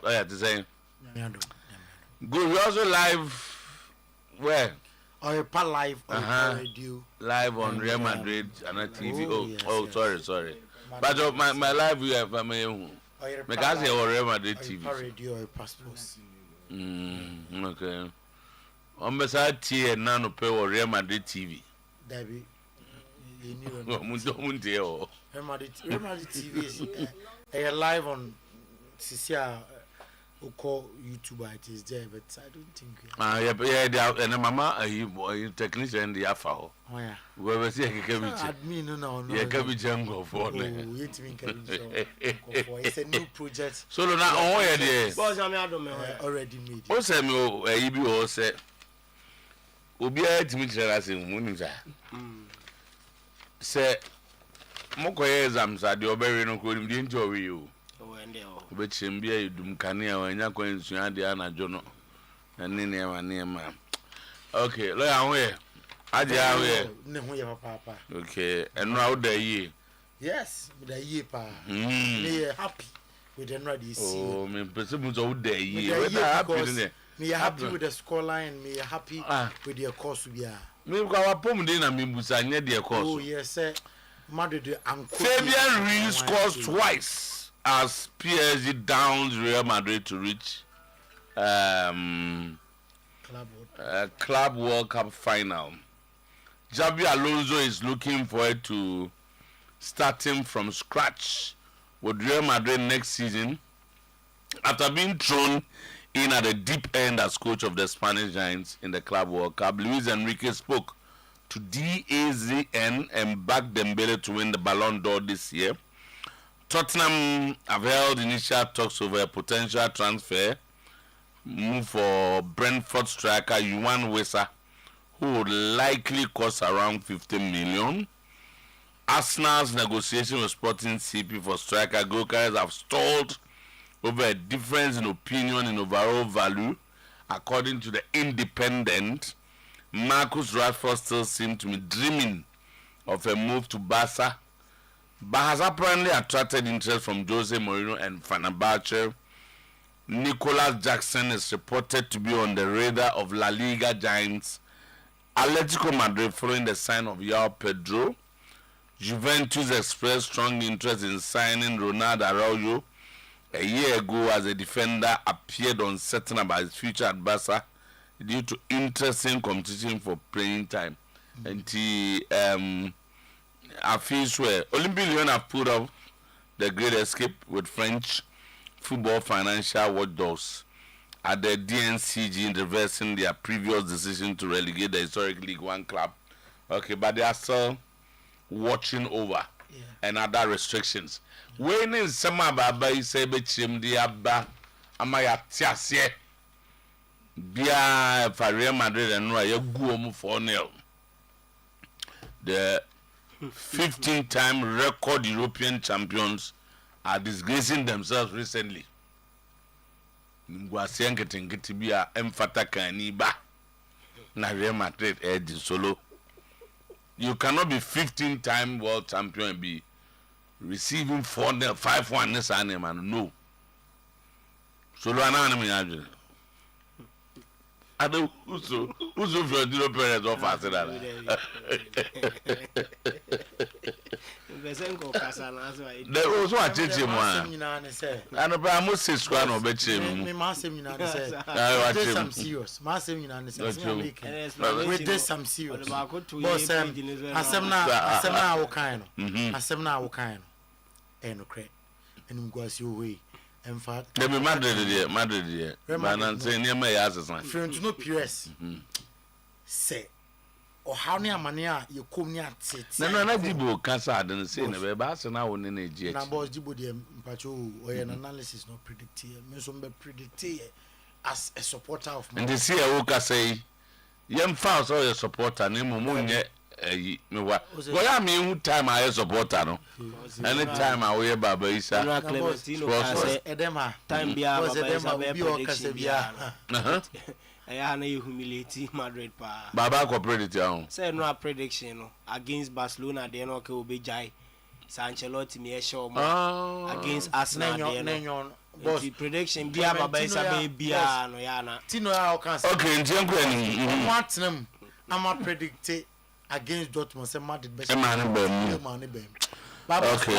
Oh yeah, the same. Good. We also live where? Oyerepa live on radio. Live on Real Madrid and TV. Sorry. But my live we have because they are Real Madrid TV. Radio Oyerepa Sports. Okay. On beside T and nano pay or Real Madrid TV. David. Real Madrid TV is live on Cecilia. Who call YouTuber it is there, but I don't think. And mama, you technician the Afa. Oh yeah. We will see a admin no. Yeah, can be jungle for it's a new project. So now on where there already made. O say me o ibi o say obi a timi kira say munim sa. Say mo koye exams ade obere no ko nim de njo we o. But Chimbia, Dumkania, and Yakoin Suadia, Jono, and Nina. Okay, look away. Papa. Okay, and now the year. Yes, with a year, pa. Me happy with the ready. Oh, me, President all day year. Me happy with the scoreline, me happy with your course. We are. Me go our pom dinner, me busanya their course. Oh, yes, sir. Madrid and Fabian Ruiz scores twice. As PSG downs Real Madrid to reach Club World Cup final. Xabi Alonso is looking forward to starting from scratch with Real Madrid next season after being thrown in at the deep end as coach of the Spanish Giants in the Club World Cup. Luis Enrique spoke to DAZN and backed Dembele to win the Ballon d'Or this year. Tottenham have held initial talks over a potential transfer move for Brentford striker Yohan Wissa, who would likely cost around 15 million. Arsenal's negotiation with Sporting CP for striker Gokares have stalled over a difference in opinion in overall value. According to the Independent, Marcus Rashford still seems to be dreaming of a move to Barca, but has apparently attracted interest from Jose Mourinho and Fenerbahce. Nicolas Jackson is reported to be on the radar of La Liga giants Atletico Madrid following the sign of João Pedro. Juventus expressed strong interest in signing Ronald Araujo a year ago as a defender appeared uncertain about his future at Barca due to interesting competition for playing time. And I feel swear Olympic Lyon have put up the Great Escape with French football financial watchdogs at the DNCG in reversing their previous decision to relegate the historic League One club. Okay, but they are still watching over and other restrictions. When in summer baba you say betchim the abba amaya tiasye bia for Real Madrid and no you go 4-0. The 15-time record European champions are disgracing themselves recently. Ngwasi nketinketi bia emfata kani ba na Real Madrid edge solo. You cannot be 15-time world champion and be receiving 4-0, 5-1 this animal. No. Solo anani I don't who's Florentino Perez of us that. They also are teaching one. And I must say, Swan or Betchim. Some serious. With this, some serious. Asem na kind. And credit. And goes your way. In fact, they be Madrid, but I'm saying near my ass. Friends, no PS. Say, or how near mania you come near it. No, Jibo Casa didn't say never bass and I won't in a jet. Numbers Jibo, the Pacho, or an analysis not predicted. Mesombe predicted as a supporter of and they see a Woka say, young fouls or your supporter, name Moon yet. Well, I mean, who time I support no. Anytime I wear Baba Isa, Edema, time was Edema, I am humiliating Madrid pa. Baba cooperated. Say no prediction against Barcelona, they no will be Jai. Sancelotti me show against Arsenal. boss prediction bia baba isa be bia no ya na Tino ya can say okay ntienko ani what them I'm predict against Dortmund say Madrid best man be Baba okay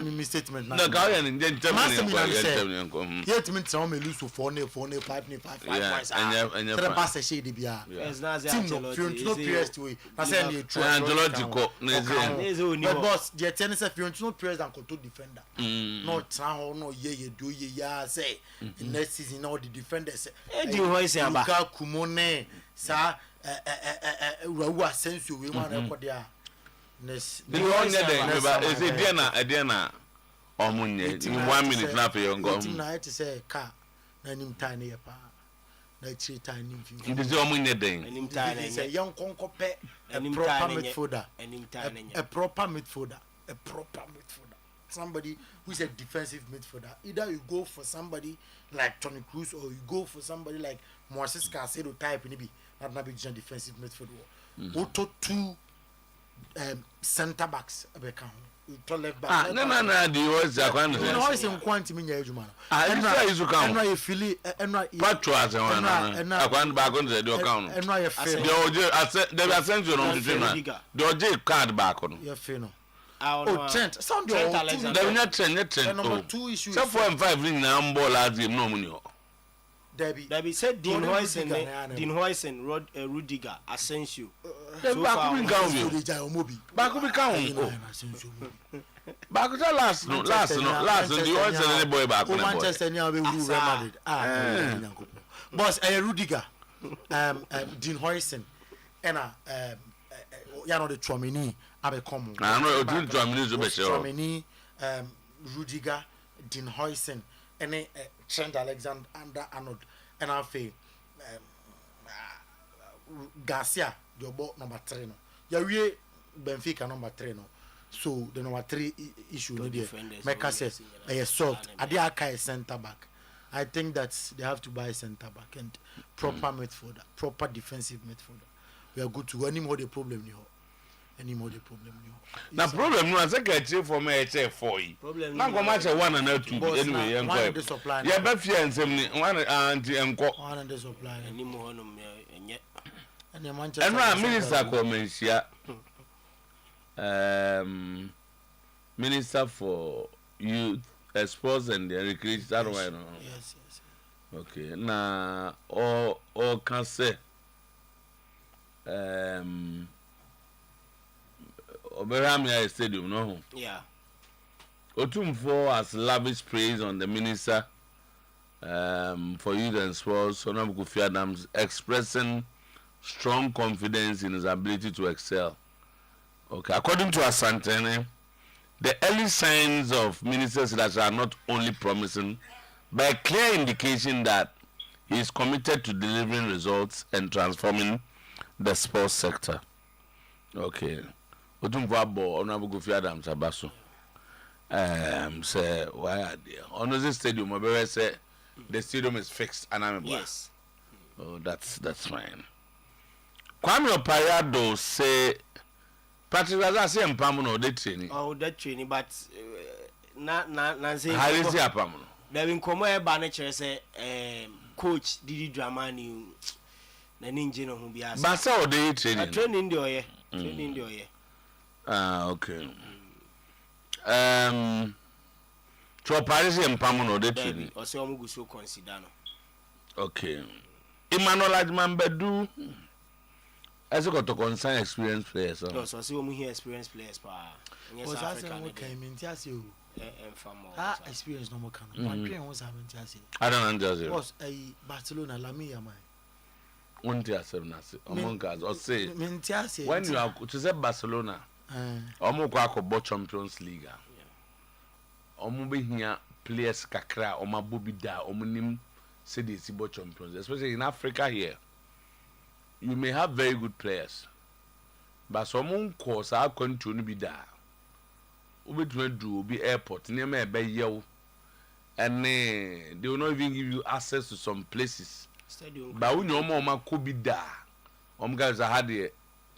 me statement no ka ya ni ntienko yet me tell me lose 4-0 5-5 points three passes shade bia yes na say Fiorentina PS way na say me true Angelotti ko na but boss the tennis Fiorentina PS and control defender no tran no ye do ye ya say in next season all the defenders di ho say aba Luka Kumone sa Raul Asensio we want record there the one that is a Diana omunye in 1 minute na fe yongo team na it say car na nim tiny pa na 3 tiny view it is omunye den nim tiny say young konkope a proper midfielder somebody who is a defensive midfielder. Either you go for somebody like Toni Kroos or you go for somebody like Moises Caicedo type maybe that might be just defensive midfielder. Auto 2 center backs to left back. No the was akwan no always in quantity me nya ejuma no this is you come enra you feel enra patro as one akwan back on the account enra you feel the oje the send you on the the oje card back on you feel no oh Trent sound Trent your Alexander Trent number 2 issue so 4 and 5 in na ball last game no money Debbie said Dean Huijsen, Rudiger, Asensio. So far, we go back we count. Back to last no the Huijsen boy back on Manchester now we Real Madrid boss Rudiger Dean Huijsen and you know the Tchouaméni abekomo I know the Tchouaméni zo be sure Tchouaméni Rudiger Dean Huijsen and Trent Alexander-Arnold and I feel Garcia your ball number 3 no ya Benfica number 3 no so the number 3 issue no there Mecca says solved Adiaka center back. I think that they have to buy center back and proper midfielder, proper defensive midfielder. We are good to any more the problem you na problem no ase ka che for me che for yi na go match 1 and 2 anyway enko ya ba fia nsem ni 1 anti enko 1 and the supply any more no enye and Manchester and minister ko mensia minister for youth sports and recreation that one no yes okay na or can say Oyerepa Stadium, no? Yeah. Otumfo has lavished praise on the minister for youth and sports, Honorable Kofi Adams, expressing strong confidence in his ability to excel. Okay, according to Asantene, the early signs of ministers that are not only promising, but a clear indication that he is committed to delivering results and transforming the sports sector. Okay. Otumfo abo Honorable Kofi Adams abaso say why are there on this stadium obere say the stadium is fixed and I'm yes oh that's fine. Kwame Opayado say Patrick Raza say empam no dey training but na say how is he empam no there been komo e ba na kire say coach Didi Dramani na ninje no ho bia but say o dey training training dey oye okay. So Paris empam no dey training o say omugu so consider no okay. Emmanuel Adman Bedu as got to concern experienced players no so say omu here experienced players pa yes Africa okay mean ti ase o experience no more can one train was having ti ase I don't understand was Barcelona Lamine Yamal one ti ase na say among us or say mean ti ase when you are to say Barcelona omo kwa akọbọ Champions League omo be hia players kakra omo abobi da omo nim say the Sibo Champions, especially in Africa here you may have very good players but some course are country no be da obetuma do obi airport near me be yew and they will not even give you access to some places stadium but when you omo ko bi da omo guys are had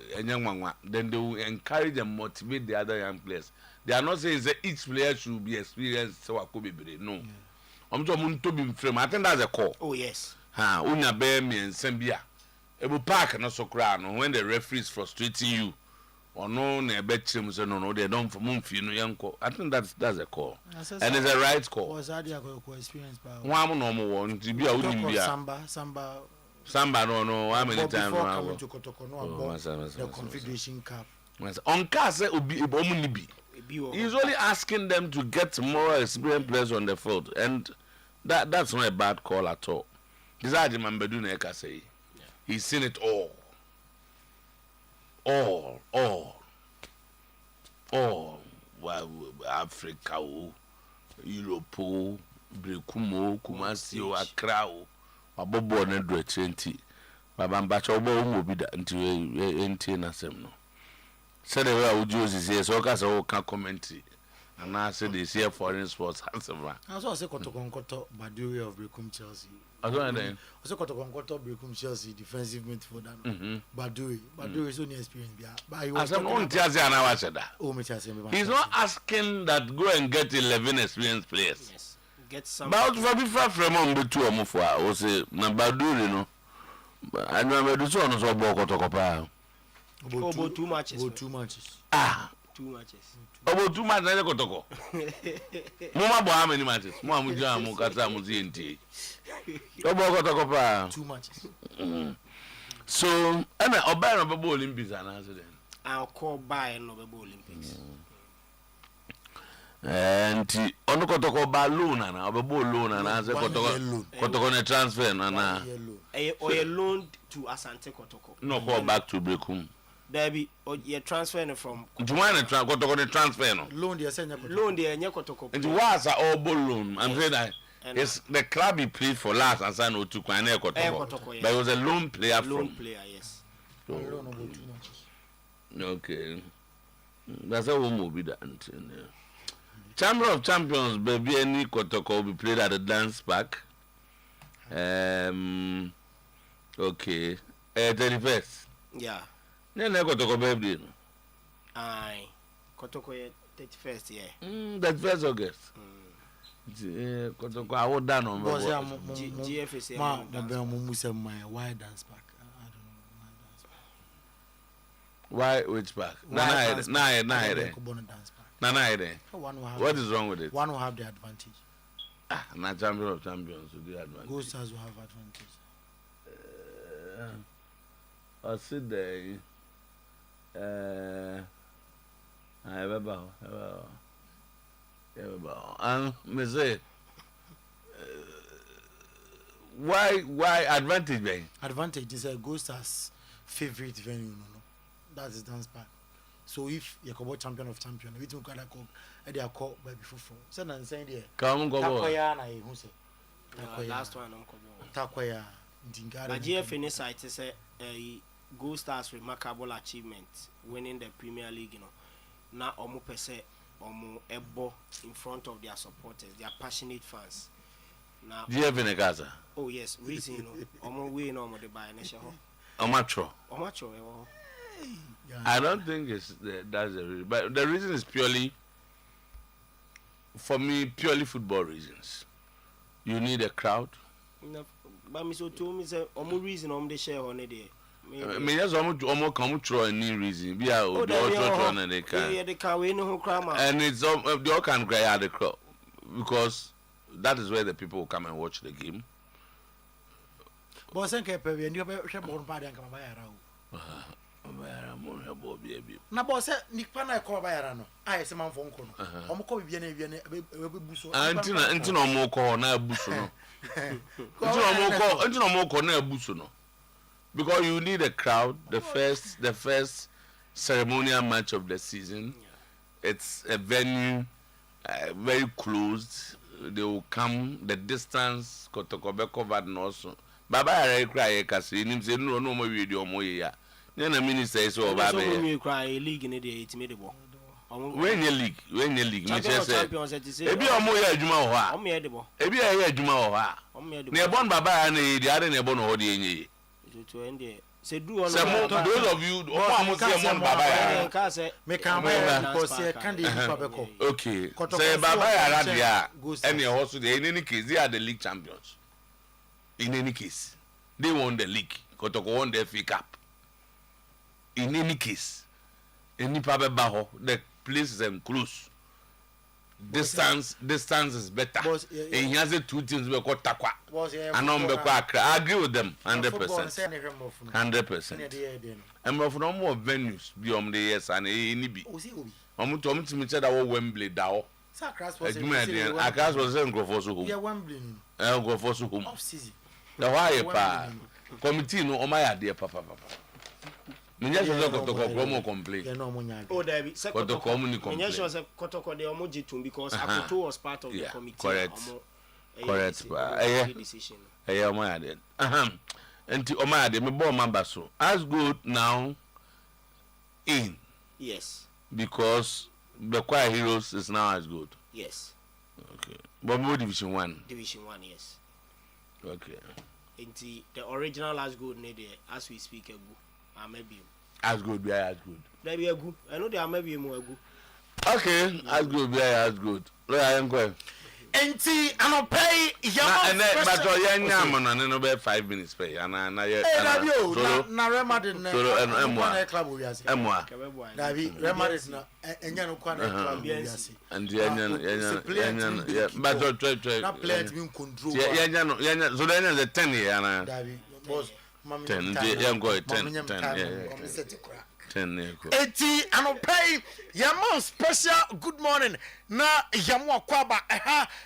then they will encourage and motivate the other young players. They are not saying that each player should be experienced so no omto munto bi frame. I think that's a call. Oh yes. Ha, unya be me nsembia. Ebu park no so kra no when the referee is frustrating you. Or no na be chim say no they don't for mumfi no yanko. I think that's a call. And it's a right call. Was that your experience pa? One no more one to be a unim Samba no how many times before coming to Kotoko no the Confederation Cup. On case obi omunibi. He's only asking them to get more experienced players on the field, and that's not a bad call at all. This is what Mambedu Neka say. He's seen it all. Africa, Europe, Brekumo, Kumasi, Accra, Abobo, and Drecenti. Babambacha will be the anti no. Said the way I would use is here, so I can comment. And I said this here foreign sports. I also say Kotokonkoto Baduri of Brekum Chelsea. I don't know. Also Kotokonkoto Brekum Chelsea defensive midfielder. Baduri is only experience. But he was he's not asking that go and get 11 experienced players. Yes. Get some. But for be far from on the two or four, I was say Baduri, no. I remember the son of Kotokopa. About 2 matches. About 2 matches. 2 matches. About 2 matches, I got to go. Mama, how many matches? Mama, Mukasa, Muzinti. About 2 matches. So, and I buy a Olympics and answer them. I'll call by another Olympics. And on the Kotoko balloon and a balloon and answer Kotoko transfer and a loan to Asante Kotoko. No, call back to Brekum. There be you're transferring from Kotoko transfer. Loan the loan the Kotoko. It was all balloon. I'm saying that it's the club he played for last and signed Otuo-Acheampong Kotoko. But it was a loan player. Loan player, yes. Okay. That's how we move that. Chamber of Champions, baby, any Kotoko will be played at the dance park. Okay. 31st. Yeah. Then I Kotoko baby. Aye. Kotoko 31st, yeah. 31st August. Kotoko, I would done on GFC. My why dance park? I don't know. Why which park? Nine. What is wrong with it? One will have the advantage. Not Chamber of Champions with the advantage. Ghost Stars will have advantage. I'll sit there. I remember. And me say, why advantage, babe? Advantage is a Ghost Stars' favorite venue. No, that is dance park. So if you come champion of champion, we don't gonna call. They are called by before. So I'm saying there. Come go. Takoya na who say. Last one I'm coming. Takoya. But GFN site is a Ghost Stars remarkable achievement, winning the Premier League. You know, now omo pese omo ebo in front of their supporters, their passionate fans. Now GFN Gaza. Oh yes, reason you know omo we no omo de buy nation ho. Omacho. I don't think that's the reason, but the reason is purely, for me, purely football reasons. You need a crowd. No, but me so told me say omo reason omo de share on there. Me just omo come through any reason. Be a and they can. Yeah, they can we no crowd. And it's they all can cry at the crowd because that is where the people will come and watch the game. But senke pe we ndi hwe bon pa de nka ba yara o. Na boss nipa na ko ba yara no aye se manfo nko no omko bibia na bibia na buso antina omko na abuso no antina omko na abuso no because you need a crowd. The first ceremonial match of the season, it's a venue very closed. They will come, the distance Kotoko covered also. Baba I cry kasi nim say no mo video mo ya na minister is so baba we cry league in the 8 made bo when your league me say ebi omo ya adwuma ho a omo ya de bo ebi ya adwuma ho a omo ya de na ebon baba na e di ade na ebon ho de enye to end Se do on. Those of you, Baba. Me can buy because I can't even. Okay. Say Baba Aradia. Any also in any case they are the league champions. In any case, they won the league. Kotoko won the FA Cup. In any case, any Papa Baho, the place is close. Distance is better. He has a 2 teams we called Takwa. And I agree with them 100%. 100%. And of no more venues beyond the years and any be. I'm to me said our Wembley Dow. Across was in Grofosu. Yeah, Wembley. I'll go for Suhum. The why committee no my idea, Papa. Just look at the Kokomo complaint. Oh, there be second community complaint. Yes, was a Kotoko de Omojitum because Akoto was part of the committee. Correct. Decision. Yeah, my idea. And to Omade, me born Mambaso. As good now in. Yes. Because the Choir Heroes is now as good. Yes. Okay. But more Division 1. Division 1, yes. Okay. And the original as good as we speak maybe as good be as good. Maybe a good. I know they are maybe more good. Okay, as good be as good. Look, I am going. Enti ano pay and but you nyam no be 5 minutes pay and na Rema de na so club we ase emwa na bi Rema de na enya no kwa na club we ase and enya but try na play me control enya so enya the 10 here na David boss 10 yen go 10 Eti anopay yamon special good morning na yamo kwaba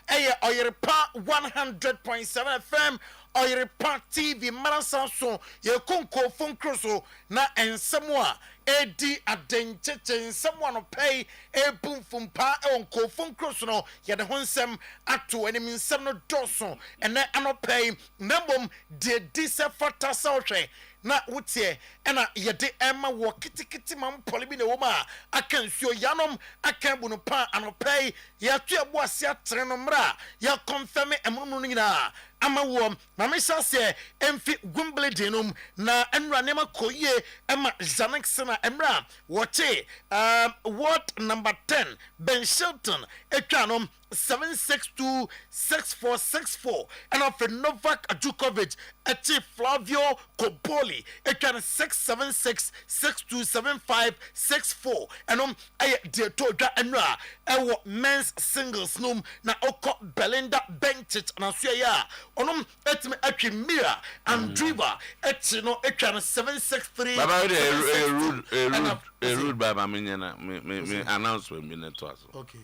eye Oyerepa 100.7 FM Oyerepa TV Marasanso ye konko funkroso na ensemwa edi adencheche ensemwa no pay ebumfumpa onko funkroso no ye de honsem ato enemi nsem no doso ene anopay nambom de dise fata sawhwe na wotie ena yede ema wo kitikiti mam polibi ne woma aka nsuo yanom aka bunu pa anopay ya tu ebo ase atere no mra ya confirm emunu nyina ama wo na me sase emfi Wimbledon na enra nema koye ema Zanex na emra wote ward number 10 Ben Shelton etwanom 7626464 and of Novak Djokovic eti Flavio Cobolli ekan 676627564 and ay de toda enra ewo men's singles num na oko Belinda Bencic na so ya onom etime atwe Mira Andriva eti no ekan 763 Baba a rude baba me announcement me net was okay.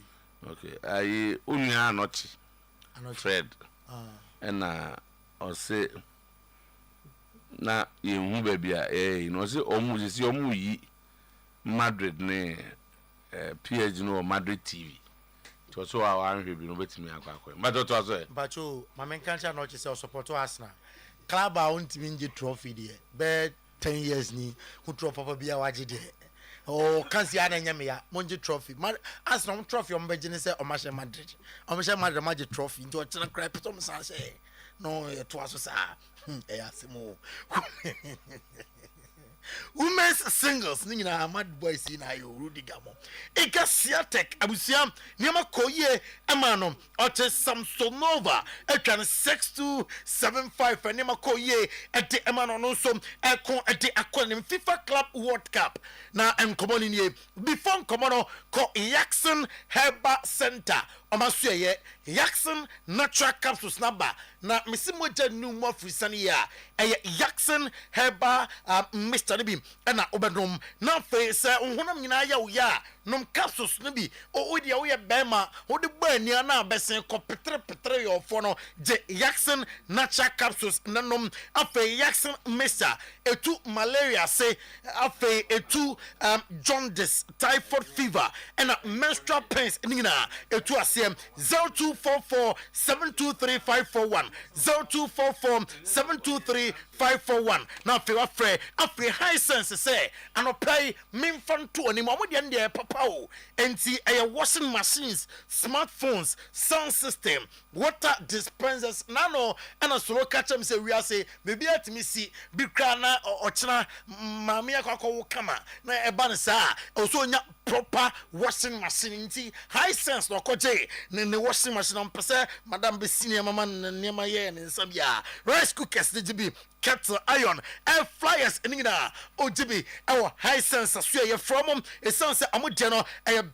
Okay, I unya anochi Fred and or say na yehu baby you know say omu si omu yi Madrid ne PSG no Madrid TV so I wan hwe bi no betimi akwa but to so bacho mamen kancha no chi say support Arsenal club a untimi nje trophy there be 10 years ni who trophy papa bia waje there oh kansi ana nyame ya monje trophy Arsenal trophy o mbegine say o mashe Madrid maje trophy nti o tena cry pito msa say no e to aso sa e asemo women's singles ni nyina mad boys na yo Rudiger mo ika Siatek abusia niama koye amano ote Samsonova etwan 6275 niama koye ete amano no so ekon ete akon FIFA Club World Cup na enkomoni nie before enkomono ko Jackson Herbal Center omasuye Jackson Natural Capsules number na misimoja nu mo frisani ya Jackson Herbal Mr. Nibi na obedom na fe se honam nyina ya wo ya nom capsules no bi o dia wo ye bema wo de ba ni na besen ko petre yo fo no je Jackson Natural Capsules na nom afe Jackson Mr. etu malaria se afe etu jaundice typhoid fever and menstrual pains nyina etu asem 0244 723 541 0244 723 541 na fe wa frɛ afre high sense say anopai memfa to ani mo de ndɛ papa o enti ɛyɛ washing machines smartphones sound system water dispensers nano ɛna soro catch me say we are say maybe atimi si bi kra na ɔkyena maame akɔkɔ kama na ɛba ne saa also nya proper washing machine nti high sense no kɔgye ne washing machine on pese madam be senior mama ne ma ye ne nsabia rice cookers de gibi kettle iron air fryers enina ojibi our high sense so ye from it sounds say amode no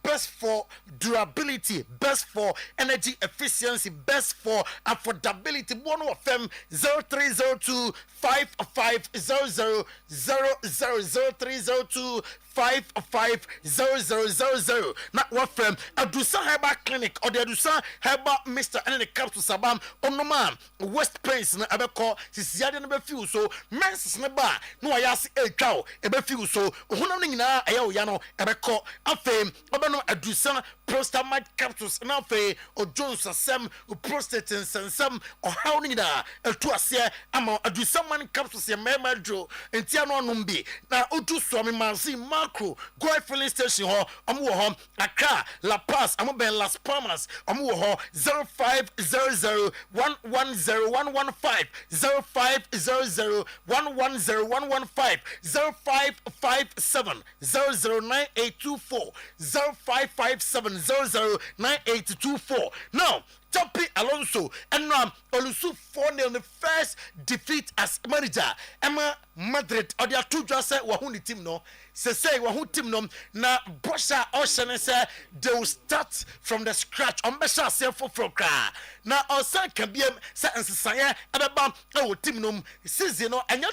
best for durability, best for energy efficiency, best for affordability. One of them 0302 5500 0302 5500. Not what from Adusa Herbal Clinic or the Adusa Herbal Mr. and the Capsule Sabam on no man West Prince na abeko sisiade na befiu so menses na ba no ayase etwa e befiu so honam ni nyina aya oya no ebeko afem obeno Adusa prostamate capsules na afe ojonsa sem prostate sensem o haw ni nyina etu ase ama Adusa man capsules ye mema dro entia no onum bi na odu so me mansi macro go filling station ho omo ho Accra La Paz amo ben Las Palmas omo ho 0500 110115 0500 110115 0557 009824 0557 009824. Now Choppy Alonso and Olusu 4-0 the first defeat as manager. Emma Madrid or their two just said wahuni team no. Say wahun team no na Bosha Ocean say they will start from the scratch. Besha say for kra. Na Osan can be say nsaya ababa e team no season no enya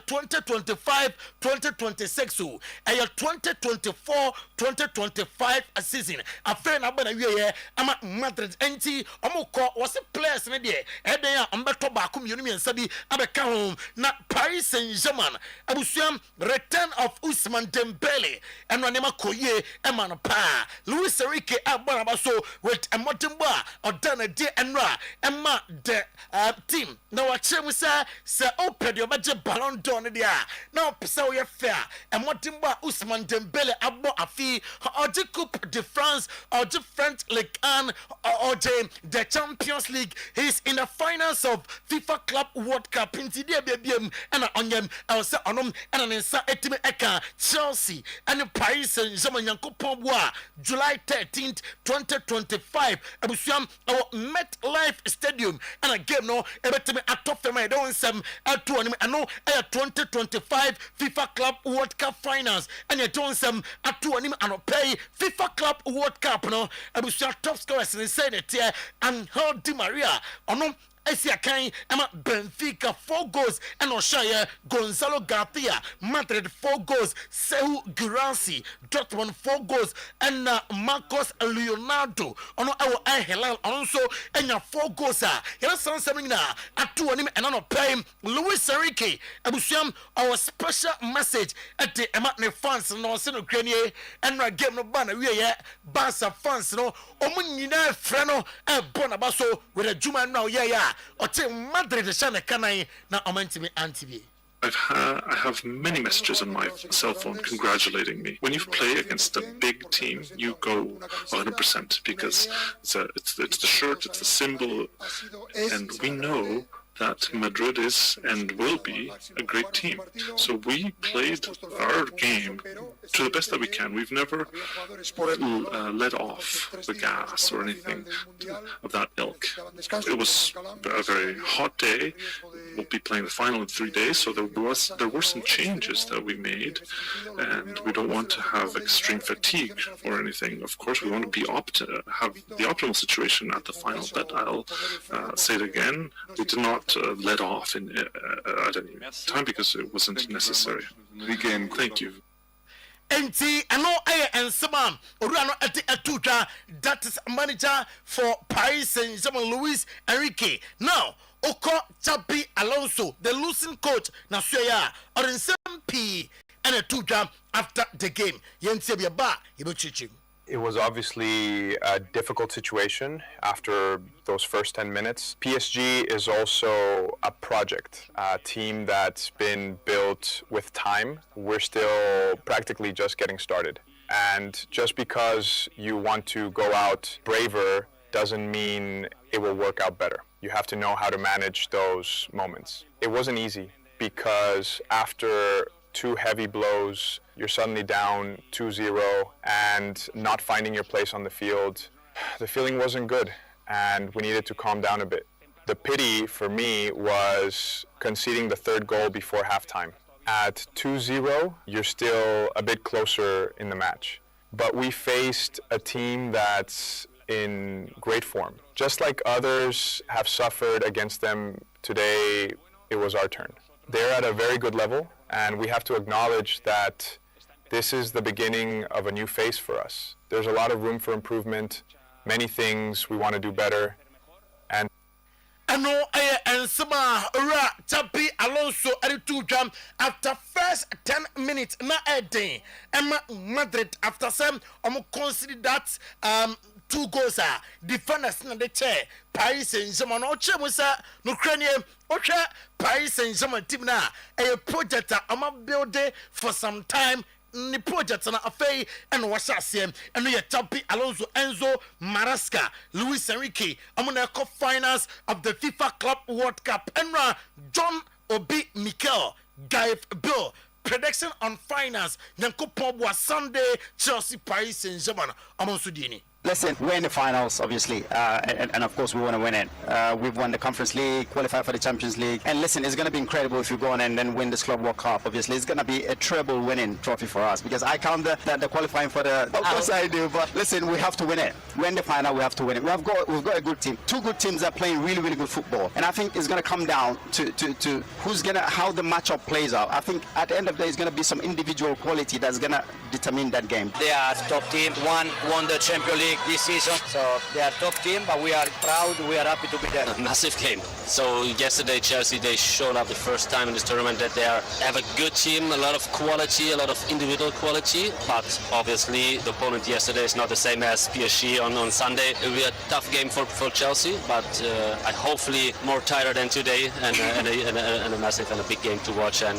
2025-2026 so enya 2024-2025 season. After na ba na wie ama Madrid enti omukọ was a players in there. And they are Umberto Bakum Union Sabi Abeka home. Not Paris Saint-Germain. Abusiam return of Usman Dembele and Ranema Koye Eman Pa. Luis Enrique Abarabaso with a Motimba or Dana De Enra Emma the team. Now a chemu say open your budget ballon d'or there. Now so you fair and Motimba Usman Dembele Abo Afi or the Coupe de France or the French Ligue 1 or the Champions League. He's in the finals of FIFA Club World Cup. Inti dia BBM and onyem else onom and an insa etime eka Chelsea and Paris Saint-Germain Yankopon Bois July 13th 2025 abusuam our MetLife Stadium and a game no ebetime atop me don sem atu onim ano 2025 FIFA Club World Cup finals and don sem atu onim anopay FIFA Club World Cup no abusuam top scorers in say that and Di Maria ono Esiakan Emma Benfica 4 goals and Oshaya Gonzalo Garcia Madrid 4 goals Sehu Girassi Dortmund 4 goals and Marcos Leonardo ono our Hilal also and 4 goals here some na atu anim and no pay Luis Enrique abusiam our special message at the Emma ne fans no se no kranie and game no ban we Barca fans no omo nyina frɛ no e bona baso with a juma now Madrid na I have many messages on my cell phone congratulating me. When you play against a big team, you go 100% because it's the shirt, it's the symbol, and we know that Madrid is and will be a great team. So we played our game to the best that we can. We've never let off the gas or anything of that ilk. It was a very hot day. We'll be playing the final in 3 days, so there were some changes that we made, and we don't want to have extreme fatigue or anything. Of course, we want to be have the optimal situation at the final. But I'll say it again: we did not let off at any time because it wasn't necessary. Thank you. Enti ano and Samam Orano Atuta, that is manager for Paris Saint-Germain Luis Enrique. Now Oko Chapi Alonso, the losing coach, Nasuya, or in some P and a 2 after the game. Yense Biaba, Ibuchichim. It was obviously a difficult situation after those first 10 minutes. PSG is also a project, a team that's been built with time. We're still practically just getting started. And just because you want to go out braver doesn't mean it will work out better. You have to know how to manage those moments. It wasn't easy because after 2 heavy blows, you're suddenly down 2-0 and not finding your place on the field. The feeling wasn't good and we needed to calm down a bit. The pity for me was conceding the 3rd goal before halftime. At 2-0, you're still a bit closer in the match. But we faced a team that's in great form. Just like others have suffered against them today, it was our turn. They're at a very good level, and we have to acknowledge that this is the beginning of a new phase for us. There's a lot of room for improvement, many things we want to do better, and Ensema Ura Chapi Alonso Eritu Jam after first 10 minutes na day Emma Madrid after some consider that 2 goals are defenders na the chair Paris Saint-Germain oche musa no Ukrainian oche Paris Saint-Germain team na a project build for some time. Ni project na afei and washa asem and ye Chapi Alonso Enzo Maresca Luis Enrique amuna finals of the FIFA Club World Cup and John Obi Mikel Gaif Bill prediction on finals Nyanko Pobwa Sunday Chelsea Paris Saint-Germain Amonsudini. Listen, we're in the finals, obviously, and of course we want to win it. We've won the Conference League, qualified for the Champions League, and listen, it's going to be incredible if you go on and then win this Club World Cup. Obviously, it's going to be a treble winning trophy for us because I count the qualifying for the. Of course I do, but listen, we have to win it. We're in the final, we have to win it. We've got a good team, 2 good teams that are playing really, really good football, and I think it's going to come down to how the matchup plays out. I think at the end of the day, it's going to be some individual quality that's going to determine that game. They are top team. Won the Champions League this season, so they are top team, but we are proud, we are happy to be there. A massive game. So yesterday Chelsea, they showed up the first time in this tournament that they have a good team, a lot of quality, a lot of individual quality, but obviously the opponent yesterday is not the same as PSG on Sunday. It will be a tough game for Chelsea, but I hopefully more tired than today and a massive and a big game to watch, and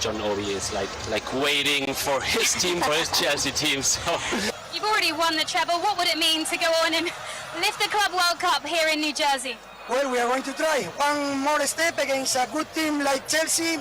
John Obi is like waiting for his team, for his Chelsea team. So. You've already won the treble. What would it mean to go on and lift the Club World Cup here in New Jersey? Well, we are going to try one more step against a good team like Chelsea.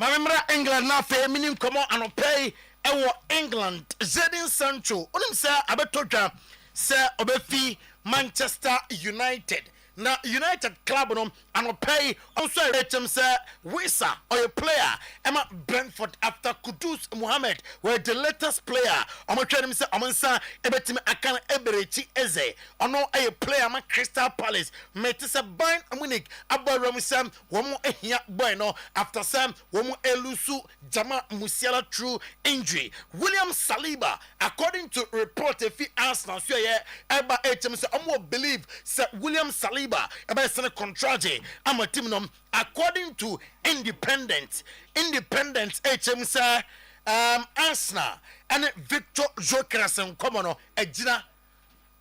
Mamemra England na fe minim komo anopay ewo England Jadon Sancho onim se abetodwa se obefi Manchester United na United club no anopay also rechem se Wisa or a player Emma Brentford after Kudus Mohammed were the latest player omotwanim se omonsa ebetimi akan eberechi eze ono a player ma Crystal Palace metise Bayern Munich abaram sam womo ehia boy no after sam womo elusu Jama Musiala through injury. William Saliba according to report if Arsenal so ye eba hm se omo believe se William Saliba about sene contract am a team nom according to independent hm say Arsenal and Victor Gyökeres and Komono ejina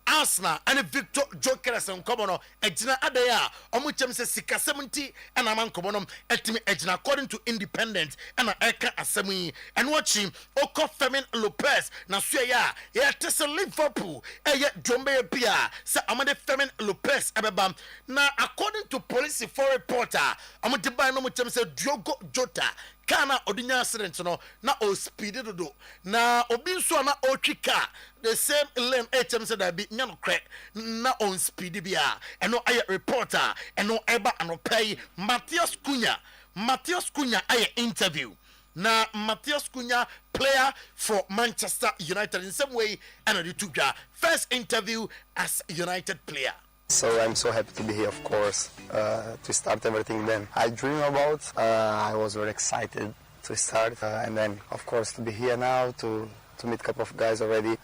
Arsenal and Victor Gyökeres and Komono ejina adaya omuchem se sika 70 and aman komono etimi ejina according to independent and eka asemi and watching Oko Fermin Lopez na so ya tese Liverpool Jombe Pia se amade Fermin Lopez abeba na according to police for reporter amade buy no muchem se Diogo Jota kana odinya accident no na o speed do na obi nso na o twika the same lane hm said that be nyano crack na on speed bia eno aye reporter eno eba anopay Matheus Cunha aye interview na Matheus Cunha player for Manchester United in some way and the two first interview as United player. So I'm so happy to be here, of course, to start everything then I dream about. I was very excited to start and then, of course, to be here now, to meet a couple of guys already.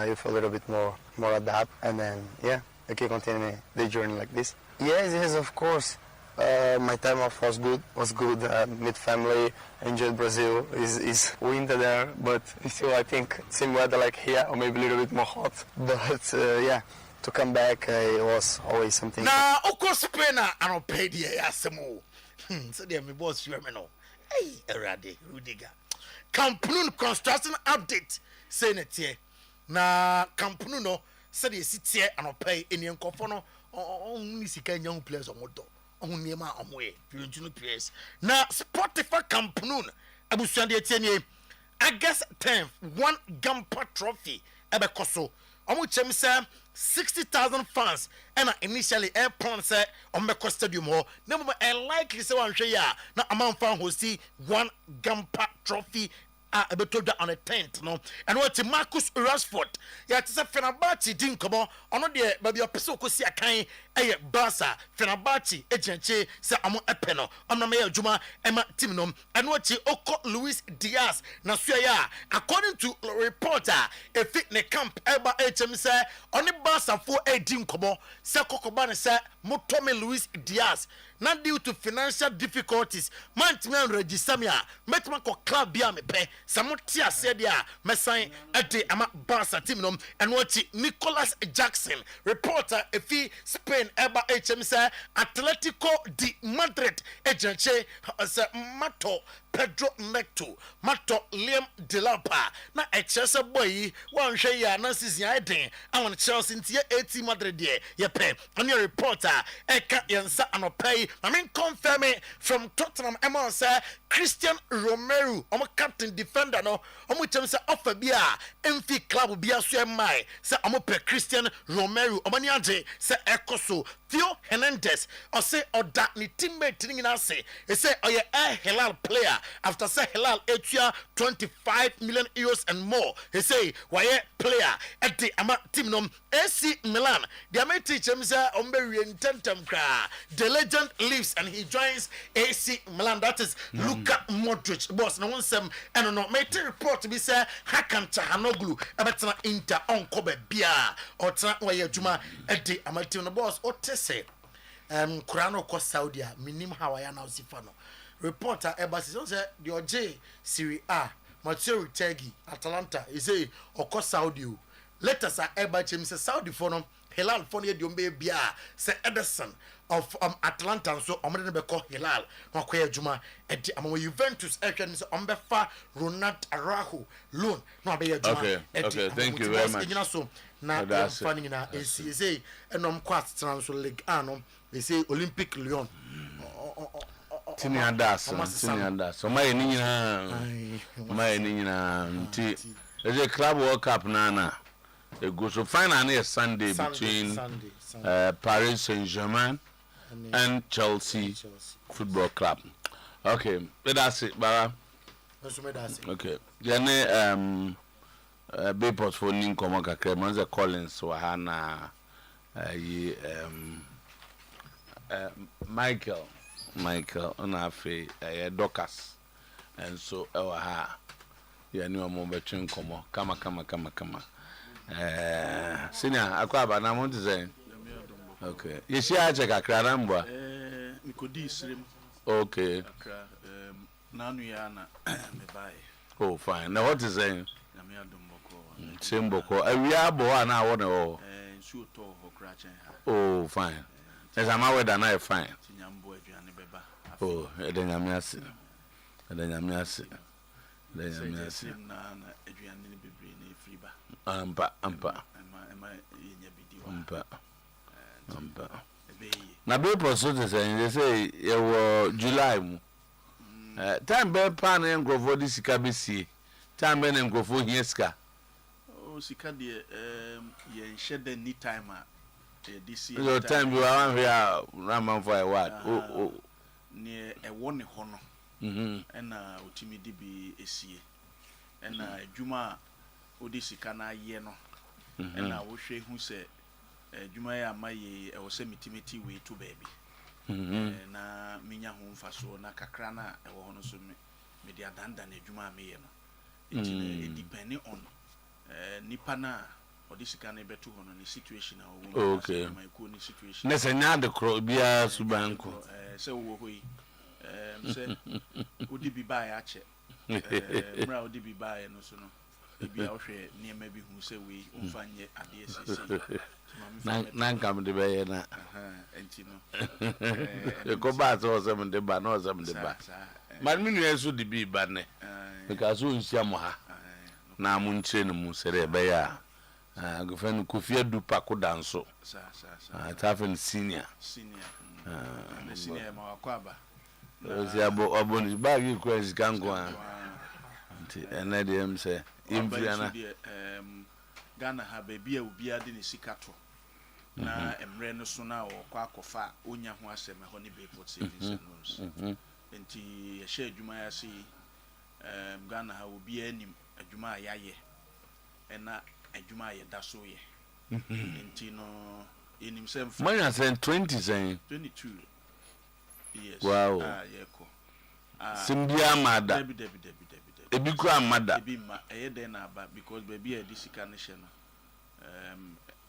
You feel a little bit more adapt and then, yeah, I can continue the journey like this. Yes, of course. My time off was good. Meet family, enjoyed Brazil. Is winter there, but still I think same weather like here, or maybe a little bit more hot. But yeah, to come back it was always something. Now, of course, Spain I don't pay the asemo. So they me boss you me no. Hey, Erade Rudiger. Camp Nou construction update. Say it here. Na Camp Nou no. Say they sit here and pay any nkofo no. Only sika young players on moto. On niema omwe. Piyunjunu players. Na Spotify Camp Nou. Abusuande etienye. August 10th, 1 Gampa trophy. Ebe koso. Omu chem say 60,000 fans and initially air plan say on the stadium ho na mo likely say wan hwe ya na amount fan hosti 1 Gampa trophy beto da on the 10th no and what Marcus Rashford ya tse Fenerbahce din komo ono de ba bi opese okosi akan eye Barca Fenerbahce ejenche se amo epe no ono me adwuma ema team no and what Oko Luis Diaz na so ya according to reporter a fit ne camp eba HM se oni Barca fo edin komo se kokoba ne se Motome Luis Diaz not due to financial difficulties man timi register me a metma ko club bia me pe samotia said ya mesan ade ama Barca team no and what Nicolas Jackson reporter efi Spain eba HM say Atletico de Madrid ejenche Mato Pedro Neto Mato Liam Delapa na Chelsea boy wan hwe ya na season eden awon Chelsea ntie 80 Madrid de ye pe on your reporter eka yensa anopay I mean confirm it from Tottenham Emma say Christian Romero captain defender no chem say offer bia MV club bia so mai say pe Christian Romero omani age say ekoso Theo Hernandez or say oda ni teammate ni na say he say oye Hilal player after say Hilal etua 25 million euros and more he say why player at the ama team no AC Milan the ama teach him say ombe intentam kra the legend leaves and he joins AC Milan that is Luka Modric boss no one sem and no me report to be say Hakan Çalhanoğlu abetna Inter on kobe bia or try why adwuma at the ama team no boss o say Kurano ko Saudi minim hawaya na osifano reporter embassy say the OJ Serie A Matteo Tegi Atalanta he say oko Saudi later say embassy say Saudi for no Hilal for the ombe bia say Ederson of Atlanta so omre be call Hilal no kwaya juma edi amamo Juventus ekwen say ombe fa Ronald Araujo loan no be juma okay thank you very much so na funding na ACSA enom kwat transfer league ano they say Olympic Lyon tini adas so my ni nyina nti the club world cup na it goes so final na Sunday between Paris Saint-Germain and Chelsea Football Club. Okay, that's it, Bara. Okay. Then be portfolio nin komo kakra manze Collins wa hana Michael ona afi Docas and so ewa ha ya ni omo betwen komo kama senior akwa ba na mo say okay yeshi aje kakra na mbwa mikodi isrem okay kakra nanu ya na me bai oh fine now what is saying na me adomboko Simboko awia abo na wo ne wo nsu to ho kra chen ha oh fine there's a weather na fine tinyambo aduane beba oh edanyame ase na aduane ni bebre na friba ampa ema yenya bidiwa ampa na be poso they say July mu time be pan engrofo di sika be sie time be engrofo hie sika o sika de ye nhede ni time a this year so time you are here raman for a what ne ewo ne ho no ena otimi di bi esie ena adwuma odi sika na ye no ena wo hwe hu se adwuma ya amaye e wo se mitimiti we to baby na minya ho mfaso na kakra na e wo ho no so me dia danda na adwuma me ye no it depending on nipa na odisika na beto ho no ne situation a okay my ko ni situation nese nya de kro bia subanko se wo hoyi se odi bi ba ya che mra odi bi ba ya no so no bia ohwe niema bi hu se we umfanye ade sisi nan kam de be na enti no ko ba so se mde ba no se mde ba man minu yesu de bi ba ne because un sia mo ha na mu nche no mu sere be ya gofen kofia du pako danso tafen senior na senior ma wakwaba ozi aboni bagi kwezi kango nti ene de em se imfiana Ghana ha baby a obi ade ne sikato na emre no so na okwa akofa onya ho asem ho ne Bayport savings and loans enti ye share adwuma ya si Ghana ha obi anim adwuma ayaye ena adwuma ye da so ye enti no enim sem manya sen 20 sen 22 yes wow yeko simbia mada debi ebi ku amada ebi ma den na aba because baby e disika ne hye no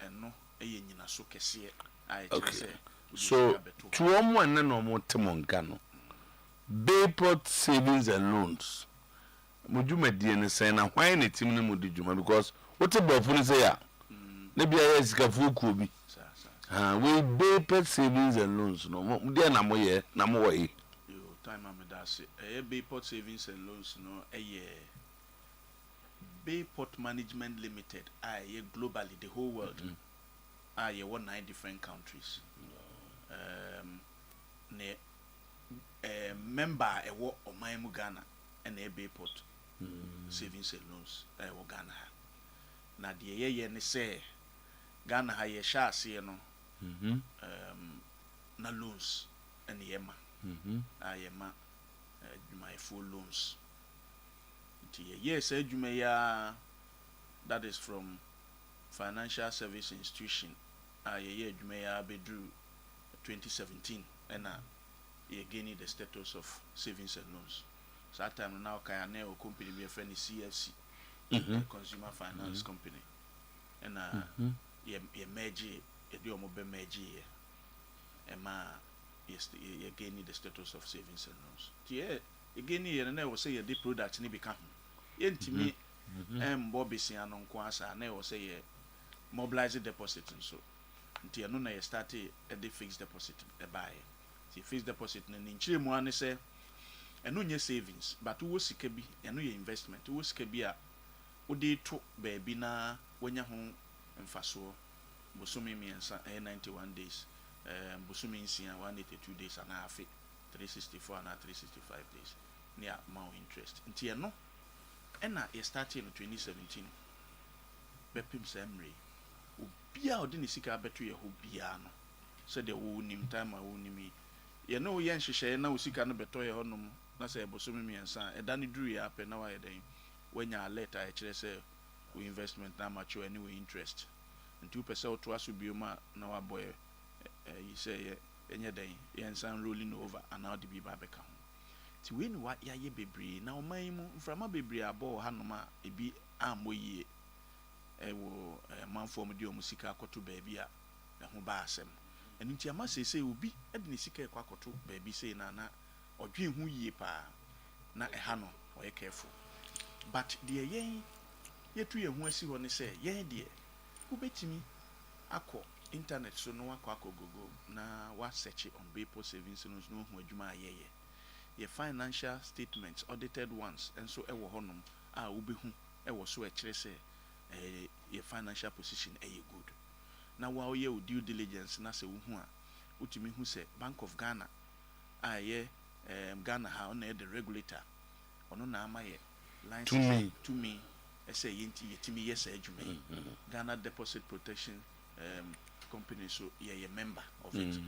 eno eye nyina so kese okay so to omo ene no mo temonka no Bayport savings and loans mujuma die ne sen na hwan ne tim ne mudi juma because what about for say ya na bia ya sika fu ku obi we Bayport savings and loans no mo die na mo ye na mo wo yi time am that Bayport savings and loans no Bayport Management Limited globally the whole world ye 9 different countries ne member ewo oman mu Ghana and Bayport savings and loans wo Ghana na de ye ne say Ghana ha ye sha ase no na loans and yema ayema my full loans yes ya that is from financial service institution ye ya bedru 2017 and ye gain the status of savings and loans so that time now can na company be friend CFC consumer finance company and ye merge ye do mo be merge ye yes you gain the status of savings and loans again here na we say the product ni become yentimi bobisi anon ko asa na we say mobilize deposit so nti eno na you start the fixed deposit buy the fixed deposit na nchire mu ane say eno nye savings but wo sika bi eno ye investment wo sika bi a wo dey to ba bi na wonya ho mfaso bosomi miensa 91 days busumi nsia 182 days and a half 364 and 365 days near more interest nti eno ena e started in 2017 bepim samre obia odi ne sika beto ye ho bia no so de wo nim time a wo nimi ye no ye nhihye na wo sika no beto ye honom na say busumi miensa eda ne duru ya pe na wa ye den wanya alert a kire say wo investment na mature anyway interest nti wo pese wo to aso bioma na wa boy you say enya den yensan rolling over and now the be babeka ho ti we ni wa yaye bebre na oman mu mframa bebre abo hanoma ebi amoyie ewo manfo mu di omusika akoto baabi a ho ba asem enu ti ama sese obi ede ne sika ekwa akoto baabi sei na odwen hu yie pa na eha no oye careful but de yen yetu ye hu asi ho ne say yen de ubetimi akọ internet so no akọ gogo na wa search on Bayport savings no hu adwuma ayeye ye financial statements audited ones and so ewo honum a ubehu ewo so e kire se ye financial position good na wa ye due diligence na se wo hu a utimi hu se Bank of Ghana ye Ghana ha on the regulator ono na ama ye license to me say yenti yetimi yes adwuma Ghana Deposit Protection company so ye member of it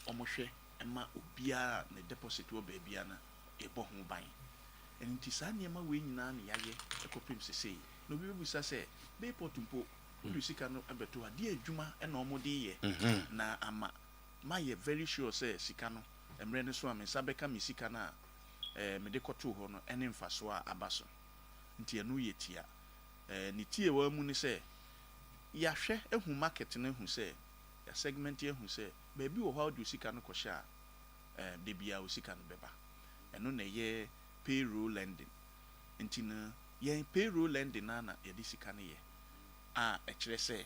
omohwe ema obia na deposit wo baabia na ebo ho ban enti sa niema we nyina na yaye ekopim sesei no bi busa se Bayport mpo udu sika no abeto ade adwuma e na omode ye na ama ma ye very sure say sika no emre ne so amesa beka me sika na me de koto ho no ene mfaso a abaso nti enu ye tia ni tie wa mu ni se ya hwe ehu market no hu say ya segment ehu say baby wo how do sika no kwhye a de bia wo sika no beba eno na ye payroll lending nti na ye payroll lending na ye de sika no ye e kire say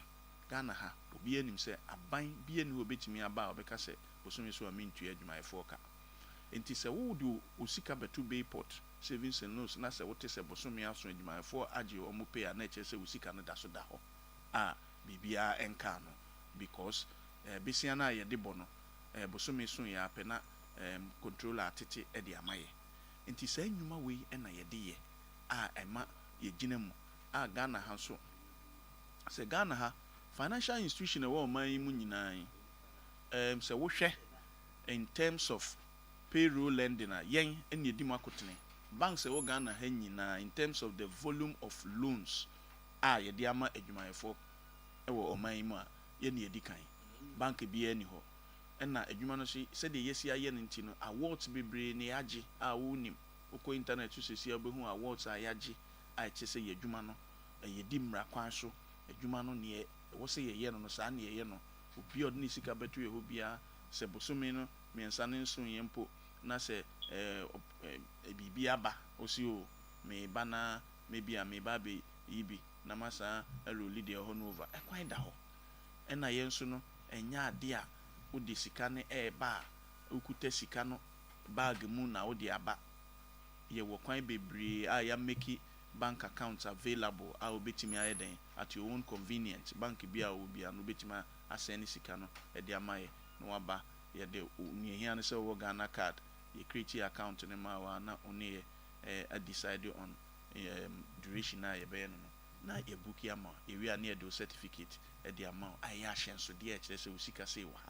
Ghana ha obi anim say aban bia ni obetimi aba obeka say bosome so amintu adwumayefo ka nti say wo do osika betu Bayport savings and loans na say wote say bosome aso adwumayefo age omo pay na kire say osika no da so da ho bibia enka no because besia na ye de bono bosome so ya pe na controller atete e de amaye nti say nnwuma we na ye de ye ema ye gina mu Ghana ha so say Ghana ha financial institution wo man mu nyinaa say wo hwɛ in terms of payroll lending yen ene edi makotene banks wo Ghana ha nyinaa in terms of the volume of loans ye de ama adwumayefo wo oman mu ye ne edi kan bank bi ani ho na adwuma no se de yesi aye no nti no awards bebre ne age wo nim uko internet so sesi abehu awards ayage che se ye adwuma no ye di mra kwan so adwuma no ne wo se ye no sa ne ye no obi od ne sika betu ye ho bia se bosome no miensa ne nso ye mpo na se bibi aba osi o me bana me bia me ba be yibi na masa eloli de ho no over kwan da ho na ye nso no enya ade a wo de sika ne ba okuta sika no bag mu na wo de aba ye wo kwan bebre ya make bank accounts available obetimi ayeden at your own convenience bank bia obia no betimi asend sika no e de amaye no waba ye de ni hia no se wo Ghana card ye create account ne ma wa na oni decide on duration na ye be no na ye book ya ma ye wi na ye do certificate e de ama aye ahye so de e kire se usika se wa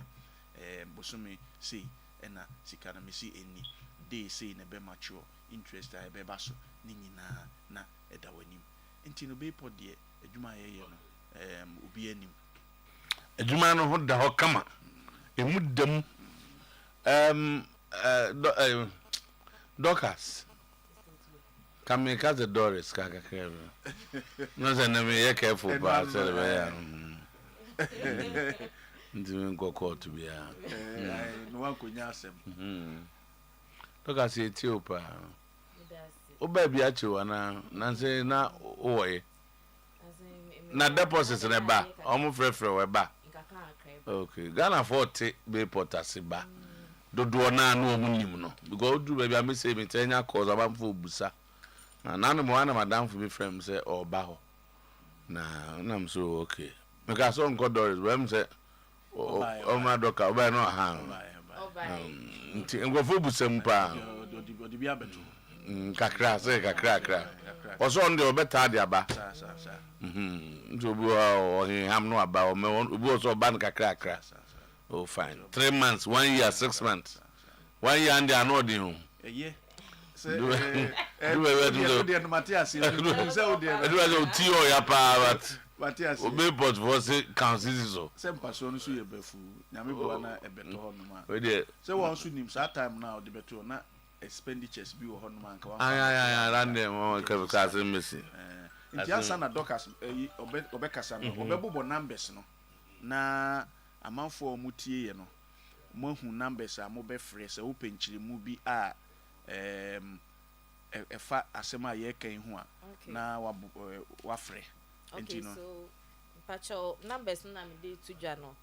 bosome sei na sika na mesi eni dey say na be mature interest a be ba so ni nyina na eda wanim nti no Bayport de adwuma ye no obi anim adwuma no ho da ho kama emu dam Docas kamika the Doris kaka kere no say na me ye careful ba say be ya nti nko court bia no wan konya asem Docas Ethiopia oba bia chiwa na say na oye na deposit na ba omo frefre we ba okay Ghana 40 Bayport asiba dodo na omu nim no because odu ba bia me say me tenya cause abamfo obusa na no mo na madam for me frame say oba ho na am so okay because so nko Doris we say o ma doka oba no ha nti ngofo busam pa odi bia beto kakra oso nde obeta de aba nti obi o ham no aba o me obi oso ban kakra oh fine 3 months 1 year 6 months 1 year and they not home say do no Matias say o de ti o ya pa Matias Bayport for say council so paso no so ye bafu nyame bo na ebeto ho no ma we de say won so nim sa time now de beto na expenditures bi wo ho no man ka wa random o ka say messi nti ansa na Docas obekasa no obebobo numbers no na amanfo omutie ye no mohu numbers a mo be free say wo penchiri mu bi a efa asema ye kan hu a na wa free okay so pacho numbers na me dey to dwa no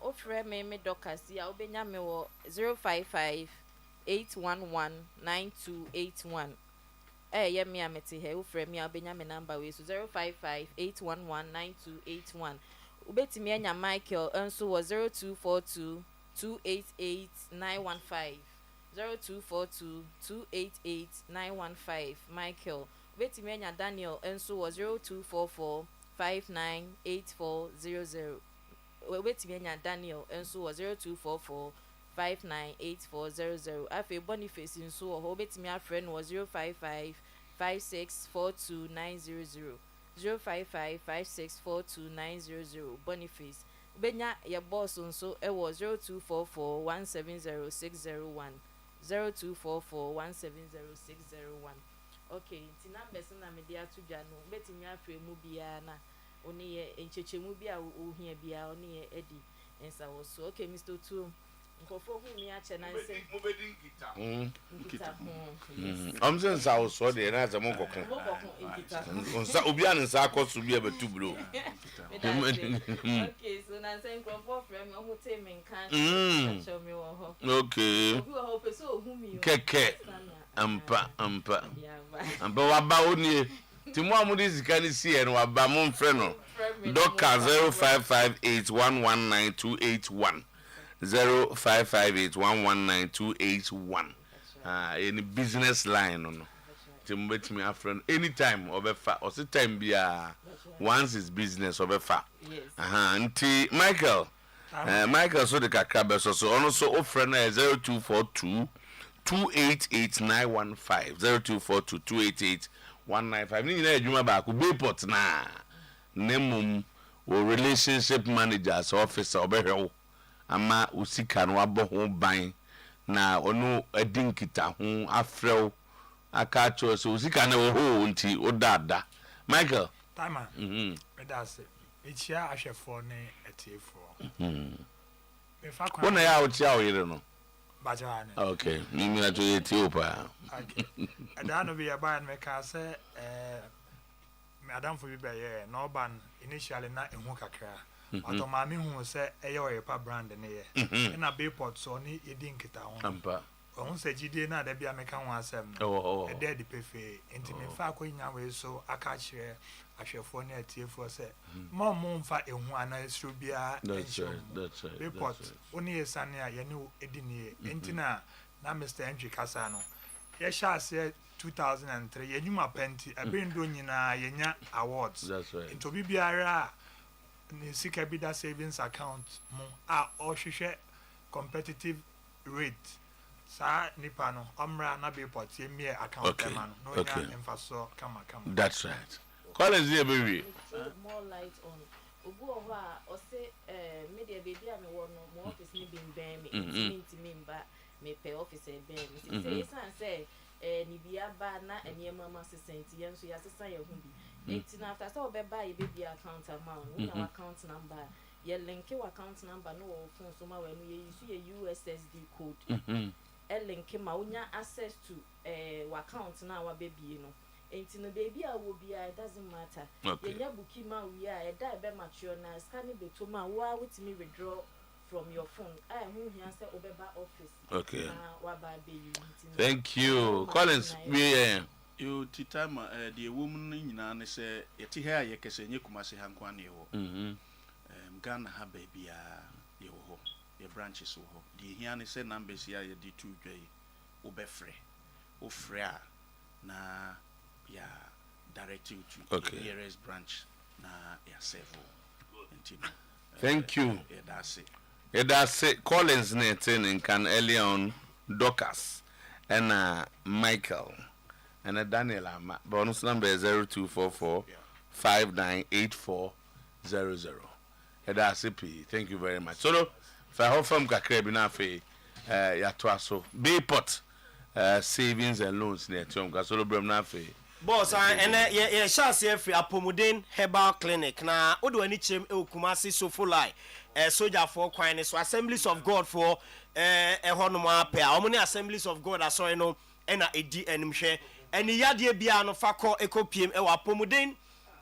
o free me Docas ya obenya me wo 055 811 9281 ye me amete he wo free me obenya me number we so 055 811 9281 ubetimi anya Michael enso wo 0242 288 915 0242 288 915 Michael ubetimi anya Daniel enso wo 0244 598400 ubetimi anya Daniel enso wo 0244 598400 afi Boniface enso wo ubetimi afre no 055 5642900 05556429900 Boniface benya ya boss nso e wo 0244170601 0244170601 okay ti numbers na me dia to dwa no betimi afre mu bia na oni enchechemu bi a ohia bia oni edi ensa wo so okay Mr. Otuo nkofo hu mi ache na nse mobedi nkita amse nsa wo so de na azamo kokko onsa obi an nsa akoso bi abetu bro okay so na nse nkofo frame ohu te me nkan show me wo ho okay obi wo ho pe so hu mi keke ampa waba oni ti mo amudi zikani si en waba mo mfre no doka 0558119281 0558119281 any business line no ti mo betimi afre anytime obefa o se time bia once is business obefa nti Michael so de kakra be so ono so ofre na 0242 288915 0242288195 ni nyina adwuma ba ko Bayport na nemum wo relationship managers officer obehwew ama usika no abo ho ban na ono adinkita ho afrew aka cho so usika na wo ho nti odada Michael Timer that's it echia ahwefo ne etiefo me fa kwa wona ya ochia oyire no Bajane. Okay, mimi na to Ethiopia. Okay. Adano be ban me ka say madam for be here no ban initially na ehu kakra. But ma me hu say eye Oyerepa brand ne ye. Na Bayport so ni edi nkita ho. Ampa. Ohun se jide na da bia me ka ho asem. E dey di pefe. Enti me fa akonya we so aka kire ahwefo ne atiefo say mo mfa ehu ana esro bia enso. That's right. Bayport oni esane a ye ne edi ne enti na Mr. Entry kasa no. Ye sha say 2003 ye nyuma penti abendo nyina ye nya awards. That's right. Into bibiara ni sika bida savings account mo a ohwehwe competitive rate sa nipa no omra na Bayport ye me account man no nya emfaso kama. That's right. Call us here baby. More light on obu oha o say media baby am wo no mo office ni bin ben me intimi mba me pe office ben me say say ni bia ba na eniema ma sesenti yen so ya sesa ye hu bi enti na after say obeba ye baby account amount we our account number ye link your account number no wo phone so ma we no ye use ye USSD code link ma unya access to wa account na wa baby no enti no baby a wo bia it doesn't matter ye nya buki ma we a e da be mature na scan be to ma wa witimi withdraw from your phone who here say obeba office okay wa ba be thank you Collins we you titama the woman nyina ne say yeti ha ye kese nye kumase hankwa ne ho Ghana ha baby a ye ho ye branches ho the here ne say numbers ya ye di tu dwai obefre ofre a na ya direct you to the nearest branch na ya serve thank you that's it. That's it. Collins Nathan and can early on Docas and Michael and Daniel. Bonus number is 0244 598400. That's it. Thank you very much. So, if I hope from Kakrabinafe, Yatwaso, Bayport savings and loans near Tom Gasolo Bremnafe. Boss, and ye shall see free Apomodin Herbal Clinic. Now, Odo any chim Kumasi so full lie. Soldier for Quine, so Assemblies of God for a honoma pair. How many Assemblies of God are so no and a D share. And the Yadia Biano Fako Eco PM Apomodin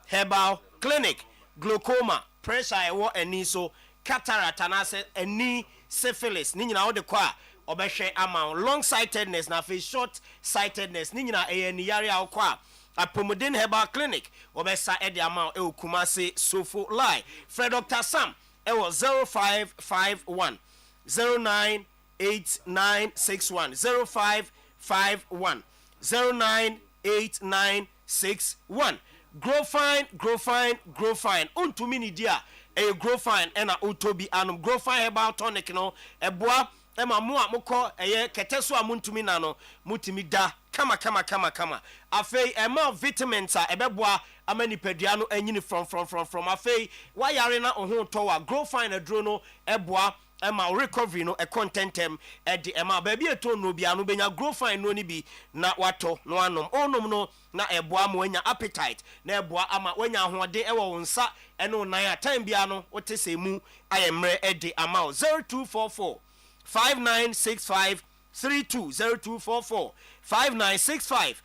Herbal Clinic, glaucoma, pressure, and knee so cataract and asset and knee syphilis. Nina all the qua. Obeshe amount long sightedness na face short sightedness nina ni yari akwa Apomodin Herbal Clinic obesa edi amount Kumasi Sofo lie Fred Dr. Sam was 0551 098961 0551 098961 grow fine untumi ni dia grow fine ena utobi anum grow fine Herbal tonic no eboa ema mo a mokọ keteso a muntumi na no mutimi da kama afei ema vitamins a ebeboa amani padua no anyini from afei wayare na ohun towa grow fine adro no eboa Emma recovery no a contentem at the Emma baby a tone no be anu benya grow fine no ni bi na wato no anom onom no na eboa mo anya appetite na eboa ama wanya hoɔden ɛwɔ wonsa ɛno nan a time bia no wote sɛ mu ayemre ɛde ama 0244 5965 32 0244 5965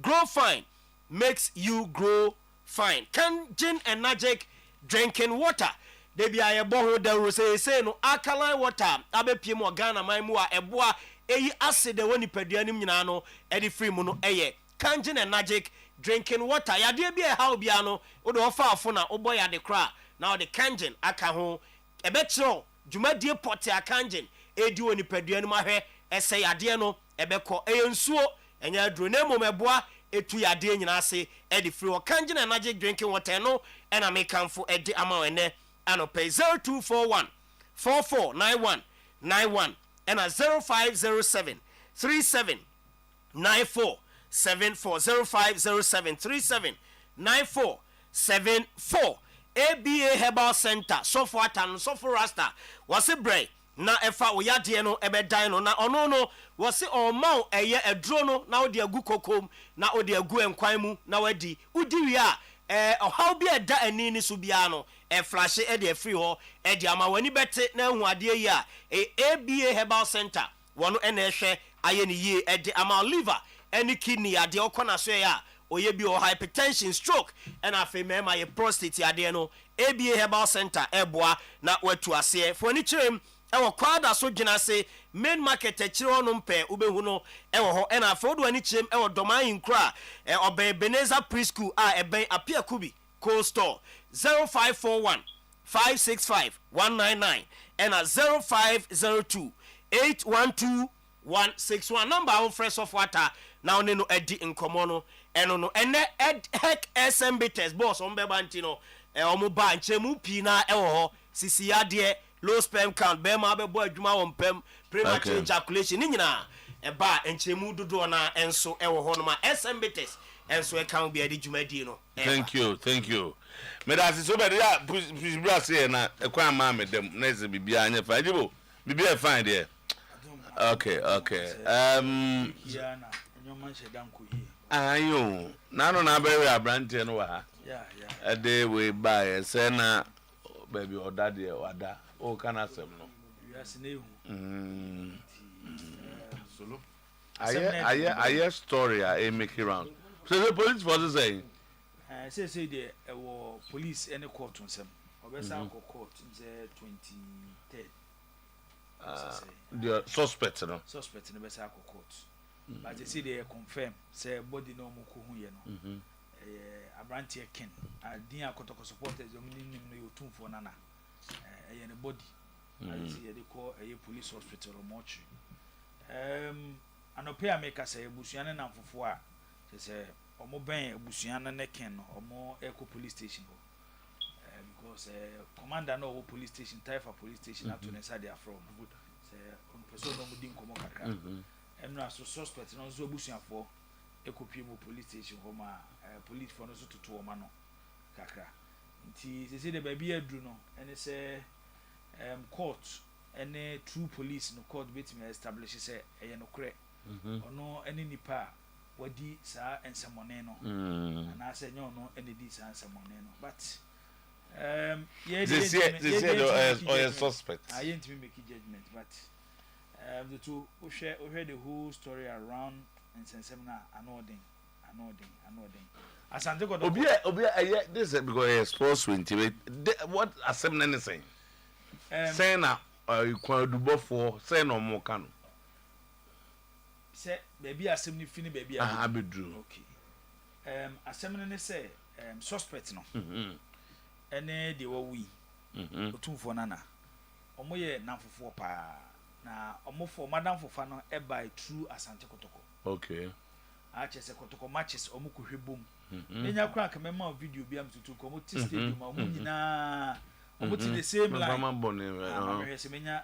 grow fine makes you grow fine. Kangen and Magic drinking water. They be a boho de say no alkaline water. Abe pimo Ghana my mua eboa eyi acid de woni peduanim nyina no e di free mu no eye. Kangen and Magic drinking water. Ya de be a how bia no wo de ofa afo na oboy ya de kra. Now the Kangen aka ho e be kiro dwumadie pote akangen edi woni peduanim ahwe ese yade no e be ko eye nsuo enya aduro na mom eboa etu yade nyina ase e di free Kangen and Magic drinking water no and I make am for e di ama ene ano pay 0241 4491 91 and a 0507 37 94 74 0507 37 94 74 ABA Herbal Center so for atan so for rasta was a break na efa oyade no ebedan no na ono no wose onma eye edro no na odi agu kokom na odi agu enkwan mu na wadi udi wi a how be a da ani ni so bia no flash e de free ho e de ama wani bete na hu ade yi a ABA Herbal Center wono ene hwe aye ni yi e de ama liver any kidney ade okona so ya oye bi o hypertension stroke and afi mema ye prostate ade no ABA Herbal Center eboa na watu ase for ni chirem ewo kwada so dwena se main market akire hono mpe ubehu no ewo ho na afodo ani chirem ewo doman inkra obe Beneza preschool a eben apia kubi cold store 0541 565 199 and a 0502 812 161 number of fresh of water now no edi nkomo no eno no ene heck SMB test boss on bebanti no omo ba nchemu pi na ewo ho sisi ade low sperm count be ma be bo adwuma won pem premature ejaculation ni nyina e ba nchemu dodo na enso ewo ho no ma SMB test enso e kan bi ade dwuma di no. Thank you me da so be ya bra say na e kwa ma me dem na ze bibia anya fa jibo bibia fine there. Okay. Ayo na no na be we abrante no wa ha a day we buy say na baby oda de wada o kana sem no solo aye story a make round so the police force saying say the police any court on some obesa court in the 23rd the suspect no besa court but they say they confirm say body no mo ko hu ye no abrante ken adin akotoko supporters yo nim no yo tumfo nana ye ne body I see they call a police hospital or mortuary anope ameka say ebusuane na mfofo a say omo ben ebusuane ne ken no omo eco police station because commander no wo police station Taifa police station at on side there from say on person no mudin komo kakra emna so suspect no so ebusuafo ekopie mo police station homa police for no so tutu o ma no kakra nti say the baby adru no ene say court ene true police no court bit me establish say eye no kre ono ene nipa wadi sa ensamone no na say nyo no ene di sa ensamone no but this is suspect I ain't make judgment but the two who share the whole story around and seminar anoding asante go obi this is because sports intimate what assembly anything saying na you can do before say no more can say baby assembly fini baby abedru okay assembly ne say suspect no ene de wo wi otumfo nana omo ye namfofo pa na omo for madam fofa no e by true asante kotoko okay a chese kotoko matches omo ko hwebom enya kra ka mema video bi am tutu ko mo ti stadium omo nyina omo ti the same line mama bone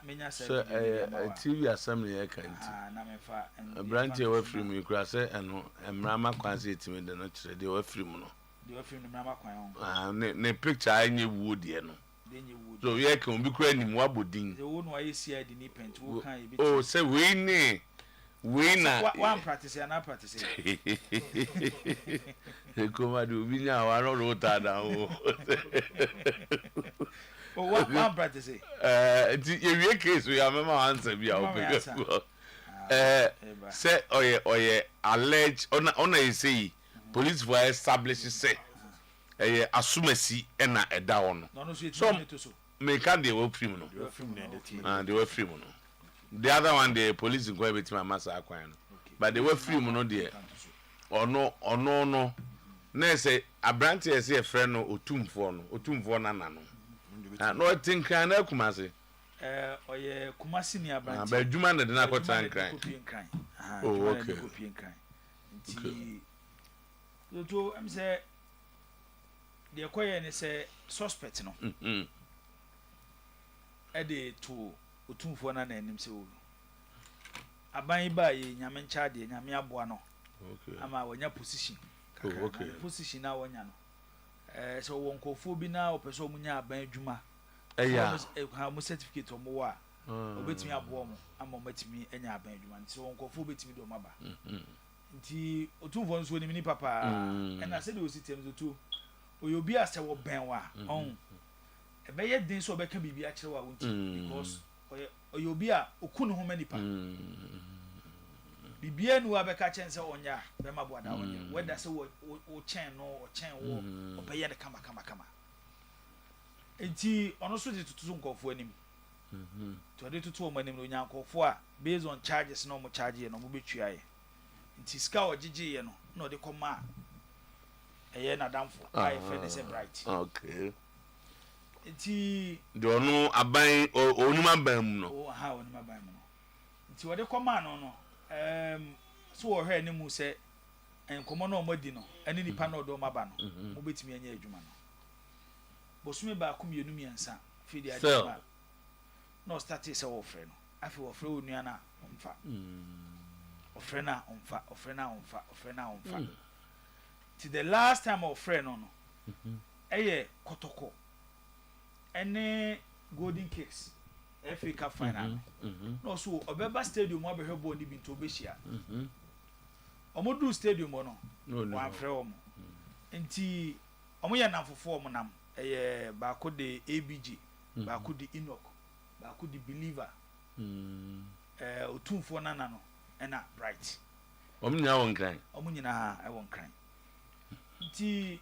menya so TV assembly e kan ti na me fa branch e wa free mu kra se eno emrama kwanse etime de no kire de wa free mu no the film na makwan ne picture any wood ye no So yeah, can be crying wabudin. The one why you see the nip and two kind. Oh, say winning. Winner. One practice and I practice. Come on, do we now? I don't know that. Oh, one practice. Your case, we have my answer. Be our say, allege, on a say, police were established, say, assumesi, and a down. So, make they were criminal. They were free. The other one, the police inquiry with my master acquiring. But they were free, no dear. Or no. Ne say, a branch as a friend or tomb for nano. No, I think I know Kumasi. Oye Kumasi ni abranti. But you man did not go to crying. Oh, okay. So I'm say the acquire and say suspect no. Ede to otumfo na na anim se wo. Aban ba ye nyame ncha de nyame aboa no. Okay. Ama wonya position. Oh, okay. Position na wonya no. So won kofo bi na opeso munya aban adwuma. Yeah. Ha mo certificate o mo wa. Obetimi aboa mo ama matimi enya aban adwuma. Nti won kofo betimi do maba. Nti otumfo nso ni papa. Na se de ositem zo tu. Oyobi ase wo ben wa. On. Ebeye din so obeka bibia kire wa wonti because oyobi a okunu ho manipa. Bibia nu abeka chense onya be maboada onya whether say wo chen no o chen wo obeye de kama enti ono so de tutu nkofo anim to de tutu o manim no nya nkofo a based on charges no mo charge ye no mo betua ye enti ska ogigi ye no no de koma eye na damfo ai fene bright. Okay. Enti do no aban onuma ban no. Oh ha onuma ban no. Enti wo de koma no so wo hwe animu se enkomo na omadi no ani nipa na odo maba no mo betimi anya adwuma no bosume ba akum yenu miansa fi di adwuma no start se wo frɛ no afi wo frɛ onua na omfa ofrɛ na omfa till the last time of frɛ no eye kotoko ene golden cakes FA Cup final no so obeba stadium abehwe ball ni bi nto obehia omodu stadium no wa frɛ omo enti omo ya namfofo omo nam ba ko de ABG ba ko de Enoch ba ko de Believer otumfo nana no ena bright omo nya won kran e won kran enti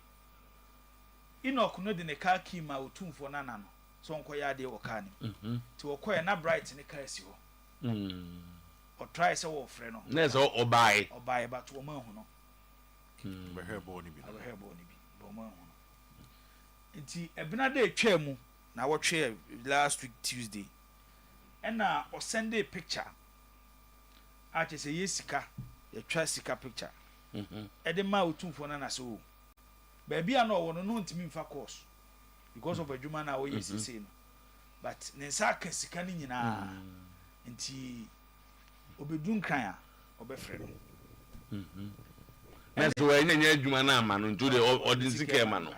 Enoch no de ne car key ma otumfo nana no so nko ya de wo ka ni ti wo koye na bright ne ka si ho o try say wo frɛ no na so obai but wo ma hu no behebo ni bi bo ma hu no nti ebina de twa mu na wo twa last week Tuesday na o send a picture a che say yesika ye twa sika picture e de ma otumfo na so ba bia na wo no ntimi mfa course because of adwuma na wo yesise no but ne nsa ka sika ni nyina nti obedun kan a obefrɛ no na so wa nya adwuma na ama no ntu de odin sika ma no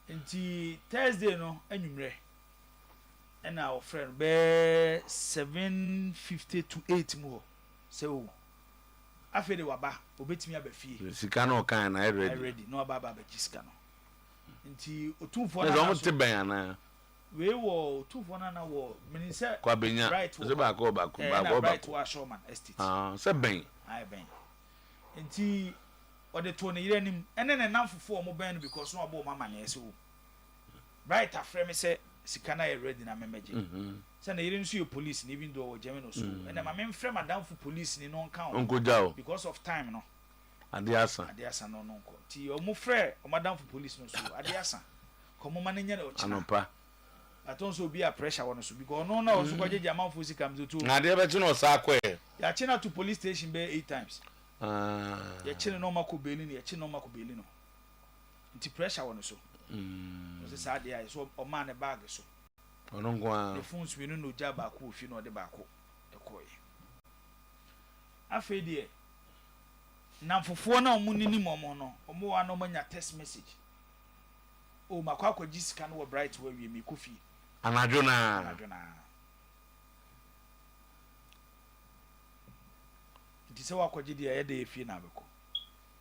nti Thursday no anwumre na wo frɛ no be 7:50 to 8 mu so afɛ de waba obetimi aba fie sika no kan na ready no aba ba sika no nti otumfo na so te ben ana we wo otumfo na wo meni se kwa benya se ba ko right wa Showman estate se ben ai ben nti ode to ne yire nim ene ne namfofo o mo ben no because no abo mama na ese wo right afre me se sika na ready na memeje se na yire nso yo police ni even though German no so ene ma me mfre madam for police ni no nka o because of time no adiasa no nko ti o mo frɛ o madam for police no so adiasa komo ma nya na o china anopa aton so be a pressure won so because no na o so kwaje jama for sika mzo to na de be tu no sa akwe ya china to police station be 8 times ya china no mako beli no ya china no mako beli no nti pressure won so so sa de ai so o man bag so ono ngwa the phones we no ja ba ko ofi no de ba ko e koye afi de na fofo na omu nini momo no omu wa no manya text message o makwa kwaji sika no wo bright wa wie mi kofi anadwo na nti se wa kwaji dia ye da efie na abeko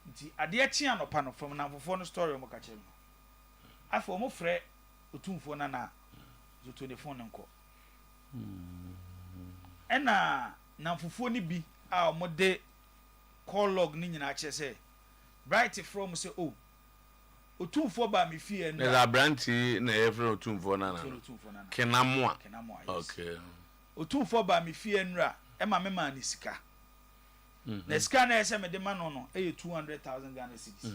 nti ade achi anopa no from na fofo no story mo ka chem afọ mo frɛ otumfo na zoto ne phone nko ɛna na fofo ni bi a mo de call log ni nyina akyɛ sɛ bright from say oh otumfo ba me fie no na branti na every otumfo na kenamwa okay otumfo ba me fie nra e ma me ma ni sika na sika na ese me de ma no e 200,000 Ghana cedis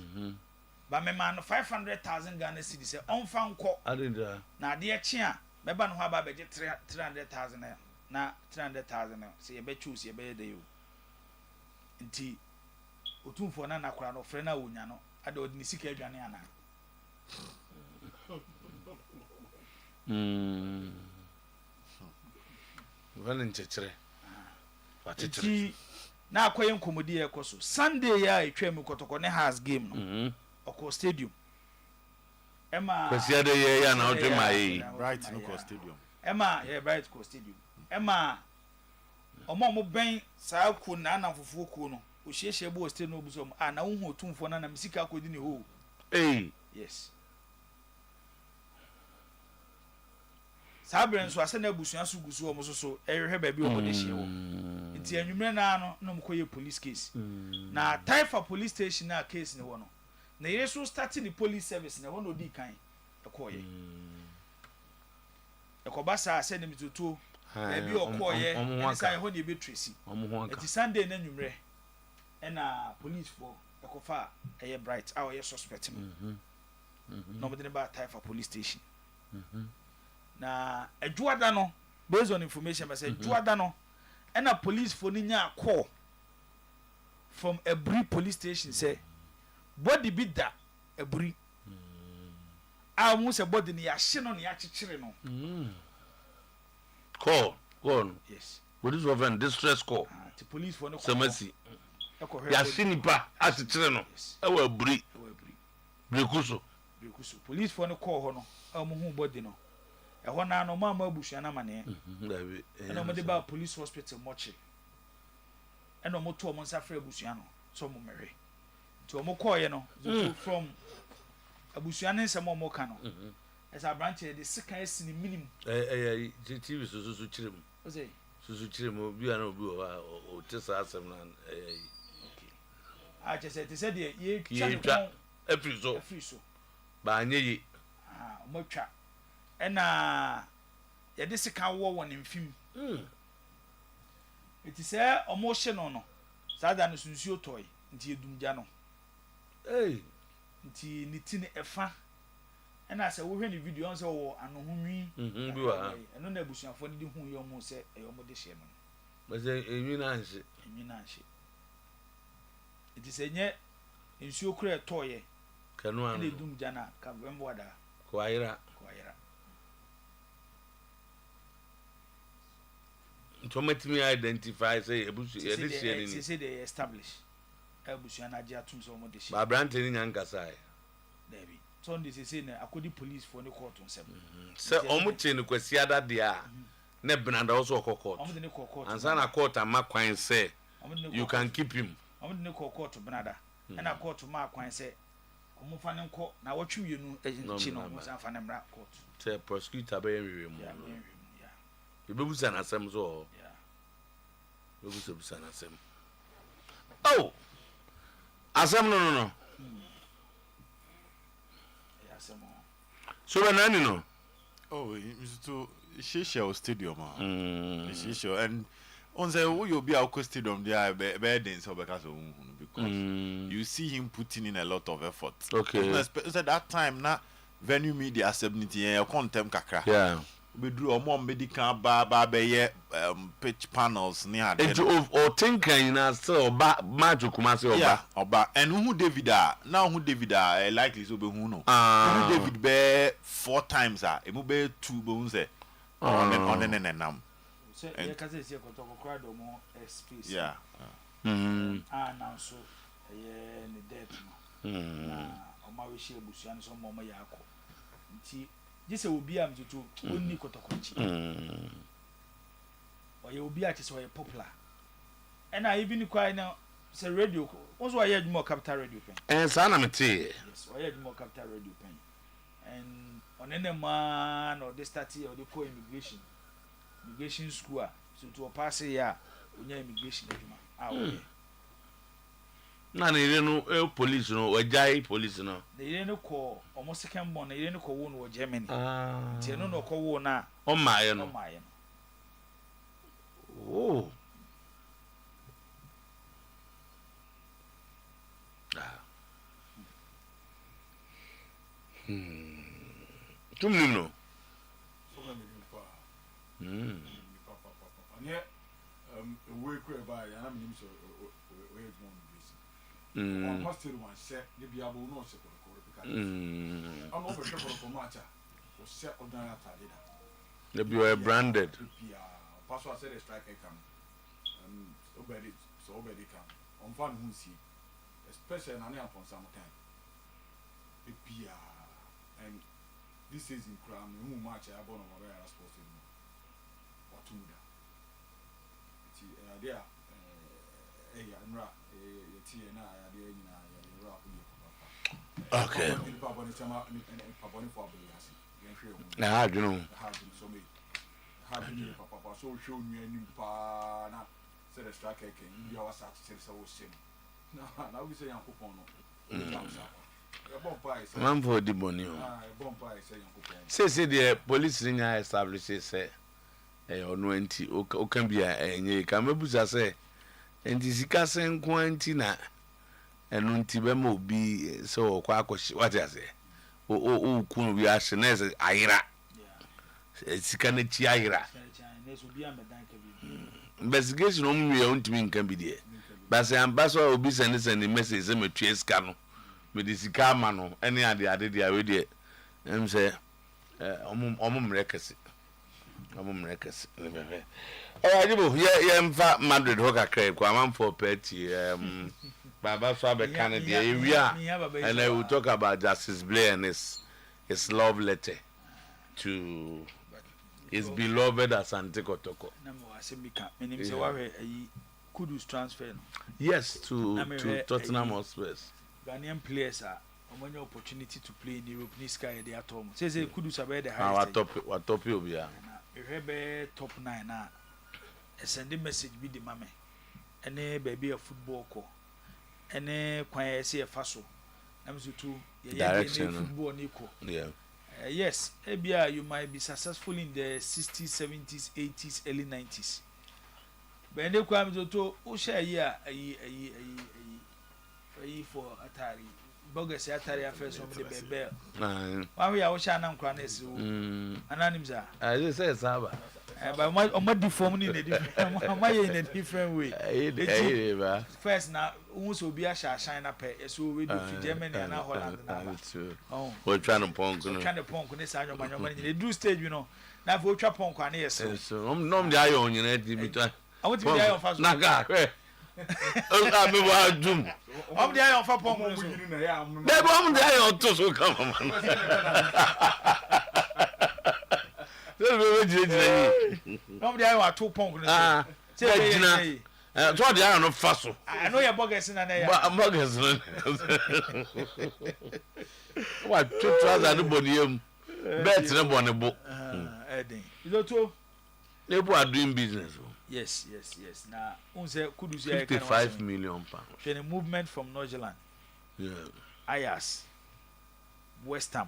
ba me ma no 500,000 Ghana cedis e onfa nko adinda na ade e chi a me ba no ha ba beje 300,000 na 300,000 se ye be choose ye be de yo nti otumfo na nakora no frɛ na wonya no ade odi ni sika adwane ana wani nchechere nti na akoye nkomodi ekoso Sunday ya etwa mu kotoko ne has game no oko stadium ema kwasi ade ye ya na ote ma yi Bright no ko stadium ema ye Bright ko stadium ema omo ben saa ku na fufu ku no ohyiehye bo stadium no obuso a na wo hu otumfo na misika akodi ne ho yes sabre nso ase na abusua so gusu omo so ehwe ba bi omo de hye wo nti anwumre na no na mkoye police case na Taifa police station na case ne wo no na yere so start the police service na wo no di kan ekoye ekobasa ase ne mitutu ebi okoye esa ho ne be tracy eti Sunday na anwumre na police for ekofa eye Bright a oye suspect no mo de ba Taifa police station na adwuada no based on information be say adwuada no na police for nya call from Ebri police station say body be da Ebri a mu say body ni ya hye no ya kyekere no call go on yes police of an distress call the police for no semasi ya sinipa akyekere no e wa Ebri brekuso police for no call ho no a mu hu body no ehọ na no mama abusua na mane eno mo de ba police hospital mochi eno mo to mo nsafre abusua no so mo mehwe to mo koye no from abusua ne nsem mo ka no esa branch de sika esi ni minimum TV so chirem ose so chirem obi ana obi o tesa asem na okay a chese te se de ye twa every so ba anye yi mo twa ena ye de sika wo ne mfim eti se omo hye no sada no sunsuo toy nti edumja no nti ni ti ne efa ena se wo hwe ni video on se wo anohunwi bi wa eno na abusuafo ne di hu ye omo se e omo de hye no ba se enwi na hye eti se nye nsuo kura toy kanu an ne edumja na ka bembo ada ko ayira automatically identify say ebusu ye de share ni say they establish ebusu na agi atum so mo de share ba brand ni nyanka sai debi so ndi say na akodi police for ni court nsem say omuche ni kwasi ada dia na benanda also court omo de ni court ansa na court amakwan say you can keep him omo de ni court benada na court ma kwan say omo fa ne nko na wotwe nu echi no mo san fa ne mra court say prosecutor be enwe mu bebusa na asem so bebusa na asem oh asem no so when nani no oh to Shishel stadium Shishel and on say who you be our stadium there be dance because you see him putting in a lot of effort okay so that time na venue media 70 and contem kakra we drew omo medical ba be pitch panels ni ade o tinkan na still oba maju kuma se oba and who David likely so be who no who David be 4 times emu be 2 be who say on nam so ye ka say ko to ko crowd mo space now so ye ni debt no na o ma we share busuan so mo ya akọ nti gise obi am tutu onni kotokochi oye obi a chese oye popular ena even kwai na say radio also oye adwuma capital radio pen sana mete yes oye adwuma capital radio pen and onene man or they start or they call immigration school so to pass ya onya immigration adwuma na ire no police no wajai police no the ire no call almost second born the ire no call won wo Germany tie no call wo na o maaye no oh tumnim no we could buy and I'm in so one hostel one set the Biabo no second because I'm over for matcha or set or done at the be branded password said a strike come obey so obey come on fun who see especially on upon some time and this is in crime who match I born over there supposed to what to do there okay nah you know so show me any pa na said a strike can you our sat so same now we say yankopon no man for the money say the police nya establish say ono anti o kan bia enye ka mabusa say enti sika sen ko anti na eno nti be ma obi so kwa akoshi what you say o kun wi ahye na say ayira sika na chi ayira investigation o mu ya ntimi nkan bi de ba say ambassador obi send message say metue sika no me di sika ma no ene ade dia we de em say omum rekese ajibo ye mfa Madrid hoka kray kwa amfo party baba so be Canada area and I will talk about Justice Blair and his love letter to his beloved Asante Kotoko. Kudus transfer. Yes, to Tottenham Hotspur. Ghanaian players are when opportunity to play in Europe. Niska they at home. Says Kudus are the highest. What top you be? Be top 9 na send a message be the mame ene baby a football ko ene kwan say faso am so to direction football ni ko yeah yes ebia you might be successful in the 60s 70s 80s early 90s but ene kwa am so to o share here ayi for Atari bogus Atari affairs from the bebel why we are share na nkwa na esi anonymous I say saba but my deform in a different way first now who so be a shine up so we do Germany and Holland now we're trying to punk this they do stage you know now for ultra punk and yes so no the iron you know I want to be iron fast naga I me wa dum I'm the iron for punk they bomb the iron to so come on no the iron 2 punk say so the iron fast I know your bogus in there bogus what to trouser no body am bet no body bo you know people are doing business yes now unse Kudus 55 million pounds the movement from Northern Ayas West Ham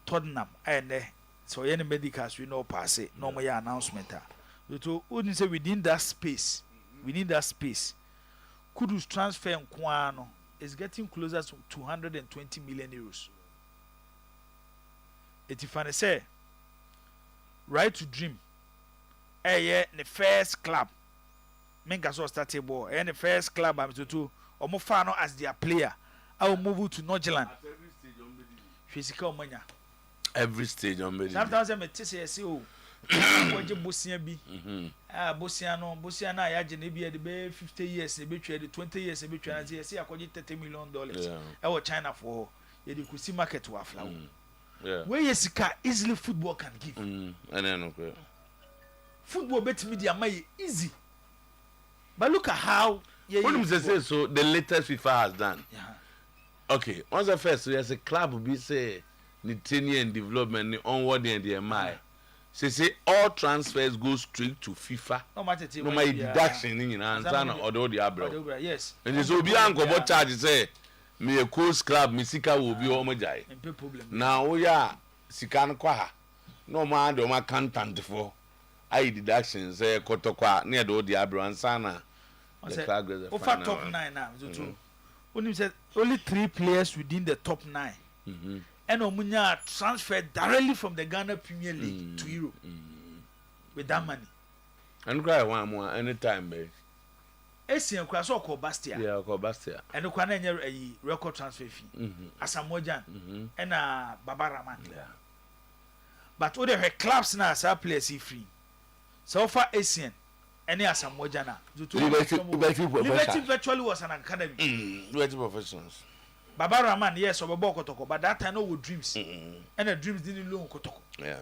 Tottenham and so any medicals we know pass it no more announcement to wouldn't say within that space Kudus transfer in Kwano is getting closer to 220 million euros. It's funny say right to dream the first club Menga so started ball and the first club I'm to Omofano as their player I will move to Northern physical money every stage on me sometimes I say waje bosia bi bosia na ya je na bi de 50 years e betwa de 20 years e betwa na say akoje $30 million e wo China for ye de kusi market wa flower where you sika easily football can give. And then okay. Football bet media may easy. But look at how what do say so the latest FIFA has done. Yeah. Okay, once the first so as a club will be say the tenure and development the onward and the MI. Say all transfers go straight to FIFA. No matter no my deduction in answer or the abroad. Yes. And so be uncle what charge say me a coast club me sika will be all my jai. Now we are sikan kwa no man do my content for I deductions say kotokwa near the abroad and sana. The club is the top 9 now. When you said only 3 players within the top 9. And Omunya transferred directly from the Ghana Premier League to Europe with that money. And cry one more anytime, babe. Asian class or called Bastia. Yeah, called Bastia. And the Kwananya a record transfer fee. Asamoah and Babaraman. Yeah. But all the clubs now are players free. So far, Asian. Any Asamoah now. Liberty virtually was an academy. Liberty professionals. Baba Rahman, yes, over Bokotoko, but that time no with dreams. And the dreams didn't loan Kotoko. Yeah.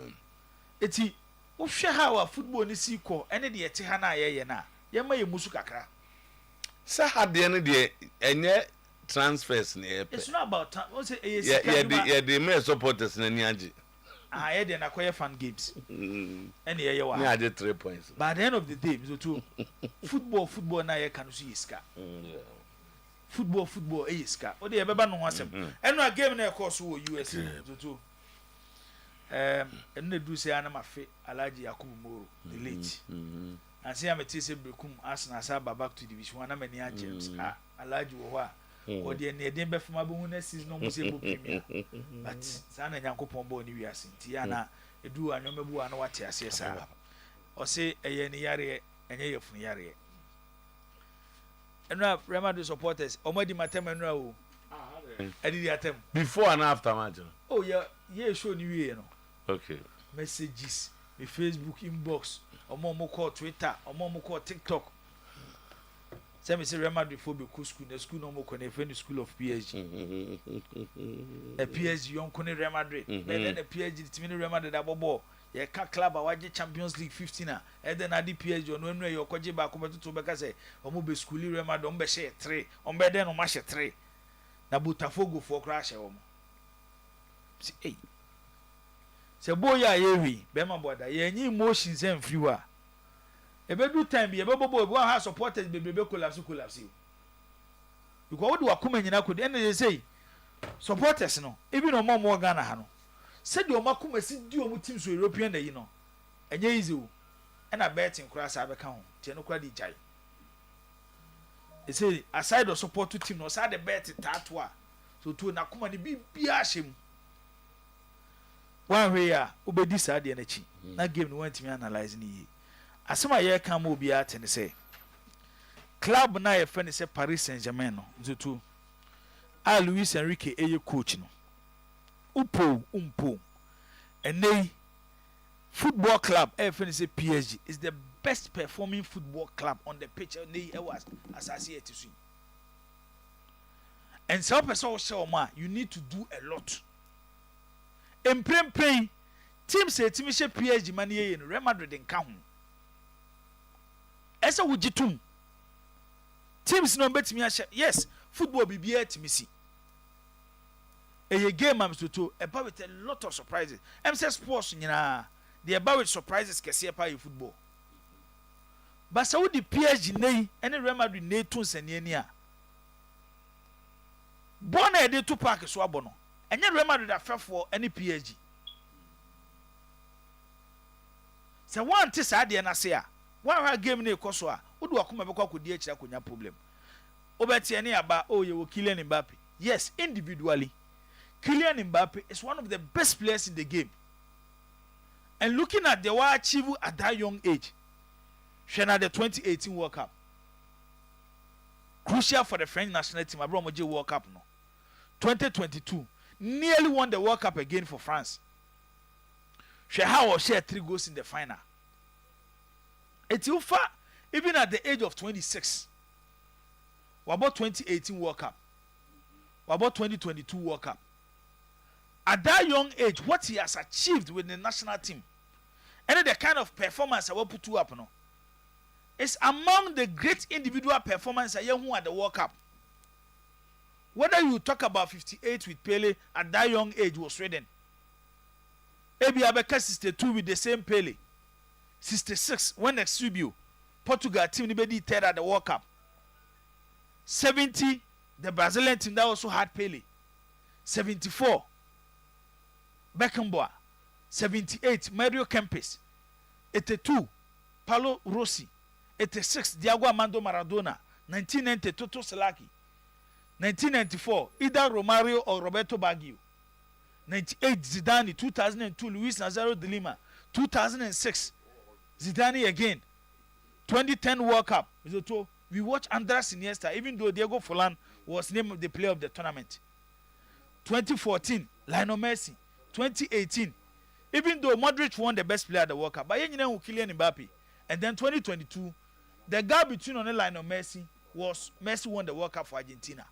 It's share how our football is equal, and the Etihana Yena, Yama Musukakra. So had the end of the any transfers near. It's not about time. Yeah, the main supporters in Nyaji. I had an acquire fan games. And here you are. I did 3 points. By the end of the day, football now you can see Iska. Football iska o de beba no wasem eno a game na course wo US to eno do say ana mafe Alhaji Yakubu Moro the late and say am tese brekum Arsenal say back to division 1 na mani James Alhaji wo ho a o de ne den be fama be hu na season no mo say bo premier but say na Nyankopon bo ni wiase ti ana edu anyomebu ana wate ase sa o say eye ni yare enye yefun yare and Real Madrid supporters, Omadi Matem and Rao. I did attempt before and after match. Oh, yeah, show you know. Okay. Messages, the Facebook inbox, or more call Twitter, or more call TikTok. Some say Real Madrid for school, the school no more connect the school of PSG. A PSG young Kone Real Madrid, then the PSG, the Real Madrid double. Yeah, club awaje Champions League 15 and then adi PSG on when you kwaje ba ko beto be ka say omo be school Real Madrid on be share 3 on be den on ma share 3 na Botafogo for crash omo see eh se boy ya yewi be ma boda ye nyi emotions en free wa e be do time be bobo we ha supporters be collapse because what do akoma nyina ko den they say supporters no even no more Ghana ha no said your makuma si di omu team so European day no enye easy o na betting kura sa be ka ho tie no kura di jai e say aside the support to team no sa the bet tattoo so to na kuma ni bibia hyem one way a obedi sa de na chi na game no want me analyze ni asema ye ka ma obi a tene say club na ye fa ni say Paris Saint-Germain no nzutu a Luis Enrique eye coach no umpo and they football club FNC PSG is the best performing football club on the pitch and they was associated to and so person show ma you need to do a lot in prem team say team PSG man here in Real Madrid in ka ho esa wujitum teams no betimi a yes football bibia timi si a game I'm to about with a lot of surprises. MC sports they about with surprises can see about football. But so the PSG nay any Real Madrid nay tunes and yenia. Born a day to park swabono. And yet Real Madrid are fair for any PSG. So one tis idea na say one game ne koswa would wakuma beko could DH kunya problem. Obeti any about oh you will Kylian Mbappe. Yes, individually. Kylian Mbappe is one of the best players in the game. And looking at the what achieved at that young age, Shana the 2018 World Cup. Crucial for the French national team, Abromoje World Cup no. 2022, nearly won the World Cup again for France. Sheha shared 3 goals in the final. Etiofa, even at the age of 26, what about 2018 World Cup? What about 2022 World Cup? at that young age, what he has achieved with the national team, and the kind of performance I will put up, no, is among the great individual performance I who at the World Cup. Whether you talk about 58 with Pele at that young age was Sweden. Ebi Abeka 62 with the same Pele. 66 when Exubio, Portugal team nibedi third at the World Cup. 70 the Brazilian team that also had Pele. 74 Beckenbauer. 78 Mario Kempes. 82 Paulo Rossi. 86 Diego Armando Maradona. 1990 Toto Selaki. 1994 either Romario or Roberto Baggio. 98 Zidane. 2002 Luis Nazario de Lima. 2006 Zidane again. 2010 World Cup. We watch Andres Iniesta, even though Diego Forlan was named the player of the tournament. 2014 Lionel Messi. 2018 even though Modric won the best player at the World Cup, but Kylian Mbappe. And then 2022 the gap between on the Lionel Messi was Messi won the World Cup for Argentina.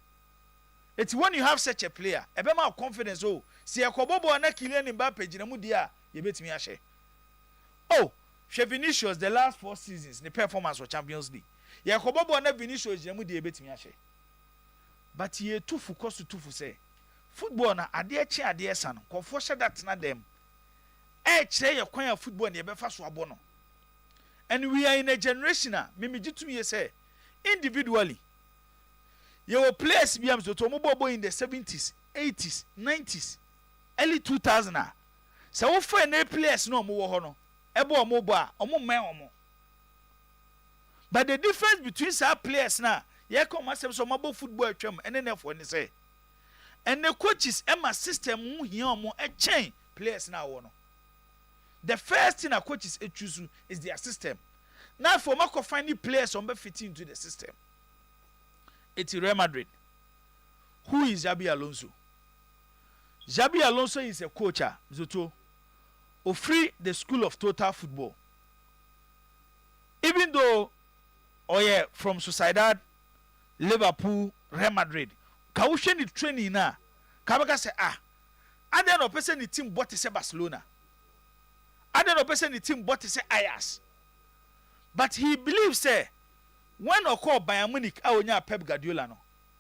It's when you have such a player, a bit more confidence. Oh, see a Kobobo and Kylian Mbappe, Jinamudia, you bet me a share. Oh, Vinicius, the last 4 seasons, the performance for Champions League. Yeah, Kobobo and Vinicius, Jinamudia, bet me a share. But ye too focused to say, football na adie san, confosha that na them. Say your choir football and your befast wabono. And we are in a generation, Mimi Jitumi say, individually. Your players be am so tomobo in the 70s, 80s, 90s, early 2000s. So we find no players no more hono. Ebo omoba, omo men omo. But the difference between some players now, ye come as some mobile football twem and then for any say. And the coaches Emma system mu here omo e chain players now wono. The first thing a coaches choose is their system. Now for Marco finding players on be fitting into the system. It's Real Madrid. Who is Xabi Alonso? Xabi Alonso is a coach, Zoto, who free the school of total football. Even though, from Sociedad, Liverpool, Real Madrid, Kaushen is training now. Kabaka say, I don't know person the team bought say Barcelona. I don't know person the team bought say Ajax. But he believes say, when occur Bayern Munich, Pep Guardiola no.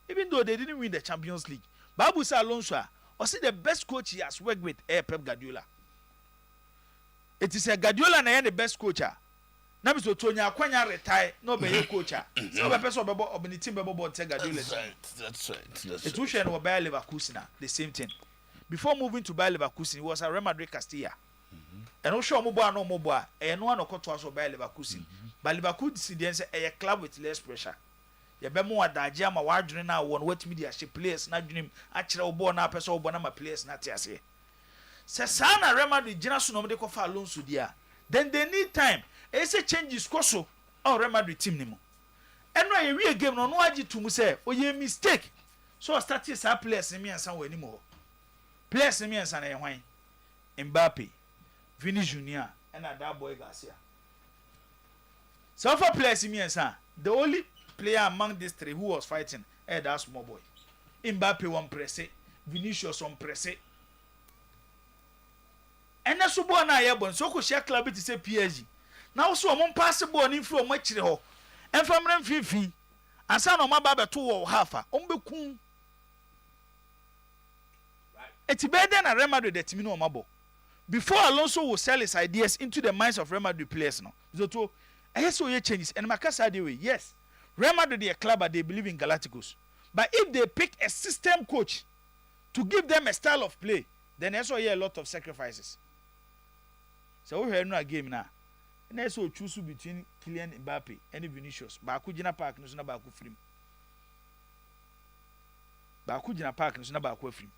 Even though they didn't win the Champions League, Babu Alonso, or see the best coach he has worked with, Pep Guardiola. It is a Guardiola na the best coach. Na biso Tonya Kwanya retire, no be a coach. So be person obo obini team bebo bon Guardiola. That's right. It was no Bayer Leverkusen, the same thing. Before moving to Bayer Leverkusen, he was at Real Madrid Castilla. And no sure Moboa no Moboa, and no one occurred to us Bayer Leverkusen. But Leverkusen is a club with less pressure. You be more that Jama wardrobe now one wet media she players not dream actually born na person born na players not say. Se sana Real Madrid Jinasu no de ko fa Alonso dia. Then they need time. E say changes koso or Real Madrid team nimo. And no we game no aji to mu say oye mistake. So start this players me ansan we anymore. Players me ansan na hwan. Mbappe, Vini Junior and that boy Garcia. So for players me ansan, the only player among these three who was fighting, that small boy. Mbappe one press, Vinicius one press. And that's what na yebon. So ko share club to say PSG. Now so among possible in from much ho. And from them fifi. And son of my baba 2 or half. Ombeku. It's better than a Real Madrid that me no mabo. Before Alonso will sell his ideas into the minds of Real Madrid players now. Zoto, I saw you changes and Makasa the way. Yes. Real Madrid is a club but they believe in Galacticos. But if they pick a system coach to give them a style of play, then I saw here a lot of sacrifices. So we have no game now. And I saw choose between Kylian Mbappe and Vinicius. Baku Jina Park no na baku free. Baku Jina Park no na baku free.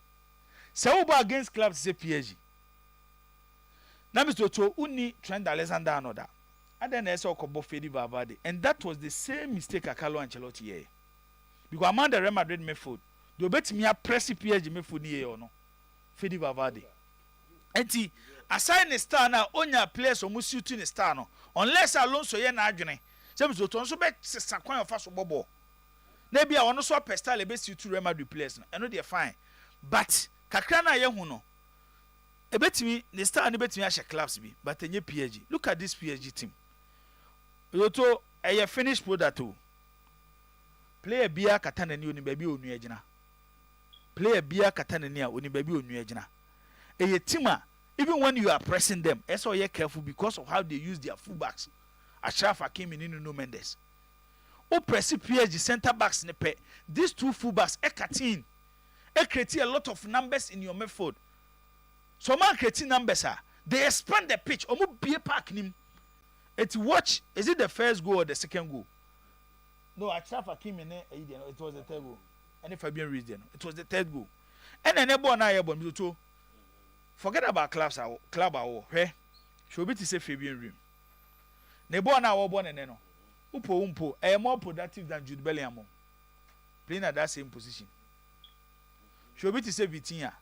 So we against clubs say PSG. Now Mr. Otuo uni Trent Alexander-Arnold. And then I saw Kobo Fede Valverde. And that was the same mistake Carlo Ancelotti here. Because among the Real Madrid midfield, they bet me a press PSG midfield here or no. Fede Valverde. And see, assign a star now, on your players almost shooting a star no. Unless Alonso ye na adwene. Say Mr. Otuo so bet sakwan of us bobo. Maybe I want to swap a style best you to Real Madrid players. I know they're fine. But kakra na ye hu no. ebetimi the star ne betimi ahye clubs bi but enye PSG. Look at this PSG team. Yoto a finished product o. Player bia katana ni oni baby onu agina. Player bia katana ni a oni baby onu agina. A team even when you are pressing them, so you're careful because of how they use their fullbacks. Achraf Hakimi ni Nuno Mendes. O press PSG center backs ne pe. These two fullbacks ekatin. Create a lot of numbers in your midfield. So man creating numbers they expand the pitch. Omo be park nim. It watch, is it the first goal or the second goal? No, Achraf Hakimi it was the third goal. And if Fabian reads it was the third goal. And then ebo na ebo mito. Forget about club awo. Hey, should be to say Fabian Rim. Nebo na awo born and no. Umpo. I am more productive than Jude Bellingham. Playing at that same position. Should be to say Vitinha.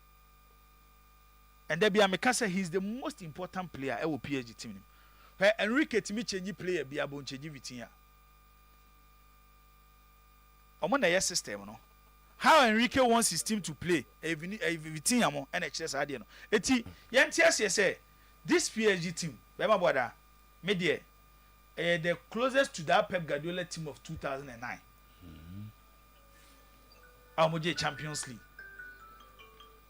And there be a Mikasa, he's the most important player at PSG team. Where Enrique Timi change player be able to change Vitinha. Omo na yes system no. How Enrique wants his team to play, Vitinha mo and HS ade no. Eti yentias say this PSG team, remember brother, me there the closest to that Pep Guardiola team of 2009. Amoje Champions League.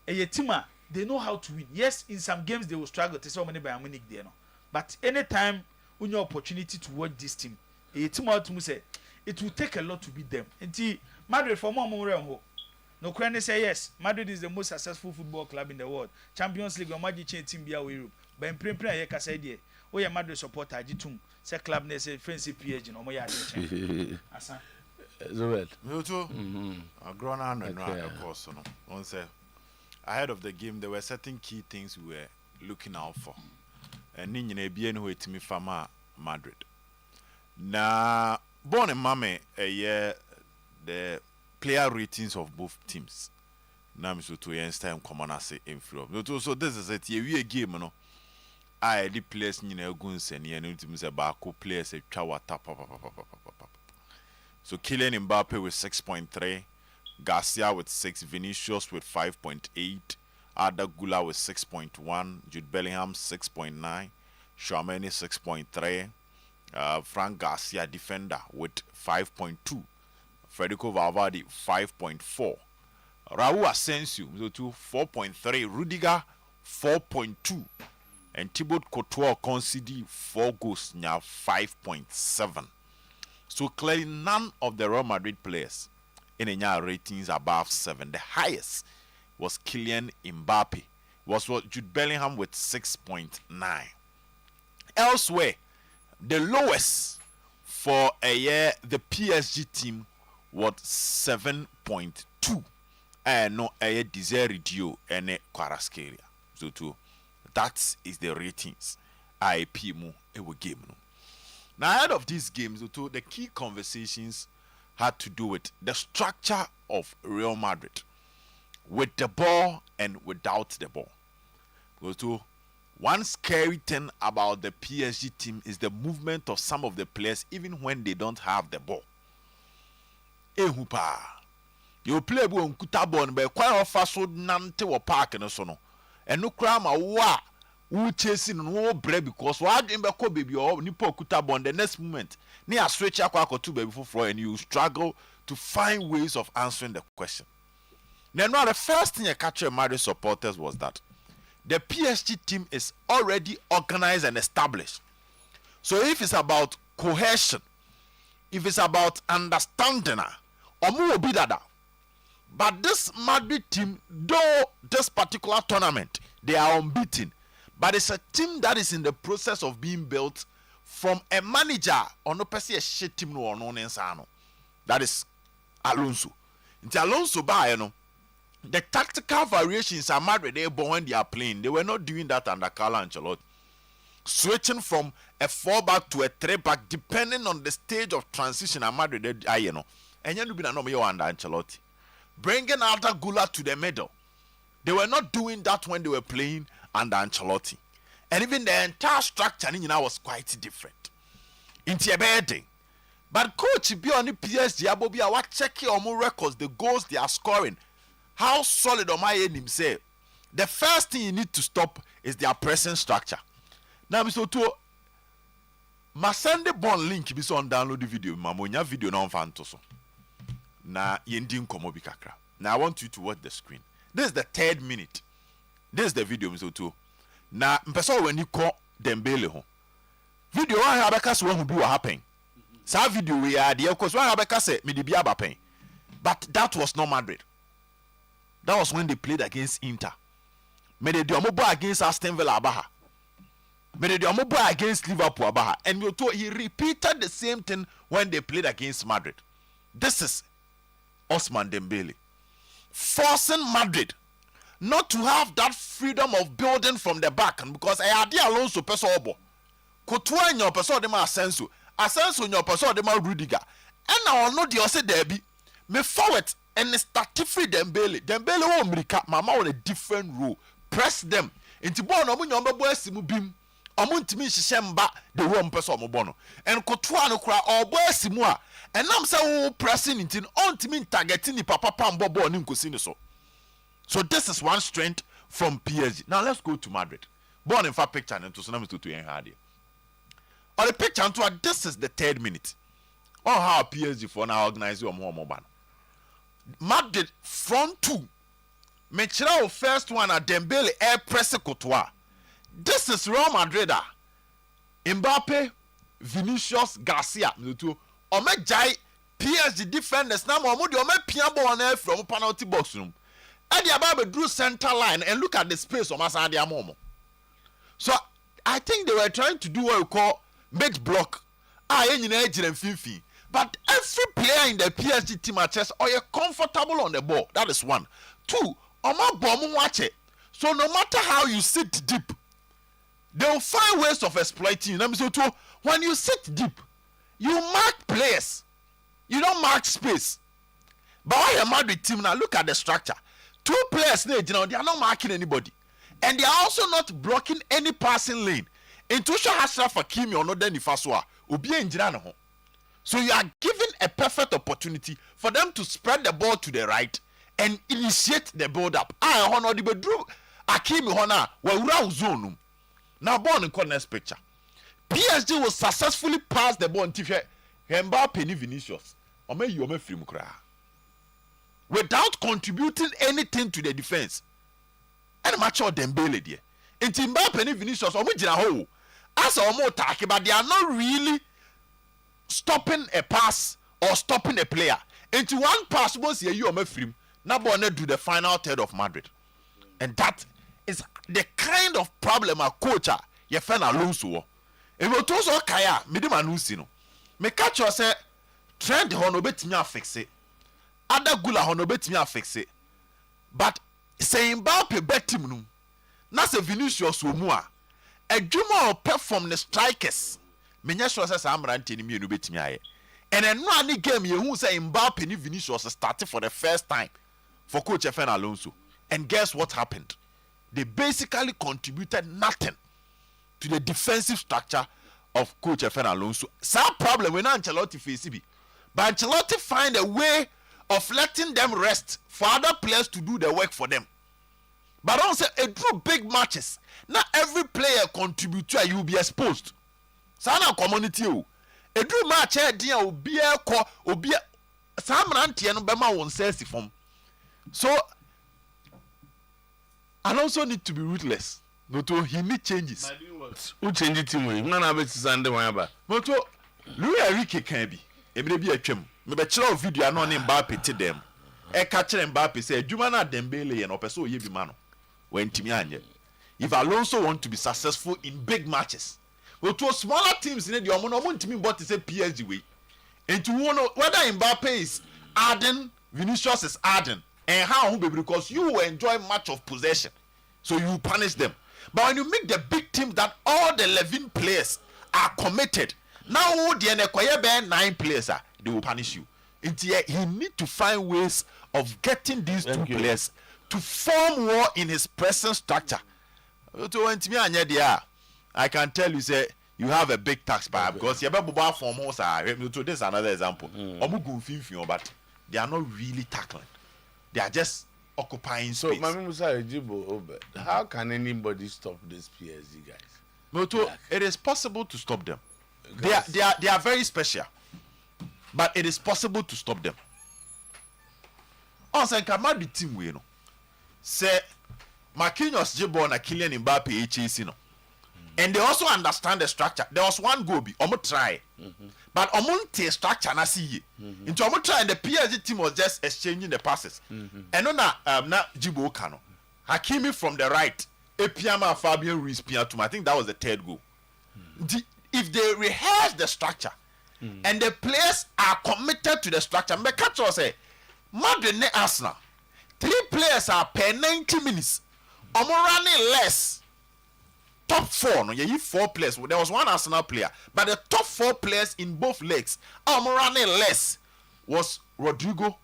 A team they know how to win. Yes, in some games they will struggle to so many by Munich there no. But anytime when you opportunity to watch this team, a team out to say it will take a lot to beat them. Until Madrid for more no crane say yes, Madrid is the most successful football club in the world. Champions League or Magic team be away Europe. But in print here ka say there, we are Madrid supporter Jitum. Say club ne say fancy PSG no mo ya de. Asa. Zobet. Me too. I grown on and of course no. On say ahead of the game there were certain key things we were looking out for. And ni nyina bia no etimi fama Madrid. Na born and mame the player ratings of both teams. Na mi so to yen time common as influence. So this is it ye game no. I the players nyina guns and ye no timi say ba ko players e twa wata papa. So Kylian Mbappe with 6.3, Garcia with 6, Vinicius with 5.8, Arda Güler with 6.1, Jude Bellingham 6.9, Tchouaméni 6.3, Frank Garcia defender with 5.2, Federico Valverde 5.4, Raúl Asensio 4.3, Rudiger 4.2, and Thibaut Courtois conceded 4 goals now 5.7. So clearly none of the Real Madrid players in any ratings above 7. The highest was Kylian Mbappe, was what Jude Bellingham with 6.9. Elsewhere, the lowest for a year, the PSG team was 7.2. And no a Desire Dio and Kvaratskhelia. So too, that is the ratings. IP mu ewo game no. Now ahead of these games, the key conversations had to do with the structure of Real Madrid, with the ball and without the ball. So one scary thing about the PSG team is the movement of some of the players even when they don't have the ball. Ehupa, you play on kutabon by quite fast nante or park and so no, and no crama wa. Who chasing no bread because what in Bako baby or Nipo Kutabon the next moment near switch aqua to baby for and you struggle to find ways of answering the question. Then the first thing I captured Madrid supporters was that the PSG team is already organized and established. So if it's about cohesion, if it's about understanding, or more be that. But this Madrid team, though this particular tournament, they are unbeaten. But it's a team that is in the process of being built from a manager or no person a shit team no no nensano. That is Alonso. Into Alonso by the tactical variations are Madrid they when they are playing. They were not doing that under Carlo Ancelotti. Switching from a 4-back to a 3-back depending on the stage of transition at Madrid and you be under Ancelotti. Bringing Arda Güler to the middle. They were not doing that when they were playing under Ancelotti. And even the entire structure was quite different. Into a bad but coach be on the PSG Abobia what checking on more records, the goals they are scoring. How solid am I in himself? The first thing you need to stop is their pressing structure. Now, Mr. Otuo, ma send the bond link bi so on download the video. Mamonya video na on fanto so. Na yendi nkomo bi kakra. Now I want you to watch the screen. This is the 3rd minute. This is the video, Mr. Otuo. Na mpesa when you call Dembele ho. Video one abeka so hu bi what happen. Sa video we are there because one abeka say me di bi abapen. But that was not Madrid. That was when they played against Inter. Me de omobo against Aston Villa abaha. Me de omobo against Liverpool abaha. And he repeated the same thing when they played against Madrid. This is Ousmane Dembele forcing Madrid not to have that freedom of building from the back, and because I had Alonso person obo Courtois in your person de ma Asensio in your person de ma Rudiger, and now no the ose there be me forward and start free Dembele wo America mama on a different role, press them into ball no munyo mbebo asimu bim omo ntimi hihye mba the one person omo bono and Courtois no kra obo asimu a enam say wo pressing into on ntimi targeting ni papa pambo ball ni nkosi ni so. So this is one strength from PSG. Now let's go to Madrid. Born in fact picture and to tsunami to yen hard. On the picture and to this is the 3rd minute. Oh how PSG for now organize your more mobile. Madrid front 2. Mechirao first one at Dembele air press Courtois. This is Real Madrid. Mbappe, Vinicius, Garcia. Ome jai PSG defenders now mo de ome pia ball na from penalty box room. And the Ababe drew center line and look at the space of Masadi Amomo. So I think they were trying to do what we call mid block. But every player in the PSG team at chess are comfortable on the ball. That is 1. 2, watch it. So no matter how you sit deep, they will find ways of exploiting you. So when you sit deep, you mark players. You don't mark space. But why am Madrid team now? Look at the structure. 2 players, they are not marking anybody. And they are also not blocking any passing lane. Intuition Ashraf Hakimi or not then Ifaswa. So you are given a perfect opportunity for them to spread the ball to the right and initiate the build up. I honor the bedroom. Hakimi Hona were zone. Now born in next picture. PSG will successfully pass the ball until Mbappe ni Vinicius. Without contributing anything to the defense. And match out Dembele there. Until Mbappe ni Vinicius as a more attack, but they are not really stopping a pass or stopping a player. Into one pass once you are free. Now do the final third of Madrid. And that is the kind of problem a coach your friend Alonso. If you told so kaya, me de manusino. Me catch you say trend hono betimi fix it. Other gula hono betimi fix it. But saying Mbappe betim no. Na se Vinicius wo mu a adwuma perform the strikers. Me nya sure say Amrante ni mienu betimi aye. And then no any game you who say Mbappe ni Vinicius started for the first time for coach FN Alonso. And guess what happened? They basically contributed nothing to the defensive structure of coach FN Alonso. Some problem when Ancelotti face it. But Ancelotti find a way of letting them rest for other players to do the work for them. But also it drew big matches. Not every player contribute to you will be exposed. Sana community o. A drew match dia obi ekọ obi Samrantie no bema won sense form. So Alonso need to be ruthless. No to he need changes. Who change team we? Na na be Sunday wan ba. No to Louis Enrique kan bi. Emre bi atwam. Me be kire video ano ne Mbappe te dem. E ka kire Mbappe say adwuma na Dembele ye no pese oye bi ma no. Wentimi anye. If Alonso want to be successful in big matches, well, to smaller teams in the omo ntimi but say PSG way. And to know whether Mbappe is adding, Vinicius is adding, and how because you will enjoy much of possession, so you punish them. But when you make the big team that all the 11 players are committed, now the 9 players they will punish you. He need to find ways of getting these two players to form more in his present structure. I can tell you, say you have a big tax bar because you have a form. This is another example. But they are not really tackling. They are just occupying space. So, Mami Musa Ejibo, how can anybody stop these PSG guys? Moto, it is possible to stop them. They are very special, but it is possible to stop them. Also, Kamadi team we know. Say, Marquinhos Jibo na Kylian Mbappe HAC no. And they also understand the structure. There was one goal be omo try. But omo te structure na see. Into omo try and the PSG team was just exchanging the passes. And na Jibo Kano. Hakimi from the right. Epiama Fabian Ruiz Piatum. I think that was the third goal. If they rehearse the structure and the players are committed to the structure, me catch us say Madrid ne Arsenal. 3 players are per 90 minutes. Omo running less. Top 4, no, you 4 players. There was one Arsenal player, but the top 4 players in both legs, running less, was Rodrigo,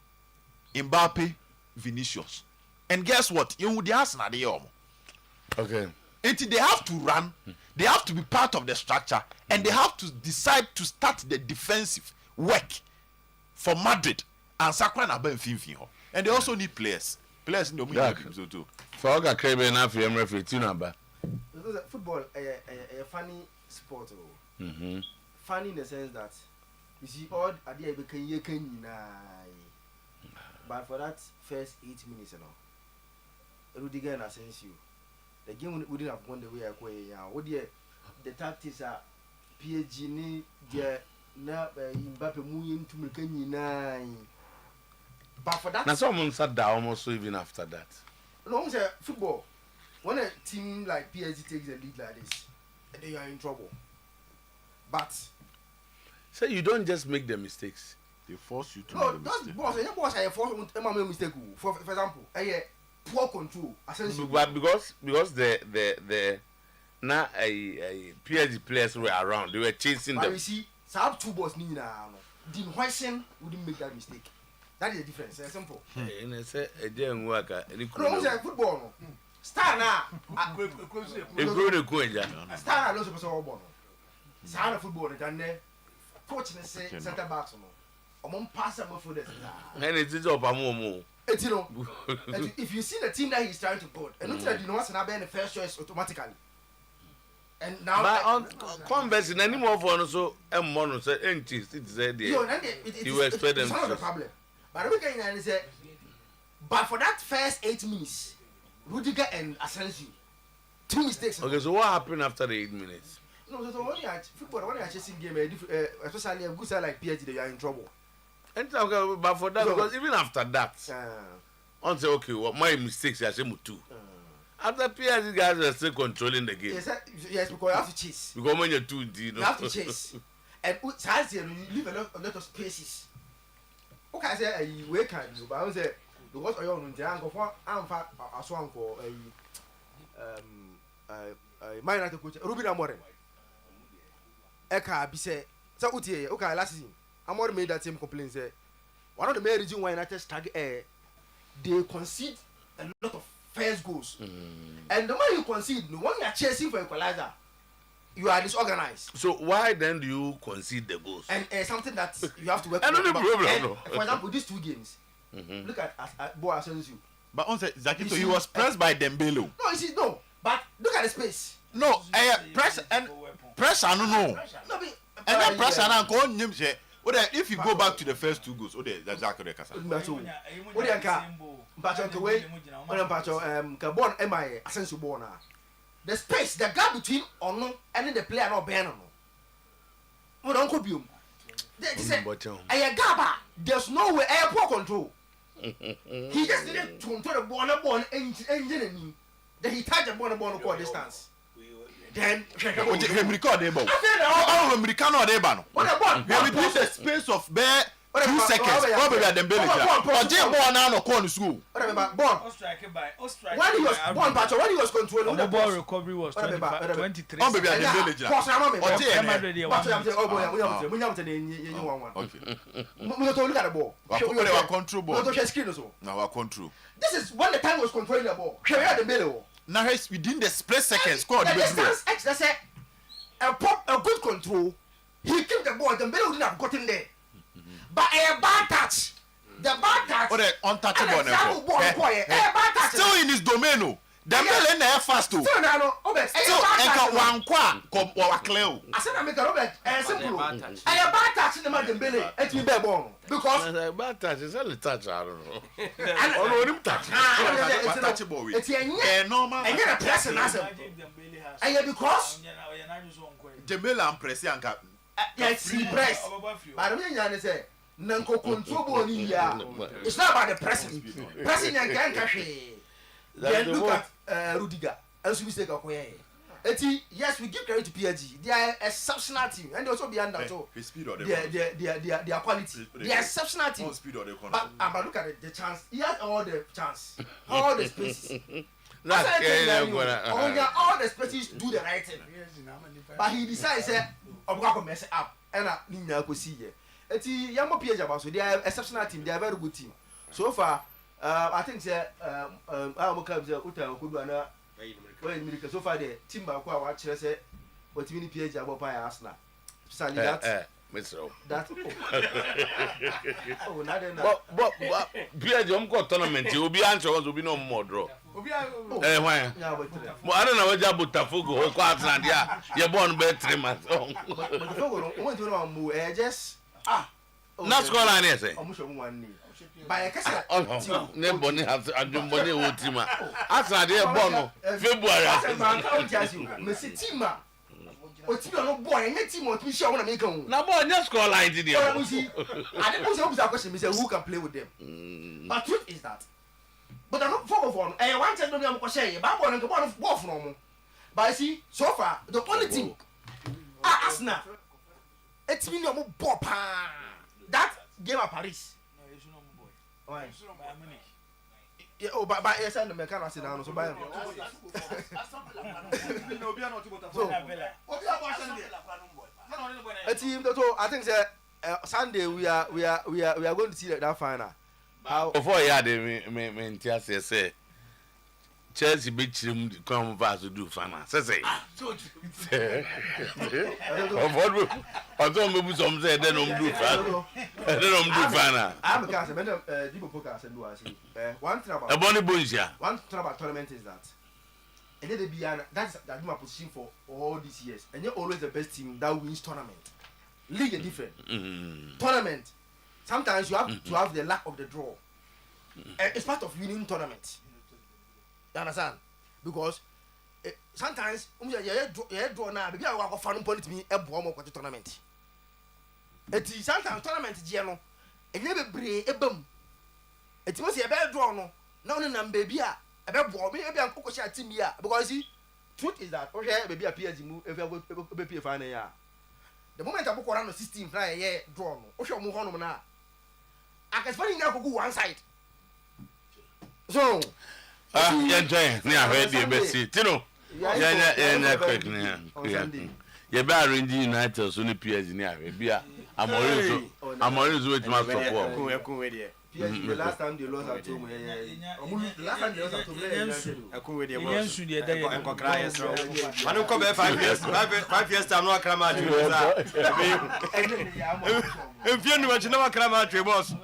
Mbappe, Vinicius. And guess what? You the Arsenal they Okay. Until they have to run, they have to be part of the structure, and they have to decide to start the defensive work for Madrid and Sakra na Benfica. And they also need players. Players in the middle too. For Oga Krebe na fi referee Tunaba. Football a funny sport. Funny in the sense that you see all idea you can but for that first 8 minutes, you know, Rudiger and Asensio, the game wouldn't have gone the way I go. What the tactics are PSG ni the na Mbappe moving to Mekani. But for that, now someone sat down almost even after that. No, say football. When a team like PSG takes the lead like this, they are in trouble. But so you don't just make the mistakes; they force you to. No, make the that's mistake. boss. Your boss, I force make mistake. For example, poor control. But because the now a PSG players were around, they were chasing them. But you see, so I have 2 balls. Dean Huysen wouldn't make that mistake. That is the difference. It's simple. And I say, a young worker, no, football. Star now. Star now. Those are born. Star football. And then coach say center backs. Among passer for this. And it is up a more. You know, if you see the team that he's trying to build, and not that you know what's not being the first choice automatically. And now, but on converse in any more for so and mono said, and it said, you expect them to the problem. But we can say, but for that first 8 minutes, Rudiger and Asensio, 2 mistakes. Okay, so what happened after the 8 minutes? No, so when you are football, when you are chasing game, especially a good side like PSG, they are in trouble. And okay, but for that, because even after that, on say okay, what my mistakes I say too. After PSG guys are still controlling the game. Yes, because you have to chase. Because when you're 2D, you have to chase. And you leave a lot of spaces. Okay, I say we can do, but I say because you don't know, for I'm fat as one for my United coach Ruben Amorim. Eka be say so utie okay last season Amorim made that same complaint say one of the main reasons why United struggle they concede a lot of first goals. And the more you concede, the one you are chasing for equalizer, you are disorganized. So why then do you concede the goals? And something that you have to work on. For example, these 2 games, look at Bo Asensio. But on Zakito, he was pressed by Dembele. No, you see, no. But look at the space. No, press and I don't know. No, and then press and I go him say, if you go back to the first 2 goals, that's exactly the case. What do you car? But the way, Carbon MI Asensio Bona. The space, the gap between Ono and the player not Ben Ono. What Uncle Bium? There's no way airport control. He just needed to control the ball engine. Then he touched the ball call distance. Then record the ball. Oh, Americano de Bano. What a ball! We reduce the space of bare 2 seconds. Probably at Dembele. Or Jay ball now no corner school. What about ball? When he was born, but when he was controlling the ball recovery was 23. Oh, baby, at Dembele. Or look at the ball. Control ball. Now control. This is when the time was controlling the ball. At the middle. Now within the split second score. That's a good control. He kept the ball. The middle didn't have gotten there. But a bad touch. The bad touch. Or the untouchable never. Still in his domain. Dembele na fast too. Still na no. Still enka wankwa wa clear. I said I make a Robert simple. I am bad touch in the Dembele. It will be born because bad touch is only touch. I don't know. And on him touch. It's untouchable. It's normal. And you're a person as a. And because Dembele and press yanka. Yes, he press. But the way you say. Nanko control ya. It's not about the pressing. Pressing and can then look at Rudiger. As we say, yes, we give credit to PSG. They are a exceptional team, and they also be under their quality. They are exceptional team. But look at the chance. He has all the chance, all the spaces. All the spaces do the right thing. But he decides I'm going to mess up, and I go see you. Yamo PSG so they are exceptional team. They are very good team. So far, I think so far the team ba kwa watch say what mini PSG about by Arsenal. Especially that. That. Oh, not then. But PSG got tournament. You will be answer will be no more draw. Why? I don't know what you Botafogo or Arsenal. Yeah, you're born better 3 months. Botafogo want to know more. Just not score line yes. By a case nobody has a Jumboni Ultima. Arsenal they born February. Messi Tima. Otima no boy, any team what we show want to make on. Now boy just score line did you? I didn't a question say who can play with them. But truth is that. But I don't focus on. I want to know what say. But one go one of from. But see, so far the only team Arsenal. It's been your boy. That game at Paris. Why? Yeah, oh, but yes, I'm the mechanic now, so by a team that I think Sunday we are going to see that final. How before you had the say Chelsea beat him come fast to do final. Say. I don't maybe some say they don't do final. They don't do final. I'm a guy, Dibo Poker and do I see. One thing about a bonny boys, yeah. One thing about tournament is that and then be that's my position for all these years. And you're always the best team that wins tournament. League is different. Tournament. Sometimes you have to have the luck of the draw. It's part of winning tournament. You understand? Because sometimes you draw now. Maybe I will find point me a bomb of the tournament. Sometimes tournament is general. And never break a boom. It must be a bad draw. No, baby. A bad bomb. Maybe I'm cooking a team here. Because see, truth is that okay, maybe a PSG move if you go be a final year. The moment I book around the system, fly draw. Okay, move on now. I can find out go one side. So. Yeah, ready, Bessie. Tino. Yeah, quick. Yeah, Barry United, so the PSG near. I'm always with my support. The last time they lost at home, last time they lost at home, I couldn't wait. 5 years time, no crama. If you know, you know, crama, boss.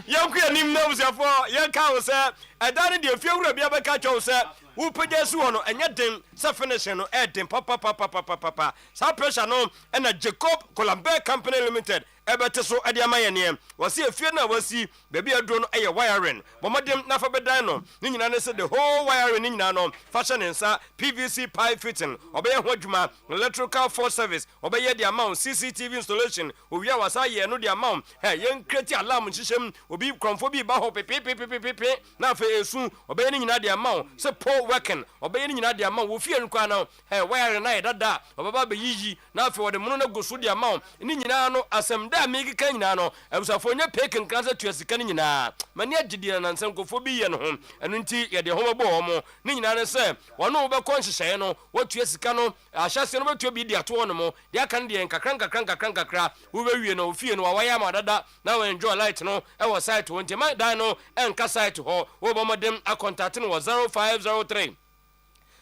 Young Queen knows your for young cow, sir. I done the few will be able to catch you, sir. Who put your swan and yet them, sufficient or add them, papa. Some pressure no, and a Jacob Columbia Company Limited. Ever so at your name was here, fear now was see, baby a drone a wiring. But madam Nafabedano, Nina said the whole wiring in Nano, fashion and sa, PVC pipe fitting, obey Wajuma, electrical force service, obey the amount, CCTV installation, we are was I know the amount, hey, young creative alarm system will be conformity baho pepe, now for soon, obeying the amount, support working, obeying the amount, will fear and cry now, hey, wiring I that, or Baba Yiji, now for the mono goes to the amount, in Nino, as some da make kind no e was for nya pekin kansa to asika ni nyina mani agidi na nsankofo bi ye no ho eno nti ye de ho bo mo ni nyina ne se wono wo be konhyehyɛ no watu asika no ahyase no betu bi di ato no mo de aka ne de nkakra wo be wie no ofie no wa ya ma dada na we enjoy light no e wo site wo nti man dan no enka site ho wo bo modem a contact no 0503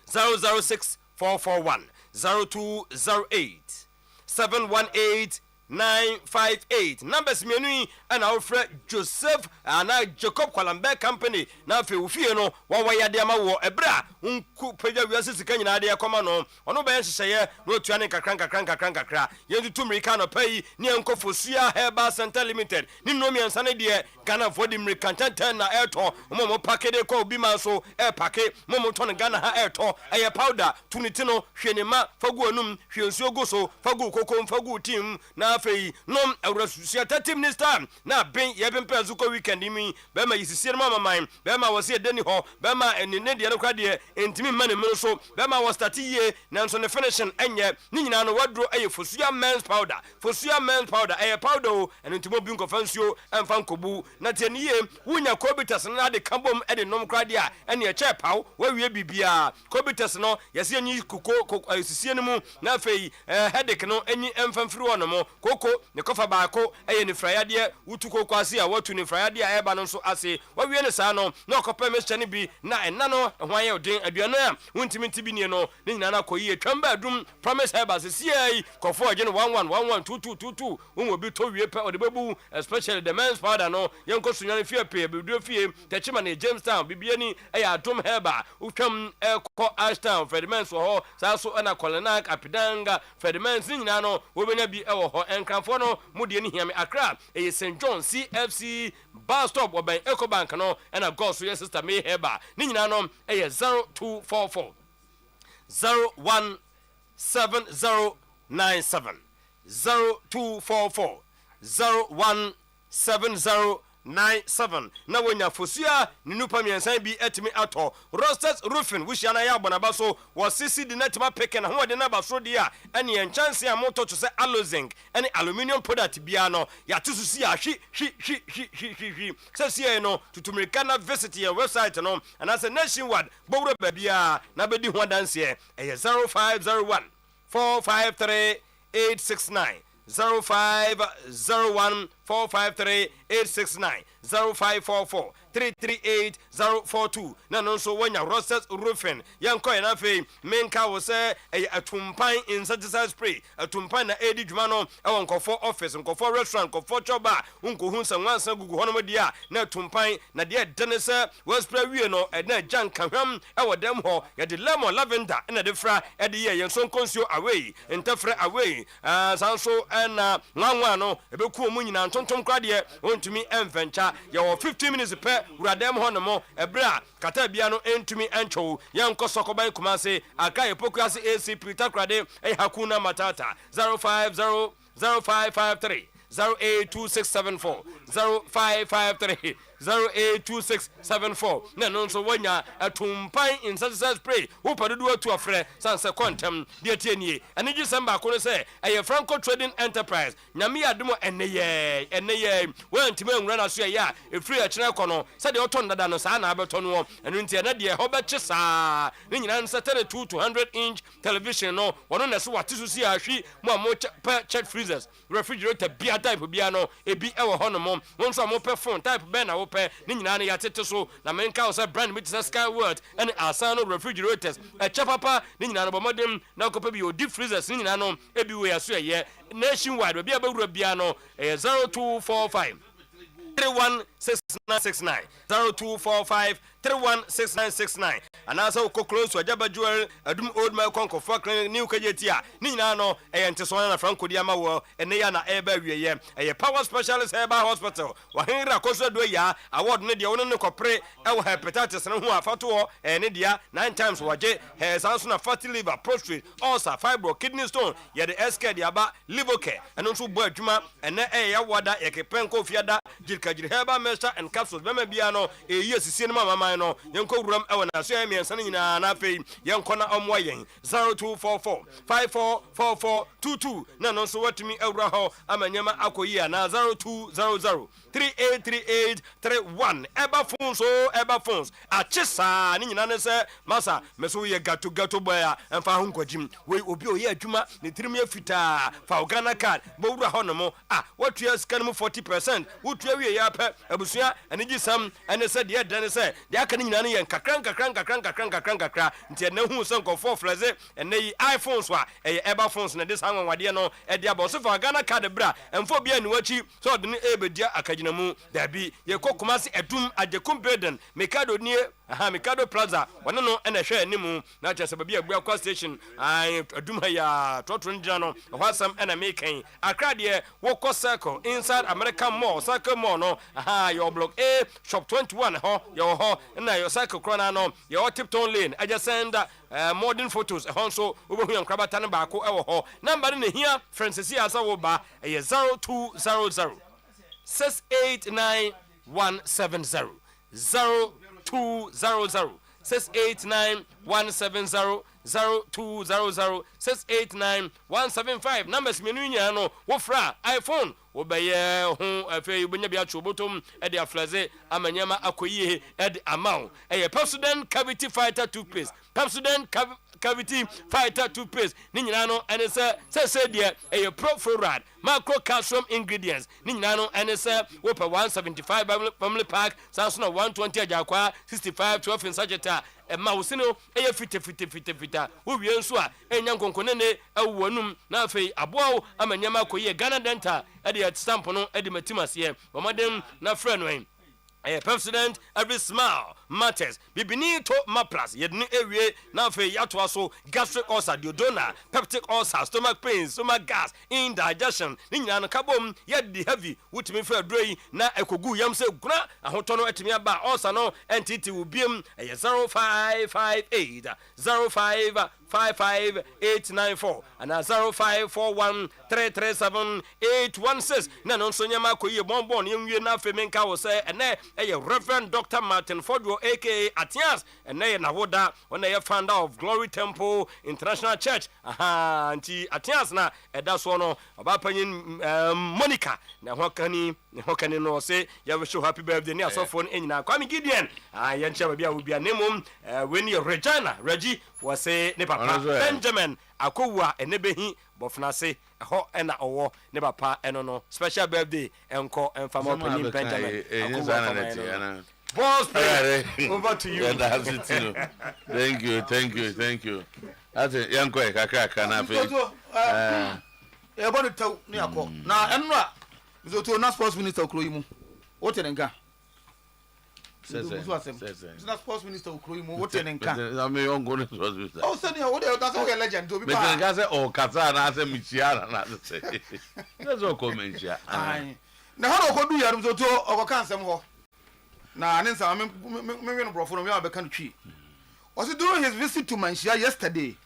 006 441 0208 718 958 numbers menu and our friend Joseph and Jacob Kwalambe company na fe ofie no wa yade ama wo ebra unku peja wiase sika nyina de akoma no ono be nhyehyeye no tuane kakran yendu tumrika no pay ne enkofosua Herbal Center Limited ni no miansa ne de Ghana for the mercantile na airto mo pakede ko obi man so pake mo ton Ghana ha airto eye powder tunitino hwenema fagu anum hwensuo go so fagu kokom fagu team na afei nom awrasusia 30 minutes time na ben ye ben pezuko weekend mi be ma yisisie no maman be ma wose deni ho be ma enene de no kwade entimi mane me so be ma was start ye na so ne finishing enye ni nyina no wadro eye fosua men's powder eye powder eno ntimo bi nkofansuo emfa nkobu na teniye wunya kobitas na de kambom ede nom kwade a ene ye che paw wawie bibia kobitas no yesi anyi kuko sisie no mu na afei headache no enyi emfamfiri wono mo koko ne kofa baako eye ne frayade wutuko kwase a watu ne frayade a eba no so ase wawie ne saa no na okopa mesha ne bi na enna no hwan ye odin aduano a wuntimi ntibi ne no ne nyina na koyi twamba adum promise Herbal sisie kofo agye no 112222 unwo bi to wie pe odebebu especially the men's powder no yenko sunyane fie pe bedu fie techima ne Jamestown bibiani eye adum Herbal utwam ko Ashtown Fredman so ho saa so na Kolenak Apidanga Fredman nyina no wobenya bi ewo ho enkranfo no mudie ni hiame Accra eye St John CFC bus stop oban Ecobank no na go so your sister me Herbal ni nyina no eye 0244 017097 0244 017097 na wonya fosia ni nupa miensan bi etimi ato Rosters Roofing wushia na ya bonaba so wasisi di netima peke na ho de na baso dia ene en chance a moto to se alozinc ene aluminium product bia no ya tususi a hwi sesi no tutumirika na visit your website no and as a nationwide bowra babia na bedi ho danse e 0501 453 869 0501 453 869 0544 338 na no so wanya Rosters Roofing yanko na fe menka wo se atumpan insecticide spray atumpan na edi dwuma no e nkofo office nkofo restaurant nkofo choba unkohu sanwansa gugu hono media na atumpan na de dene se wo spray wie no e na janka hwam e wo dem ho ye de lemon lavender na de fra e de ye yenso konsio away entafra away sanso na nwanwa no e be ku mu nyina ntontom krade ontumi emfencha ye 15 minutes per uradem ho no mo ebra kata bia no entumi encho yanko sokoban kumase aka epokuase ACP takrade hakuna matata 050 0553 082674 0553 082674 na no so wanya atumpan insecticide spray wo padudu atu afre sanse kontem de tienie ene December ko no se eye Franco Trading Enterprise nyame ademo eneye wantime nwura na so ya efri a kire kono se de oton dada no sa na abeto no enu ntie na de ho be chisa ni nyina nse 200 inch television no wono na so wate so si ahwi mo amo check freezers refrigerator bia type bia no ebi ewo ho no mo wonso amo pe phone type be na wo pe ni nyina na yatete so na menka wo se brand mit Skyward and Asano refrigerators papa ni nyina no bomodem na kopa bi o deep freezers ni nyina no ebi we aso ye nationwide bia ba wura bia no 0245 316969 0245 316969 anasa uko close wajaba jewel adum old my konko for new kajetia ni nyina no ente so na Franco dia ma wo ene ya na eba wieye power specialist Herbal Hospital wa henra koso do ya award ne dia wono ne kopre e wo hepatitis ne ho afato ene dia 9 times waje he sanso na fatty liver prostate ulcer fibro kidney stone ye de SK dia ba liver care eno so bo adwuma ene ya wada ye kepenko fiada jilkajiri Herbal Mixture and capsules bema bia no yesisie ne mama no yenko wuram e wona so emiensa ne nyina na afei yenko na omwa yen 0244 544422 na no so watumi awura ho amanyama akoyi na 0200 383831 eba phones achisa ne nyina ne se masa meso ye gato boya emfa ho nkwajim we obi oye adwuma ne tirim ya fita fa Ghana card bo wura ho no mo watu scan mu 40% wutu awie ya pe abusua ene gisam ene se de dan se de aka ne nyina ne yen kakran nkakra nti na hu so nkofo fleze ene yi iPhones wa eba phones na this hanwan wade no e dia bo so for Ghana card bra emfo bia ni wachi so de ne ebedia akagina mu dabi ye kokumasi edum ajekum burden Mikado nie Mikado Plaza one no ena hwe animu na cha sababi abu akwa station adum ha ya trotro njira no hwasam ena mekan Accra de wo circle inside American Mall Circle Mall no your block A shop 21 ho na your Circle Corner no your Tipton Lane adjacent modern photos so obohu yankrabata no ba ko ho number ne here Francis Asa wo ba 0200 689 170 0200 689 170 0200 689 175 numbers menu nya no wo fra iPhone wo beye ho afi ubenya bia chobotom e de aflaze amanyama akoyie e de amount Pepsodent cavity fighter toothpaste Pepsodent cavity fighter toothpaste ni nyina no ene se de profluoride macro calcium ingredients ni nyina no ene se wo pe 175 family pack sanso na 120 ajakwa 65 12 in sacheta ma wosino fita wo wie nso a enya nkonkone ne awuanum na afei aboa amanyama koye Ghana Dental e de stamp no e de matimase bomaden na frɛ no Pepsodent every smile matters bibini to maplas yedni ewie na afei yatoa so gastric ulcer duodenal peptic ulcer stomach pains stomach gas indigestion ni nyina no kabom yedi heavy wutimi fa adroi na ekogu yam se guna ahoto no etimi aba ulcer no entity will be 0558 0555 and 0541 337 816 na no so nyama koyi bonbon yenwie na femenka wo se ene Reverend Dr. Martin Fodio aka Atias ene na woda ona founder of Glory Temple International Church anti Atias na eda so no obapanyin Monica na hokani no say ya wish you happy birthday ni asofo enyina Kwame Gideon ya nche ba bia obia nemum when you Reggie was say ne papa Benjamin akowa enebehi bofnase ho ena owo ne papa eno no special birthday enko enfamo panin Benjamin akowa boss over to you thank you that's it yanko e kakaka na fe e bonu taw ni akọ na enra bizoto na sports minister okro yimu o tenenka na sports minister okro yimu o tenenka na me ongo ne sports minister o se ni o de that's a legend to be ba me tenenka se o kata na se michia na se that's o ko menchia na ho ko du yarum bizoto okoka ansem ho na nensa me no brofo no me abeka no twi also during his visit to Manchia yesterday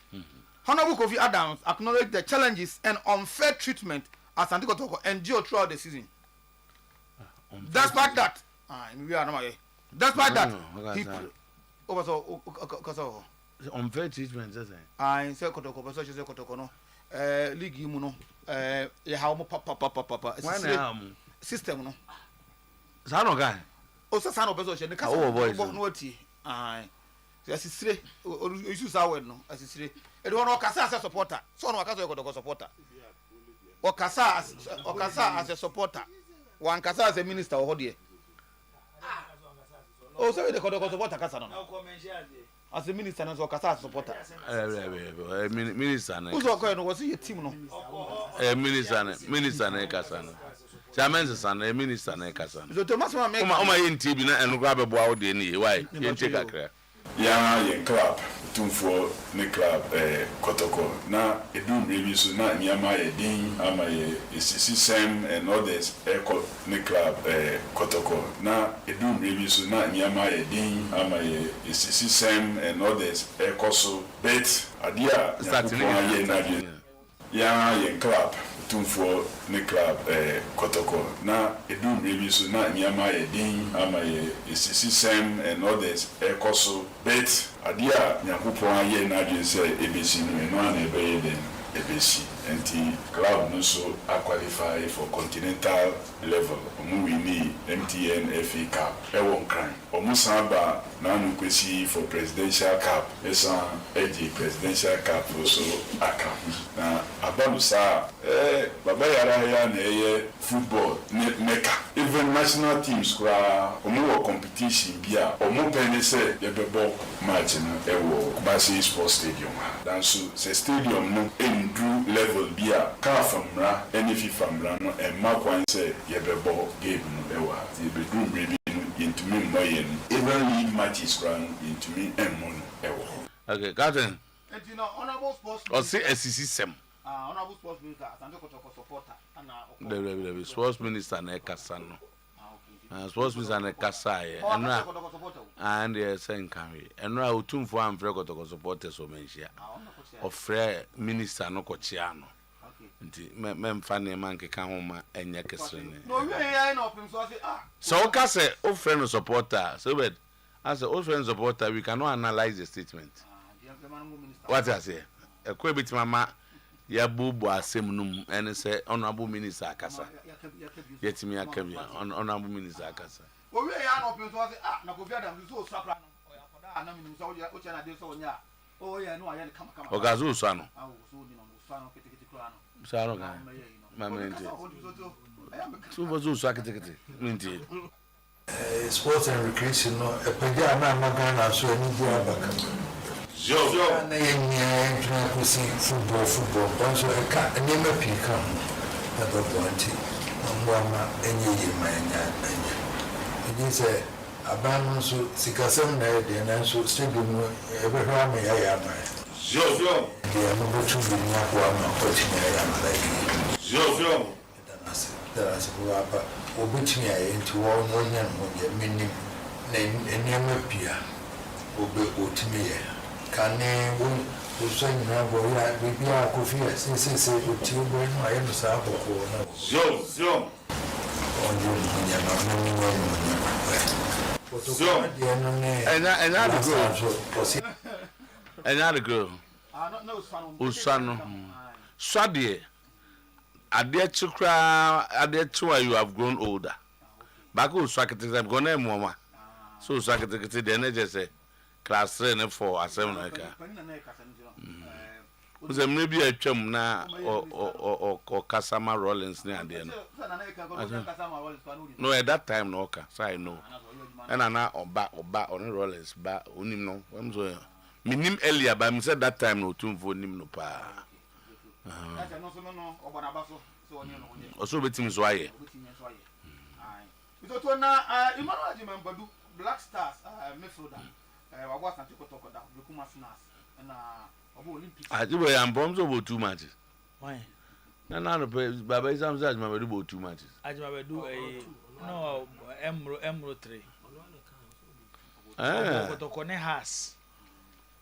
Honorable Kofi Adams acknowledged the challenges and unfair treatment as Asante Kotoko endured throughout the season. Despite that, he unfair treatment, doesn't it? I said Kotoko, so she said Kotoko no. League you know, how papa system no. Sano guy. Also, Sano Bezo, the Castle no tea. Asisire issue sawe no asisire e do no kasa as supporter so no kasa ko supporter o kasa as a supporter wan kasa as a minister o hodie o so de ko supporter kasa no as a minister no so kasa as supporter minister na uzo ko no was your team no minister na kasa no Chairman sana minister na kasa so Thomas ma make o yenti bi na enu gba bebo awde ni why yenti kakra ya ye club tumfo ne club Kotoko na edum rebi so na nyama ye din ama ye system and others ne club Kotoko na edum rebi so na nyama ye din ama ye system and others ekoso bet adia ya ye club tumfo ne club Kotoko na edum rebi so na nyama ye din ama ye system and others ekoso bet adia nyakupo aye na dwe se ebesi no na ebeye den ebesi enti club no so qualify for continental level omu wini MTN FA Cup ewon kran omu samba na nu kwesi for presidential cup esa eji presidential cup so aka na abalu sa baba yara ya na eye football meka even even national teams omo competition bia omo pene say yebebo match no ewo Kumasi Sports Stadium dan so say stadium no endru level bia ka famra any FIFA mra no e makwan say yebebo game no ewa yebedru maybe into me moyen even league matches into me emon ewo. Okay, Captain. And you know, honorable sports. Or say SCC sem. Honorable sports minister, Asante Kotoko supporter, and the sports minister na Kasano. Sports minister na Kasai. And the same carry. And now two for am free Kotoko supporters so mention. Of free minister no Kochiano. Nti mem fa ne man ke kan homa enya kesrene. No we here no pim so say So ka say o friend supporter, so but as a friend supporter we cannot analyze the statement. What I say? E ko bit mama ya bubu asem num ene say honorable minister akasa. Yetimi akabia honorable minister akasa. O we here no pim so say na ko bia dam so sakra no o ya koda na minim so o che na de so nya. O ye no aye kama kama. Ogazu so ano. So ni no so ano ketekete kura no. Saro ga. Mamenti. So bozo so akitekete. Minti. Sports and recreation no e pega na magana so ni dia baka. Yo. Na yenye tuna kusi football. Bonso e ka nyema pika. Na bobonti. Mama enye yemanya anya. Ni se abanu so sikasem na de na so stadium no e be hwa me ya ma. Yo. Dia no botu bi nya kwa ma kotinya ya ma like. Yo. That's what obetumi aye nti wo no nya no ye minim na enema pia obe otumi ye kane wo so nyina bo ya bibi a kofi se otimi bo no aye no sa boko na Yo. onjo nya na the girl. Usano. Swadi. Ade chukra you have grown older. Baku swakete I'm gonna mama. So swakete the energy say class 3 and 4 or 7 like that. Uze maybe a chum na or Kasama Rollins near the end. No, at that time no ka, so I know. And I now or back on Rollins back unim no. I'm so minim earlier, but I said that time no tune for nim no pa. Also betting is why. So na Emmanuel Jimambadu Black Stars Mefroda wa Santi Kotoko da Blukuma Snars na obo Olympics. Ajibo ya bombs over 2 matches. Why? Na Baba Isam says Jimambadu about 2 matches. Ajimambadu no Emro 3. Kotoko ne has.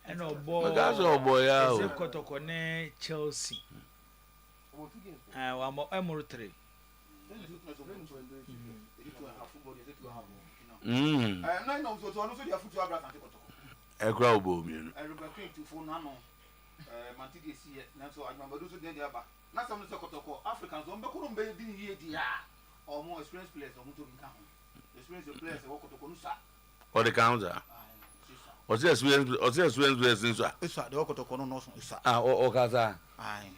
And Obo boy ya. Kotoko ne Chelsea. Emro 3. Ekra obo mi no. Africans on Bekuru be di dia or more experienced players or to become experienced players or Kotoko Nusa. Or the counter. Or the experience players in so. It's the Kotoko no so. O kaza. Aye.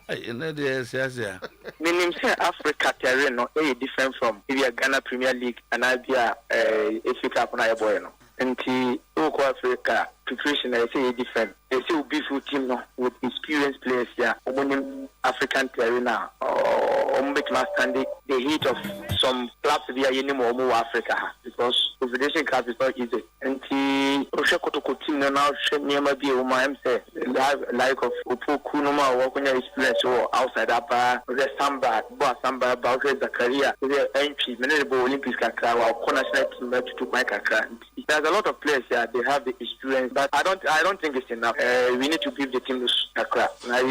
In the says yeah. Meaning say Africa terrain no different from Ghana Premier League and Abia FA Cup na boy no. Nti South Africa preparation I say different. They say be full team no with experienced players here. African terrain now. Make stand the heat of some clubs via more Africa because Confederation Cup is not easy. Nti Kotoko team now near be say like of Opoku no ma work on experience or outside up the Samba Bauke Zakaria the entry many Olympics kakra or national team to my kakra. There's a lot of players here, they have the experience, but I don't think it's enough. We need to give the team kakra.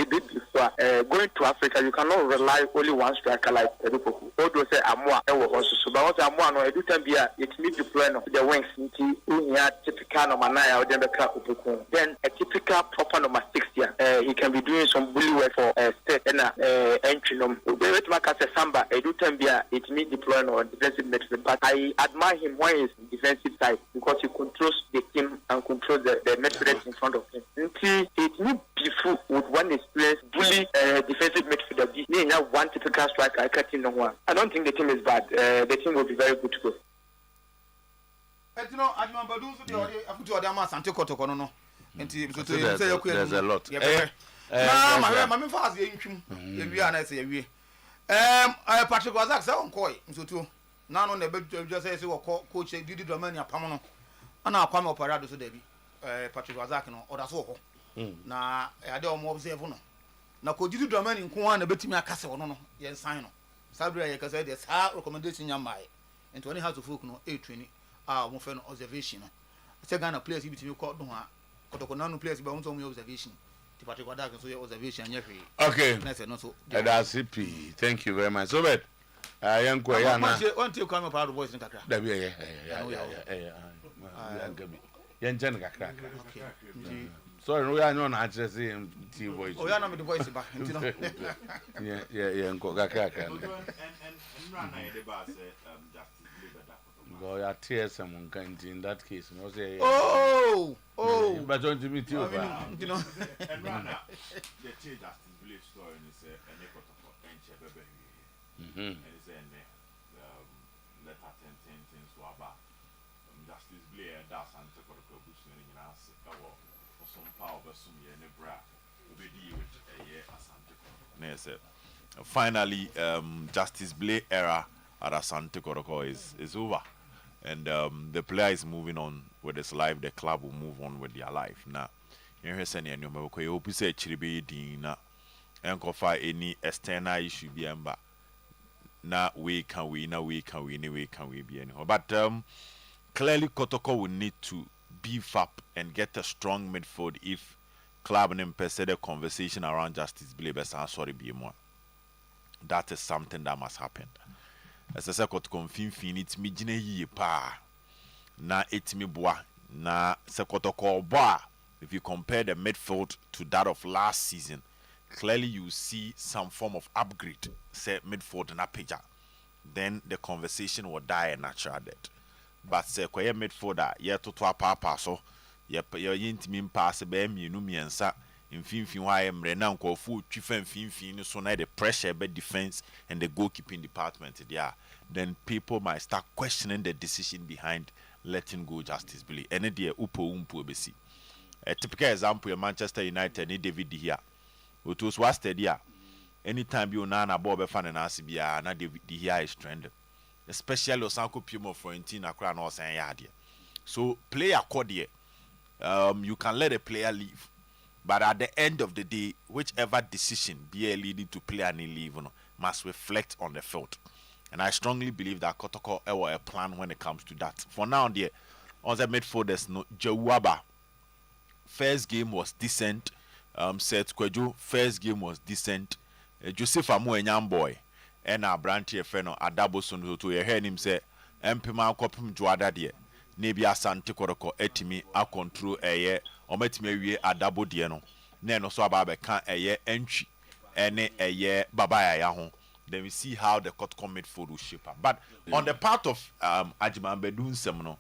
Before going to Africa, you cannot rely only one striker like Edupoku. Odo say Amwa also. But also Amwa no edu time bia it need to deploy no the wings nti unya typical no number 9 or then then a typical proper number 6 he can be doing some bully work for state and entry Samba I do time it means deploying on defensive midfield, but I admire him on his defensive side because he controls the team and controls the midfielders in front of him. It need people with one experience bully defensive midfielder. They have one typical striker. I don't think the team is bad. The team will be very good to go. You know, I remember those who are Santo Cotocono. There's a lot. My father is in Patrick was like, so coy, so too. None on the bed just says, coach, Didi Dramania Pamano. And I'll come up Parado so Debbie, Patrick was like, or that's all. Now, I don't more observe. Now, could you do Dramani in Kuan a bit to me a castle? No, yes, sign. Sabria, because there's our recommendation in my and 20 house of folk, no, 8 training, more for observation. Second, a place between you called Duma, Cotoconano place, but only observation. Okay. That's CP. Thank you very much. So, but young Koyana. Want to come up out of voice in Kakra? Sorry, we are not actually seeing voice. Oh, you are not the voice back. Yeah, and go your tears someone kind in that case. No say oh, but don't you meet you? You know, and Rana, the change that belief story is a necklace of ancient baby. And it's a letter 10 things to about Justice Blair, that's Santa Corpus in us for some power, but some year in a bra to be deal with a year as Santa Corpus. Finally, Justice Blair era at Asante Kotoko is over. And the player is moving on with his life. The club will move on with their life. Now, you say any hope say chiribe dina and cover any external issue be emba. Now we can be anyhow. But clearly Kotoko will need to beef up and get a strong midfield if club and the conversation around Justice Blabes and sorry be more. That is something that must happen. As I said, it's me ye pa na etimi boa na sekotoko boa. If you compare the midfield to that of last season, clearly you see some form of upgrade. Say midfield na pager, then the conversation will die a natural death. But say koye midfielder ye to papa so ye yintimi pass be mienu miensa. Infinity why I'm now called food chief so now the pressure by defense and the goalkeeping department there, then people might start questioning the decision behind letting go Justice Billy. And then upo besi. A typical example in Manchester United ni David De Gea. It was wasted here. Anytime you nana Bob fan and Asibia na David De Gea is trending. Especially Osanko Pimo Florentina Crown or saying yadia. So player code you can let a player leave. But at the end of the day, whichever decision be leading to player and leave must reflect on the field. And I strongly believe that Kotoko will a plan when it comes to that. For now, on the midfielders, no Jawaba. First game was decent. Seth Kwejo, first game was decent. Joseph Amu young boy. And our branch friend Adabo Sun to hear him say, Empima Kopim Juada dear. Nebi Asante Koroko etimi a control eye o metime wie adabo de no na no so aba can eye entry ene eye babaya ya ho. Then we see how the Kotoko midfield will shape up. But on the part of Ajiman Bedun Semno,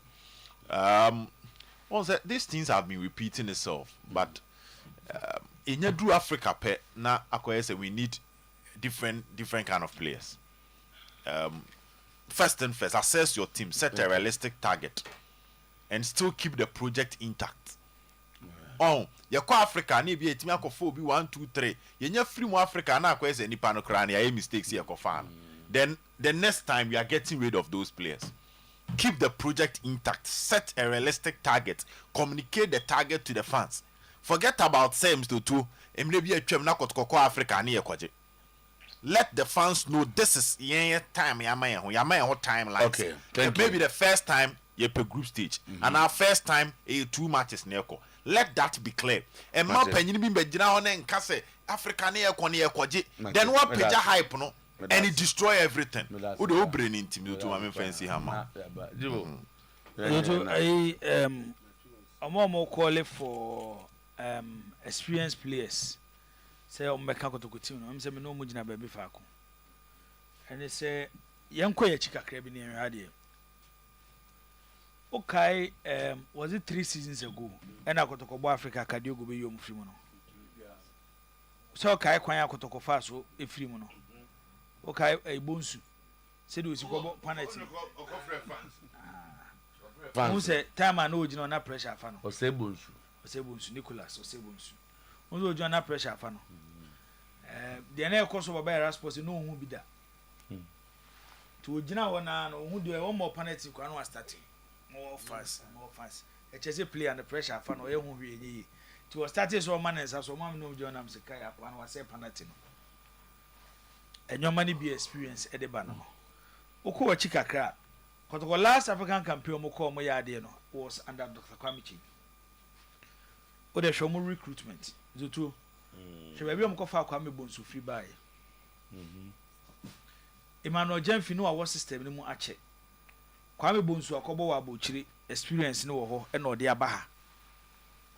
these things have been repeating itself. But in Yadru Africa pe na akoye say we need different kind of players. First and first, assess your team, set a realistic target, and still keep the project intact. Oh, you call Africa, ni be etimi akofo bi 1 2 3. You nya free mo Africa na akwese nipa no kra na mistakes here akofan. Then the next time you are getting rid of those players. Keep the project intact, set a realistic target, communicate the target to the fans. Forget about Sams to two. Emre bi atwam na Kotoko Africa na yekoje. Let the fans know this is time yamayan time like okay, maybe the first time you per group stage and our first time 2 matches neko. Let that be clear. And man penyin bi begina on nka say Africa na yekoje then what page hype no and it destroy everything. Who the brain in team to am fancy hammer. omo call for experienced players. Say ombeka kotoko team no. Say me no mu gina baabi faako. And say yenko ye chika kra bi ne hwade. Okay, was it 3 seasons ago? And I kotoko bo Africa Kadiogo be yom free mo no. So okay kwan akotoko fa so e free mo no. Okay, e bonsu. Say do si ko penalty. Who say time and no gina na pressure fa no. Osebonsu Nicholas Osebonsu. Who do na pressure fa no. The na ekoso baba era sports no hu bi da. To gina wona no hu do e one more penalty kwa no start. More fast. A chese play and the pressure fa no e hu hwe yi. To start so man and so man no join am se kai akwa no say penalty no. Enyo mani be experience e de ba no. Oko wa chikakra. Kotoko last African champion mo call mo yade no was under Dr. Kwamichi. O de show mo recruitment. Zoto. She be mo ko fa Kwame Bonsu free buy. Emmanuel Jemfi no our system ni mu ache. Kwame Bonsu akobo wa bochiri experience no wo ho e na ode aba ha.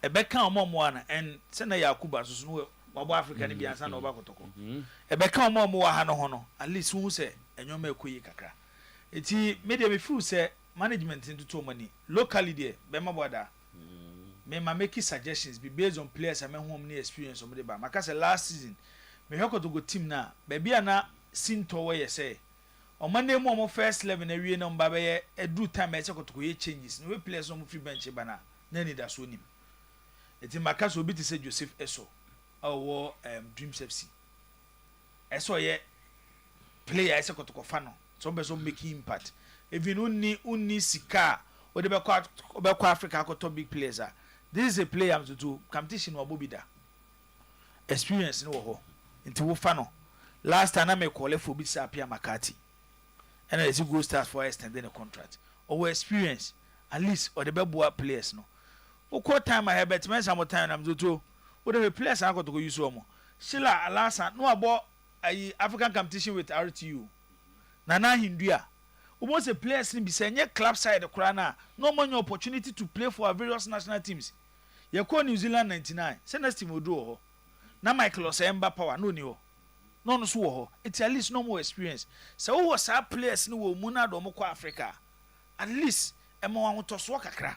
E be kan omo ana en se na Yakuba so no wabo Africa ni bi ansa na oba kotoko. E be kan omo wa ha no ho no at least hu se enyoma ekoyi kakra. Eti media me feel say management into too money locally there be ma boda. Me ma make suggestions be based on players and home ni experience of the ba. Maka say last season me hoko to go team na baby ana sinto we say o mane mo first 11 awie na mba be e do time e cheko to ye changes no we players no free bench ba na need that so nim. Eti maka so obi ti say Joseph Eso owo Dreams FC. Eso ye player e cheko to ko fa no. Some person making impact. Even unni sika or the back Africa top big players are. This is a player to do competition or bobida. Experience no ho. Into Wofano. Last time I may call it for Bisa Pia Makati. And as you go start for extending a contract. Or experience at least or the Babua players no. What time I have bet men some time I'm to whatever players I got to go use more. Sheila Alasa no about a African competition with RTU. Nana Hindua. Almost a players in Bisanya club side of Krana. No more opportunity to play for our various national teams. You call New Zealand 99. Send us team Odo. Na Michael Osemba power no new. No so it's at least no more experience. So who was our players no Muna do Moko Africa? At least a more to swak kakra.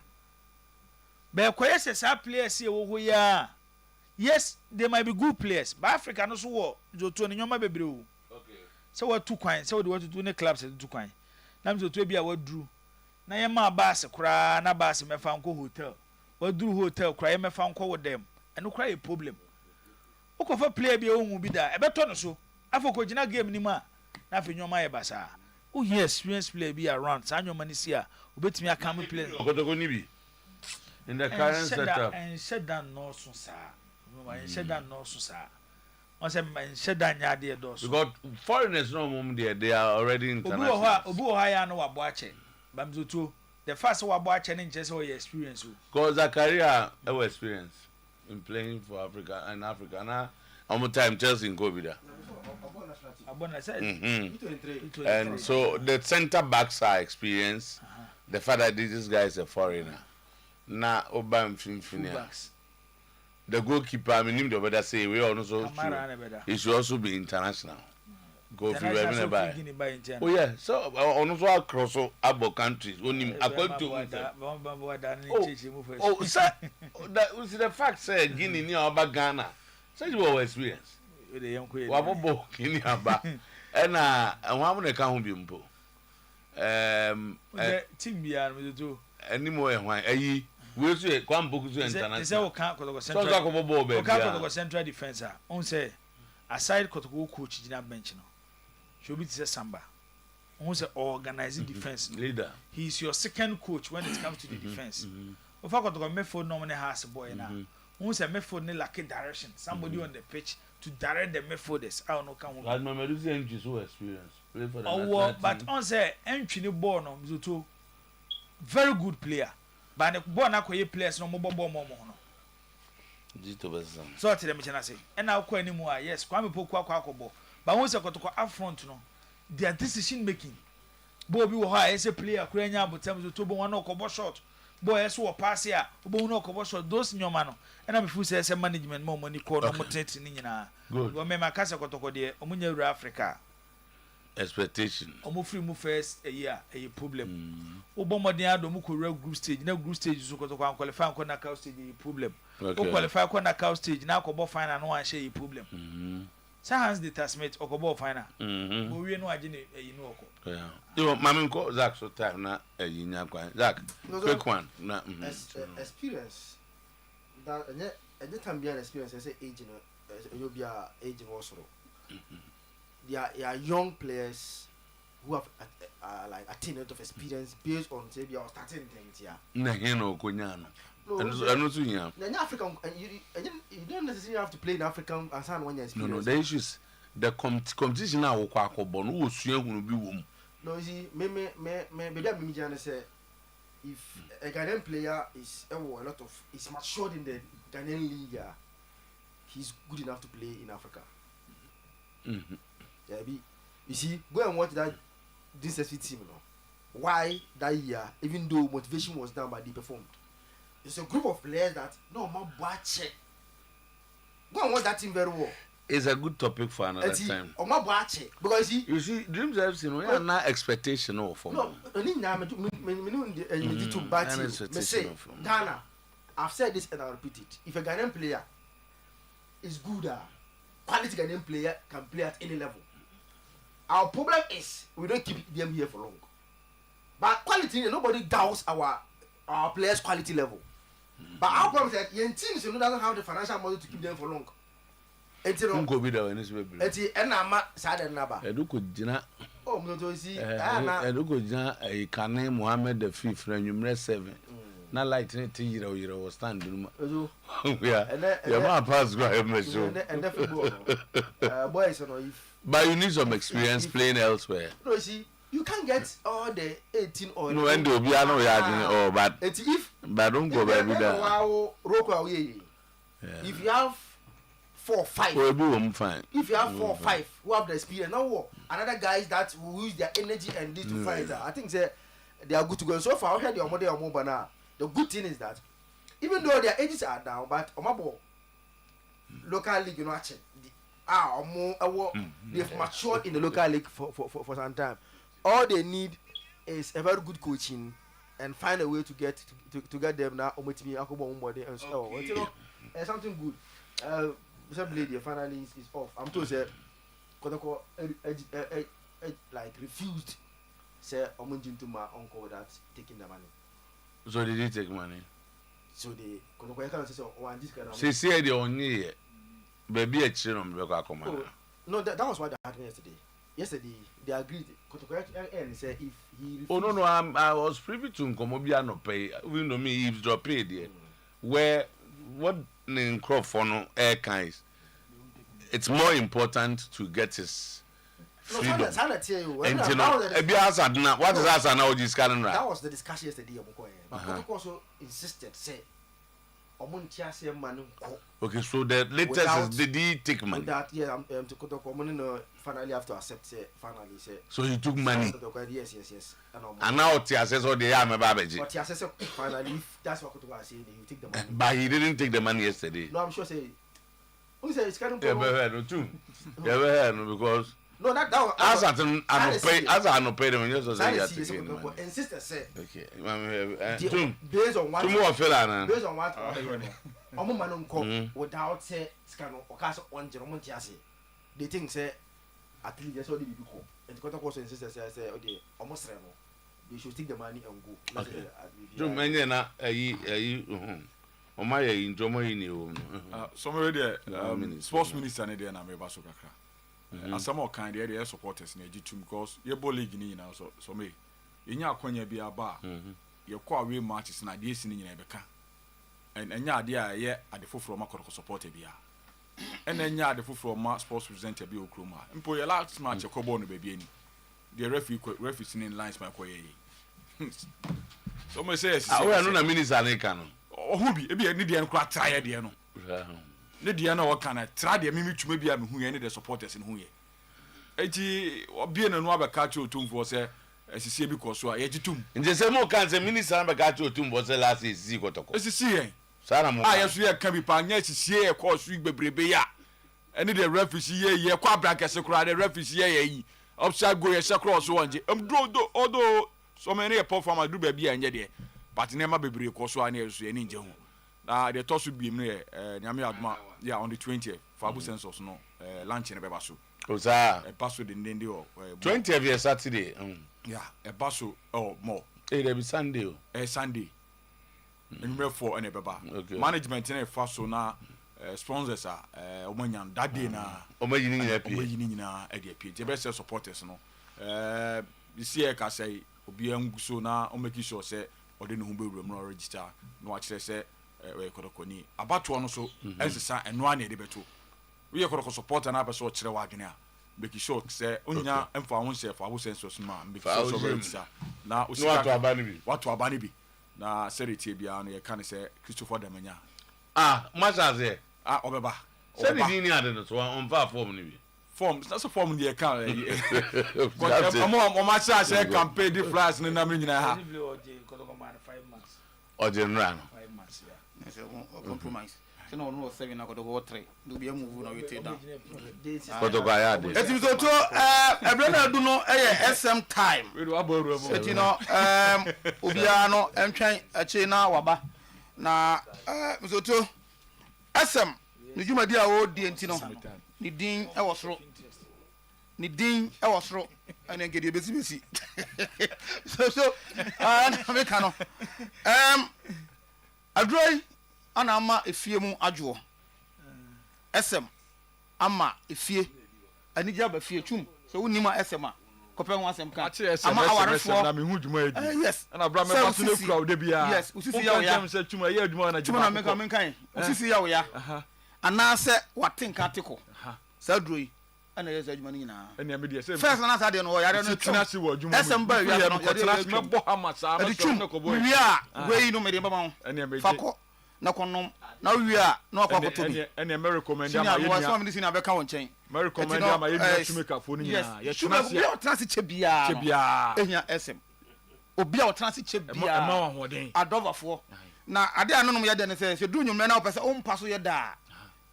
But questions our players here who ya. Yes, they might be good players, but Africa no so jo to nyoma bebre. So what two coins? So what to do in the clubs at 2 coins. Nam to be a word drew. Na yama bass cry, na bass me found hotel. What drew hotel cry me found call with them. And no cry a problem. Oko for play be own be there. A better so. I for Kojina game ni ma. Na for your my basa. Oh yes, experience play be around. Sanyo Manisia. Bet me a come play. In the current setup. And said that no so sir. And said that no so sir. Because foreigners no mum there, they are already international. The first one in just experience. Because a career our experience in playing for Africa and Africa. Now, how much time Chelsea in COVID? And so the centre backs are experienced. The fact that this guy is a foreigner. Now, Obama Finfinia. The goalkeeper, I mean, the better say we also he should also be international. Go through every. Oh yeah, so also across other countries. Only according to oh, sir, that was the fact. Say Guinea near about Ghana. Such was experience. Wabo Guinea about and one when they can't be impo. Team beyond me do anymore. Why? We say come book to international. Is that can't go central defense. On say aside Kotoko coach Jina bench no. Should be say Samba. On say organizing defense leader. He is your second coach when it comes to the defense. Of course Kotoko Mefo normally has a boy now. On say Mefo ne lack direction. Somebody on the pitch to direct the Mefoders. I don't know come. God no Medusa entry so experience. Play for the national team. But on say entry ni ball no Zuto. Very good player. But the boy na koye players no mo bobo mo no. Dito bezam. So tell them say. And now ko anymore. Yes, Kwame Poku akwa. But once you Kotoko up front no, their decision making. Bobby wo ha ese player kura nya abotem so to bo one okobo shot. boy so wo pass ya obo no ko so those nyoma no na me fu say management mo money ko no mo tete ni nyina go me makasa kotoko de omunya ru Africa expectation omo free mu first a year a problem obo modern ado mu ko group stage na group stage so kotoko an qualify ko knockout stage a problem o qualify ko knockout stage na ko bo final no an share a problem Hans the Tasmate okobo final mo wie no age ne yi no oko yeah yo mama ko Zach so time na yi nya kwan Zach quick one na experience that any time be an experience say age no you be age also they are young players who have like attained a lot of experience based on say they are starting things here na heno konya no and so yeah in African you don't necessarily have to play in African and sign one year experience. No the issues the competition na wo kwa akobo no wo sua hunu bi wo mu. No you see me be jana say if a Ghanaian player is a lot of is matured in the Ghanaian league he's good enough to play in Africa. Yeah, you see go and watch that this team no why that year even though motivation was down but they performed. It's a group of players that no man watch. Go and watch that team very well. It's a good topic for another time. Oh my watch because you see Dreams FC no have no expectation no for. No, me say Ghana. I've said this and I'll repeat it. If a Ghanaian player is good, quality Ghanaian player can play at any level. Our problem is we don't keep them here for long. But quality, nobody doubts our players' quality level. But our problem is that your teams doesn't have the financial model to keep them for long. Until go be there when it's baby. And I'm sad and never. Eduko jina. Oh, no to see. Eduko jina e Kane Mohammed the fifth number 7. Na light ne ti yira was stand no. Yeah. Your man pass go have me so. And the football. Boys no if. But you need some experience playing elsewhere. No see. You can't get all the 18 or no and obi I know you but if but don't go baby there. If you have 4 or 5 we'll be fine. If you have 4 or 5 who have the experience now another guys that will use their energy and this to fight I think they are good to go and so far I heard your mother or more now the good thing is that even though their ages are down but local league you know they've matured in the local league for some time. All they need is a very good coaching and find a way to get them now and so you know something good. Somebody finally is off. I'm told that Kotoko like refused say to my uncle that taking the money. So they did take money. So they Kotoko can say one this kind of she said the only baby a children no that was what happened yesterday. Yesterday they agreed and said if he oh no I was privy to Nkomobia no pay even though me eavesdrop paid there where what in crop for no air kinds it's more important to get his freedom. What is that now this kind that was the discussion yesterday but Kotoko also insisted say okay, so the latest is did he take money? That yeah, to Kotoko finally have to accept say finally say. So he took money. Yes. And now Tiases or the army babaji. But Tiases finally that's what Kotoko said he take the money. But he didn't take the money yesterday. No, I'm sure say. Who say it's kind of no too. No because no that was as I no pay them just say yeah. Insisted say. Okay. Based on what based on what omo man nko without say scano or cast on Jerome Tiase. They think say at least that's what they do. And Kotoko also insisted say okay almost they should take the money and go. Okay. Do many na Omaya in Jomo in somewhere there sports minister ne there na me ba so kakra. As some kind the supporters na G2 because your ball league ni na so me enya akwanya bi aba your call away matches na dey sin nyina beka and enya ade a ye ade foforo ma koroko supporter bia and enya ade foforo ma sports presenter bi okroma mpo your last match e kobo no ba bi ani the referee sin lines ma koye so me say we are no na minister na ka no ohu bi e bi ni de nkra try de no ne dia na waka na tra de mimi twuma bia me hu ye ne the supporters ne hu ye eti obi na no abeka che otumfo se esisi bi kɔ so a yɛgyitum nje se mo kan se minister na ka cho tum bo se last esisi kotoko esisi yɛn sara mo yesu yɛ ka bi pa nya esisi yɛ kɔ so bebrebe ya ɛne de referee yɛ kɔ abrankɛse kora de referee yɛ yi upside go yɛ sekro so wonje odo so many performance do be bia nye de but nema bebree kɔ so ana yesu yɛ ni nje ho na de to so biem no yɛ nyame adoma ya on the 20th fabu census no lunch ne beba so oza paso de ndende o 20th year Saturday yeah paso more there be Sunday Sunday number 4 ene beba management na fa so na sponsors omanyan that day na omayini nyina e de pie be say supporters no this year ka say obi anguso na o make sure say ode no hu be wura no register no a kire say we kodokoni abato no so esesa eno a na de beto we kodoko supporter na person kire wa adwene a make sure say onya emfa ho say fa ho census ma make sure so register na o sika watu abani bi na serity bia no ye kan say Christopher Damanya masaze obeba say di ni ade no so on fa form ni bi form na so form ni e kan mo cha say campaign di flash ni na me nyina ha oje nra no 5 months compromise no no 7 na ko do 3 do be move na we take down kotoko aya de etimi to ebre na du no SM time we do aboru emo eti no obia no entwen achi na waba na mzoto SM ni jumadi a wo die enti no ni din e wo soro ana ngede besi so na me ka no adroi ana ama efie mu adwo SM ama efie anija ba fie twum so wonima SM a kope ho asem ka ama awarefo na me hu dwuma edi yes ana bra me pato na kura de bia yes usisi ya ya se twuma ya dwuma na twuma na me kan usisi ya ya ana se watenka teko sa adroi ana yesa dwuma ni na ene me de se first na sa de no yare no tina si wo dwuma SM ba ya no tina si me bo hama sa ma so na ko bo wi a we no me de baba ene me fako na konom na wi a na akwa to bi ene me recommend am ayi ya so me sini abeka won chen me recommend am ayi ya tumeka fo ni na ya tina si ya tina si chebia ehia SM obi a o tina si chebia ma wa hoden adovafo na ade anonom ya de ne se du nwum na o pese o mpa so ye da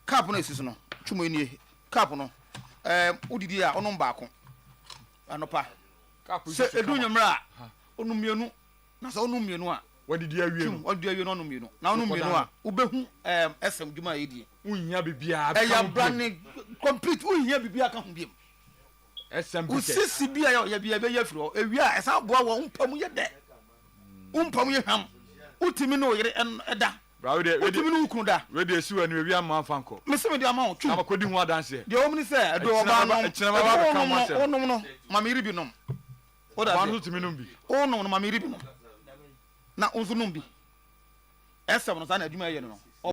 cap no esiso no twumo enie cap no udidi a onom baako anopa cap se edu nwumra onum mienu na se onum mienu a wadidi awie no onum mienu na onum mienu a ubehu SM dwuma yedie unya bibia ya brand complete unya bibia ka ho biem SM usisi bia ya bia be yafiro ewi a esa boa wo mpam ye de mpam ye hwam utimi no yere eda utimi no ukunu da we de siwa ni ewi ama fanko meseme de ama twum amakodi hu adanse de omni se do oba no onum no mamiri bi nom oda wanu timi no bi onum no mamiri bi nom na onzu nom bi SM no sa na adwuma ye no